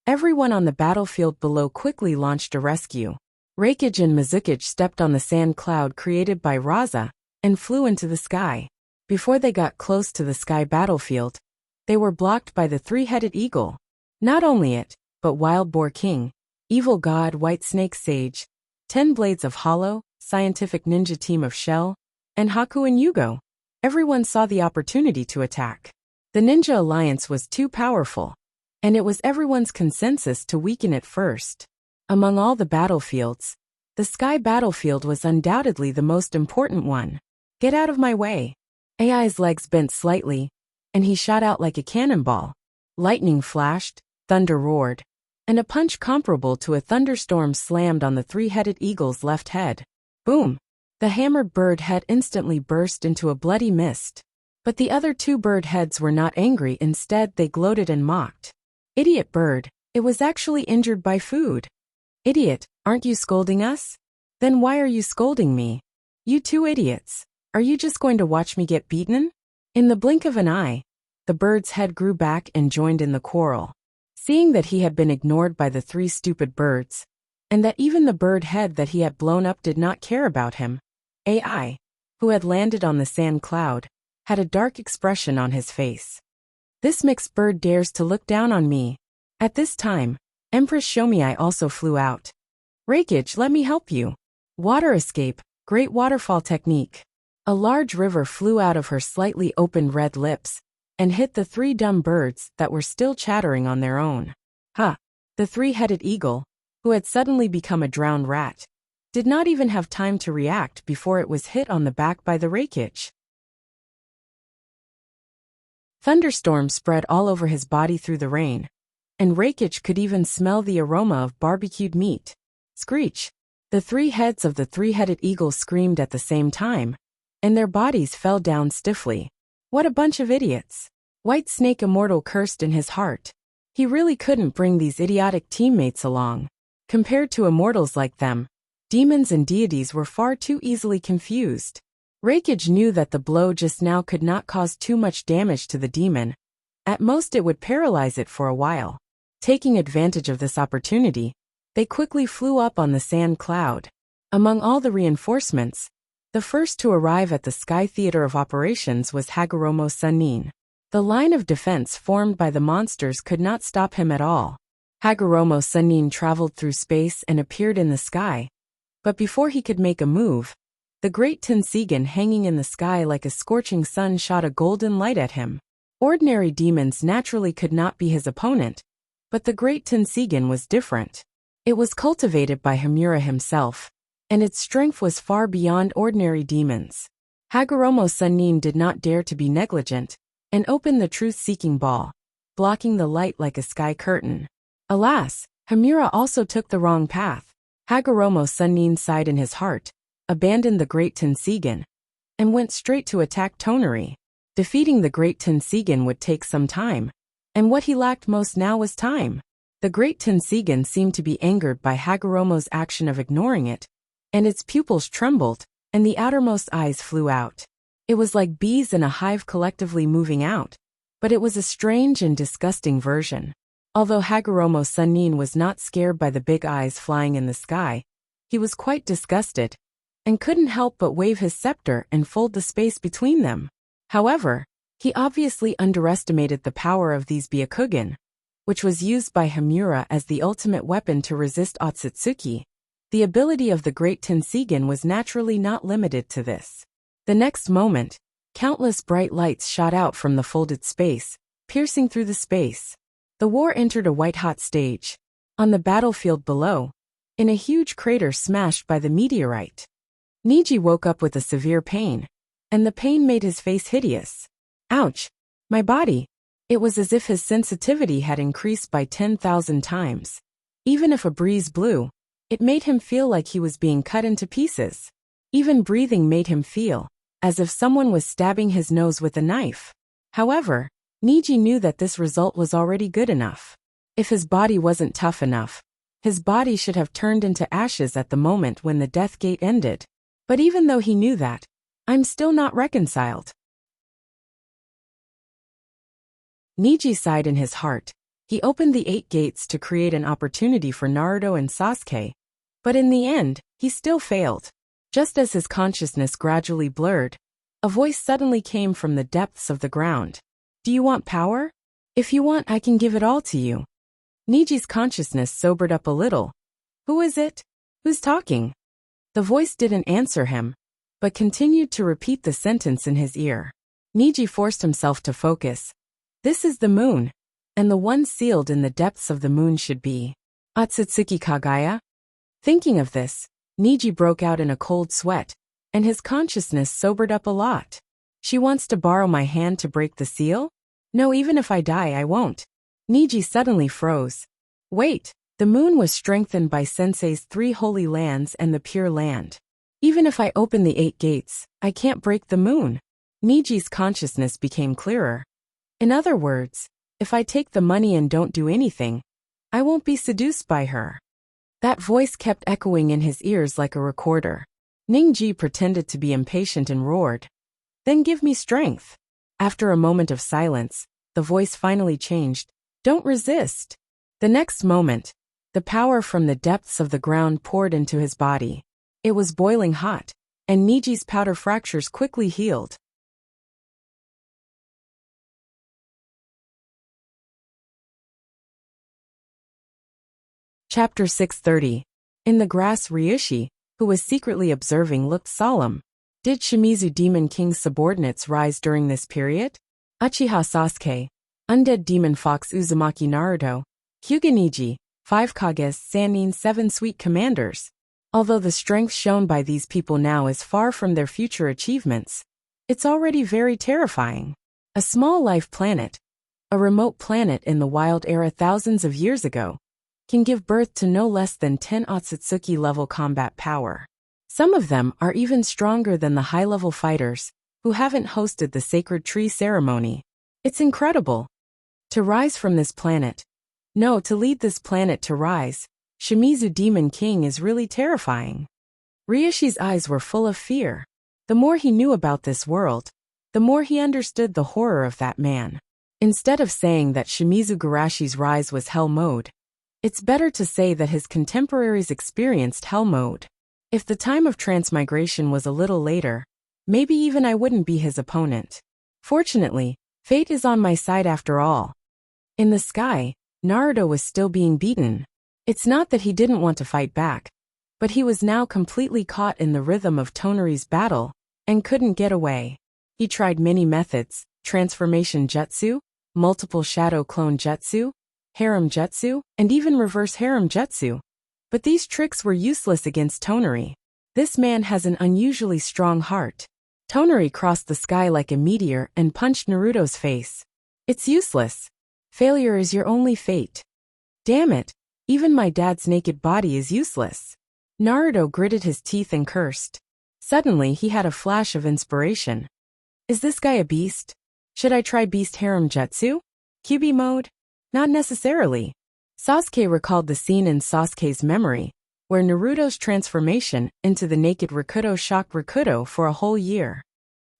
everyone on the battlefield below quickly launched a rescue. Raikage and Mizukichi stepped on the sand cloud created by Raza and flew into the sky. Before they got close to the sky battlefield, they were blocked by the three-headed eagle. Not only it, but Wild Boar King, Evil God White Snake Sage, 10 Blades of Hollow, Scientific Ninja Team of Shell, and Haku and Yugo. Everyone saw the opportunity to attack. The Ninja Alliance was too powerful, and it was everyone's consensus to weaken it first. Among all the battlefields, the sky battlefield was undoubtedly the most important one. Get out of my way. AI's legs bent slightly, and he shot out like a cannonball. Lightning flashed, thunder roared, and a punch comparable to a thunderstorm slammed on the three-headed eagle's left head. Boom! The hammered bird head instantly burst into a bloody mist. But the other two bird heads were not angry, instead they gloated and mocked. Idiot bird, it was actually injured by food. Idiot, aren't you scolding us? Then why are you scolding me? You two idiots, are you just going to watch me get beaten? In the blink of an eye, the bird's head grew back and joined in the quarrel. Seeing that he had been ignored by the three stupid birds, and that even the bird head that he had blown up did not care about him, AI, who had landed on the sand cloud, had a dark expression on his face. This mixed bird dares to look down on me. At this time, Empress Shomiai also flew out. Raikage, let me help you. Water escape, great waterfall technique. A large river flew out of her slightly opened red lips and hit the three dumb birds that were still chattering on their own. The three-headed eagle, who had suddenly become a drowned rat, did not even have time to react before it was hit on the back by the Raikage. Thunderstorms spread all over his body through the rain, and Raikage could even smell the aroma of barbecued meat. Screech! The three heads of the three-headed eagle screamed at the same time, and their bodies fell down stiffly. What a bunch of idiots! White Snake Immortal cursed in his heart. He really couldn't bring these idiotic teammates along. Compared to immortals like them, demons and deities were far too easily confused. Raikage knew that the blow just now could not cause too much damage to the demon. At most it would paralyze it for a while. Taking advantage of this opportunity, they quickly flew up on the sand cloud. Among all the reinforcements, the first to arrive at the Sky Theater of Operations was Hagoromo Sannin. The line of defense formed by the monsters could not stop him at all. Hagoromo Sannin traveled through space and appeared in the sky. But before he could make a move, the great Tensigen hanging in the sky like a scorching sun shot a golden light at him. Ordinary demons naturally could not be his opponent, but the great Tensigen was different. It was cultivated by Himura himself, and its strength was far beyond ordinary demons. Hagoromo Sannin did not dare to be negligent, and opened the truth-seeking ball, blocking the light like a sky curtain. Alas, Himura also took the wrong path. Hagoromo Sannin sighed in his heart, abandoned the great Tensigen, and went straight to attack Tonari. Defeating the great Tensigen would take some time, and what he lacked most now was time. The great Tensigen seemed to be angered by Hagoromo's action of ignoring it, and its pupils trembled, and the outermost eyes flew out. It was like bees in a hive collectively moving out, but it was a strange and disgusting version. Although Hagoromo Sannin was not scared by the big eyes flying in the sky, he was quite disgusted, and couldn't help but wave his scepter and fold the space between them. However, he obviously underestimated the power of these Byakugan, which was used by Himura as the ultimate weapon to resist Otsutsuki. The ability of the great Tensigen was naturally not limited to this. The next moment, countless bright lights shot out from the folded space, piercing through the space. The war entered a white-hot stage. On the battlefield below, in a huge crater smashed by the meteorite, Niji woke up with a severe pain, and the pain made his face hideous. Ouch! My body! It was as if his sensitivity had increased by 10,000 times. Even if a breeze blew, it made him feel like he was being cut into pieces. Even breathing made him feel as if someone was stabbing his nose with a knife. However, Niji knew that this result was already good enough. If his body wasn't tough enough, his body should have turned into ashes at the moment when the death gate ended. But even though he knew that, I'm still not reconciled. Niji sighed in his heart. He opened the 8 gates to create an opportunity for Naruto and Sasuke, but in the end, he still failed. Just as his consciousness gradually blurred, a voice suddenly came from the depths of the ground. Do you want power? If you want, I can give it all to you. Niji's consciousness sobered up a little. Who is it? Who's talking? The voice didn't answer him, but continued to repeat the sentence in his ear. Niji forced himself to focus. This is the moon, and the one sealed in the depths of the moon should be Otsutsuki Kagaya. Thinking of this, Niji broke out in a cold sweat, and his consciousness sobered up a lot. She wants to borrow my hand to break the seal? No, even if I die, I won't. Niji suddenly froze. Wait, the moon was strengthened by Sensei's 3 holy lands and the pure land. Even if I open the 8 gates, I can't break the moon. Niji's consciousness became clearer. In other words, if I take the money and don't do anything, I won't be seduced by her. That voice kept echoing in his ears like a recorder. Ningji pretended to be impatient and roared. Then give me strength. After a moment of silence, the voice finally changed. Don't resist. The next moment, the power from the depths of the ground poured into his body. It was boiling hot, and Niji's powder fractures quickly healed. Chapter 630. In the grass, Ryushi, who was secretly observing, looked solemn. Did Shimizu Demon King's subordinates rise during this period? Uchiha Sasuke, Undead Demon Fox Uzumaki Naruto, Hyuga Niji, 5 Kages Sannin 7 Sweet Commanders. Although the strength shown by these people now is far from their future achievements, it's already very terrifying. A small life planet, a remote planet in the wild era thousands of years ago, can give birth to no less than 10 Otsutsuki level combat power. Some of them are even stronger than the high-level fighters, who haven't hosted the sacred tree ceremony. It's incredible. To rise from this planet. No, to lead this planet to rise. Shimizu Demon King is really terrifying. Ryushi's eyes were full of fear. The more he knew about this world, the more he understood the horror of that man. Instead of saying that Shimizu Garashi's rise was hell mode, it's better to say that his contemporaries experienced hell mode. If the time of transmigration was a little later, maybe even I wouldn't be his opponent. Fortunately, fate is on my side after all. In the sky, Naruto was still being beaten. It's not that he didn't want to fight back, but he was now completely caught in the rhythm of Tonari's battle and couldn't get away. He tried many methods: transformation jutsu, multiple shadow clone jutsu, harem jutsu, and even reverse harem jutsu. But these tricks were useless against Tonari. This man has an unusually strong heart. Tonari crossed the sky like a meteor and punched Naruto's face. It's useless. Failure is your only fate. Damn it, even my dad's naked body is useless. Naruto gritted his teeth and cursed. Suddenly he had a flash of inspiration. Is this guy a beast? Should I try beast harem jutsu? QB mode? Not necessarily. Sasuke recalled the scene in Sasuke's memory, where Naruto's transformation into the naked Rakuto shocked Rakuto for a whole year.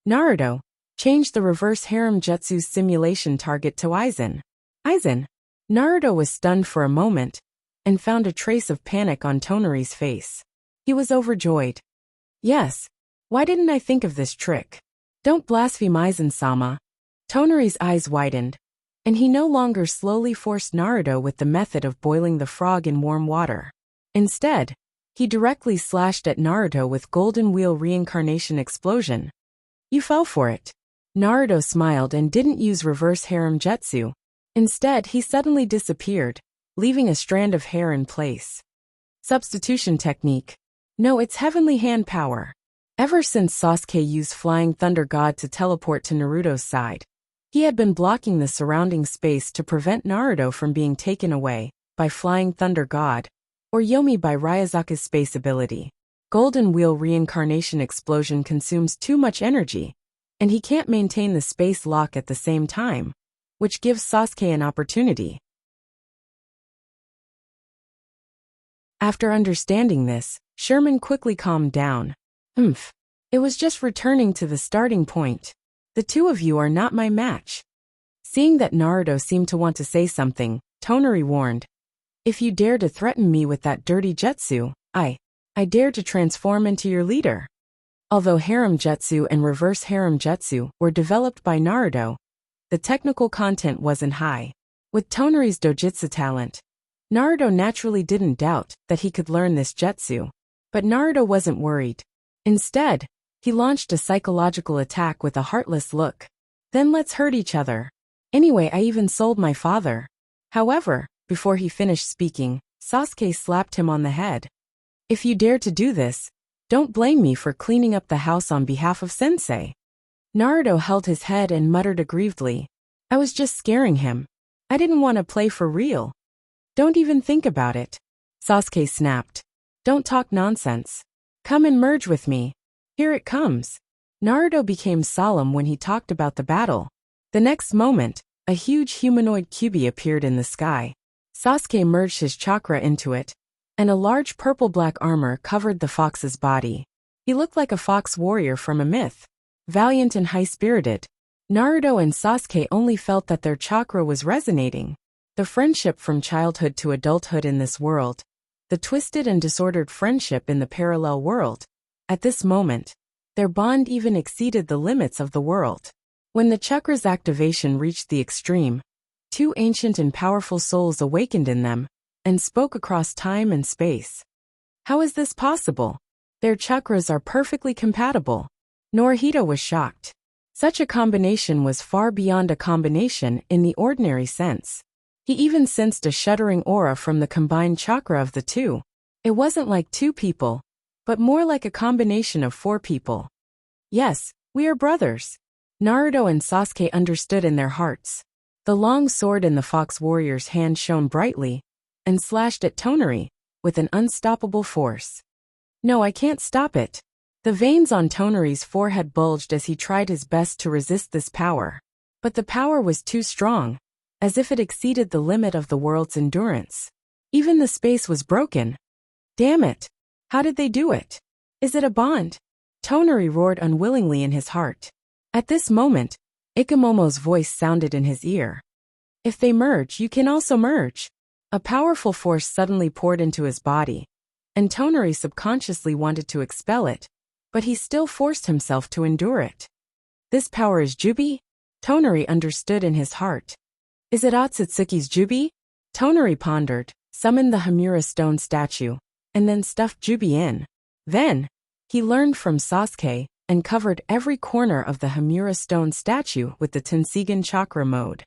Naruto changed the reverse harem jutsu's simulation target to Aizen. Aizen. Naruto was stunned for a moment and found a trace of panic on Tonari's face. He was overjoyed. Yes. Why didn't I think of this trick? Don't blaspheme, Aizen-sama. Tonari's eyes widened, and he no longer slowly forced Naruto with the method of boiling the frog in warm water. Instead, he directly slashed at Naruto with Golden Wheel Reincarnation Explosion. You fell for it. Naruto smiled and didn't use reverse harem jutsu. Instead, he suddenly disappeared, leaving a strand of hair in place. Substitution technique. No, it's heavenly hand power. Ever since Sasuke used Flying Thunder God to teleport to Naruto's side, he had been blocking the surrounding space to prevent Naruto from being taken away by Flying Thunder God, or Yomi by Ryuzaku's space ability. Golden Wheel Reincarnation Explosion consumes too much energy, and he can't maintain the space lock at the same time, which gives Sasuke an opportunity. After understanding this, Sherman quickly calmed down. It was just returning to the starting point. The two of you are not my match. Seeing that Naruto seemed to want to say something, Tonari warned. If you dare to threaten me with that dirty jutsu, I dare to transform into your leader. Although harem jutsu and reverse harem jutsu were developed by Naruto, the technical content wasn't high. With Tonari's dojutsu talent, Naruto naturally didn't doubt that he could learn this jutsu. But Naruto wasn't worried. Instead, he launched a psychological attack with a heartless look. Then let's hurt each other. Anyway, I even sold my father. However, before he finished speaking, Sasuke slapped him on the head. If you dare to do this, don't blame me for cleaning up the house on behalf of Sensei. Naruto held his head and muttered aggrievedly. I was just scaring him. I didn't want to play for real. Don't even think about it. Sasuke snapped. Don't talk nonsense. Come and merge with me. Here it comes. Naruto became solemn when he talked about the battle. The next moment, a huge humanoid Kyuubi appeared in the sky. Sasuke merged his chakra into it, and a large purple-black armor covered the fox's body. He looked like a fox warrior from a myth, valiant and high-spirited. Naruto and Sasuke only felt that their chakra was resonating. The friendship from childhood to adulthood in this world, the twisted and disordered friendship in the parallel world. At this moment, their bond even exceeded the limits of the world. When the chakra's activation reached the extreme, two ancient and powerful souls awakened in them and spoke across time and space. How is this possible? Their chakras are perfectly compatible. Naruhito was shocked. Such a combination was far beyond a combination in the ordinary sense. He even sensed a shuddering aura from the combined chakra of the two. It wasn't like two people, but more like a combination of four people. Yes, we are brothers. Naruto and Sasuke understood in their hearts. The long sword in the fox warrior's hand shone brightly and slashed at Tonari with an unstoppable force. No, I can't stop it. The veins on Tonari's forehead bulged as he tried his best to resist this power. But the power was too strong, as if it exceeded the limit of the world's endurance. Even the space was broken. Damn it! How did they do it? Is it a bond? Tonari roared unwillingly in his heart. At this moment, Ikemomo's voice sounded in his ear. If they merge, you can also merge. A powerful force suddenly poured into his body, and Tonari subconsciously wanted to expel it, but he still forced himself to endure it. This power is Jubi? Tonari understood in his heart. Is it Otsutsuki's Jubi? Tonari pondered, summoned the Hamura stone statue, and then stuffed Jubi in. Then, he learned from Sasuke and covered every corner of the Hamura stone statue with the Tensigan chakra mode.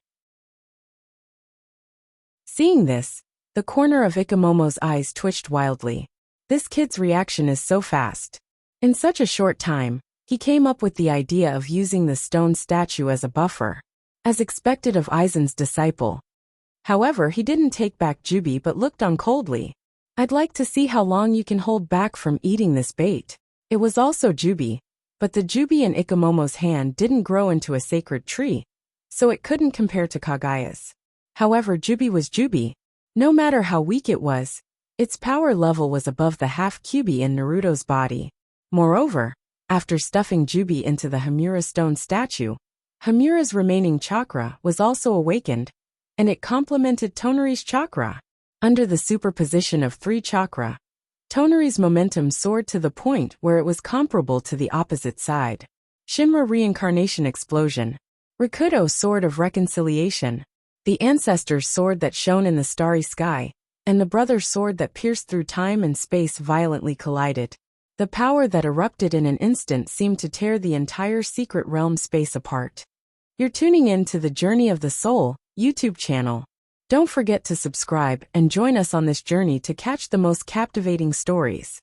Seeing this, the corner of Ikemomo's eyes twitched wildly. This kid's reaction is so fast. In such a short time, he came up with the idea of using the stone statue as a buffer, as expected of Aizen's disciple. However, he didn't take back Jubi but looked on coldly. I'd like to see how long you can hold back from eating this bait. It was also Jubi, but the Jubi in Ikemomo's hand didn't grow into a sacred tree, so it couldn't compare to Kagaya's. However, Jubi was Jubi. No matter how weak it was, its power level was above the half-Kyuubi in Naruto's body. Moreover, after stuffing Jubi into the Hamura stone statue, Hamura's remaining chakra was also awakened, and it complemented Tonari's chakra. Under the superposition of 3 chakra, Tonari's momentum soared to the point where it was comparable to the opposite side. Shinra Reincarnation Explosion. Rikudo Sword of Reconciliation. The ancestor's sword that shone in the starry sky, and the brother's sword that pierced through time and space violently collided. The power that erupted in an instant seemed to tear the entire secret realm space apart. You're tuning in to the Journey of the Soul YouTube channel. Don't forget to subscribe and join us on this journey to catch the most captivating stories.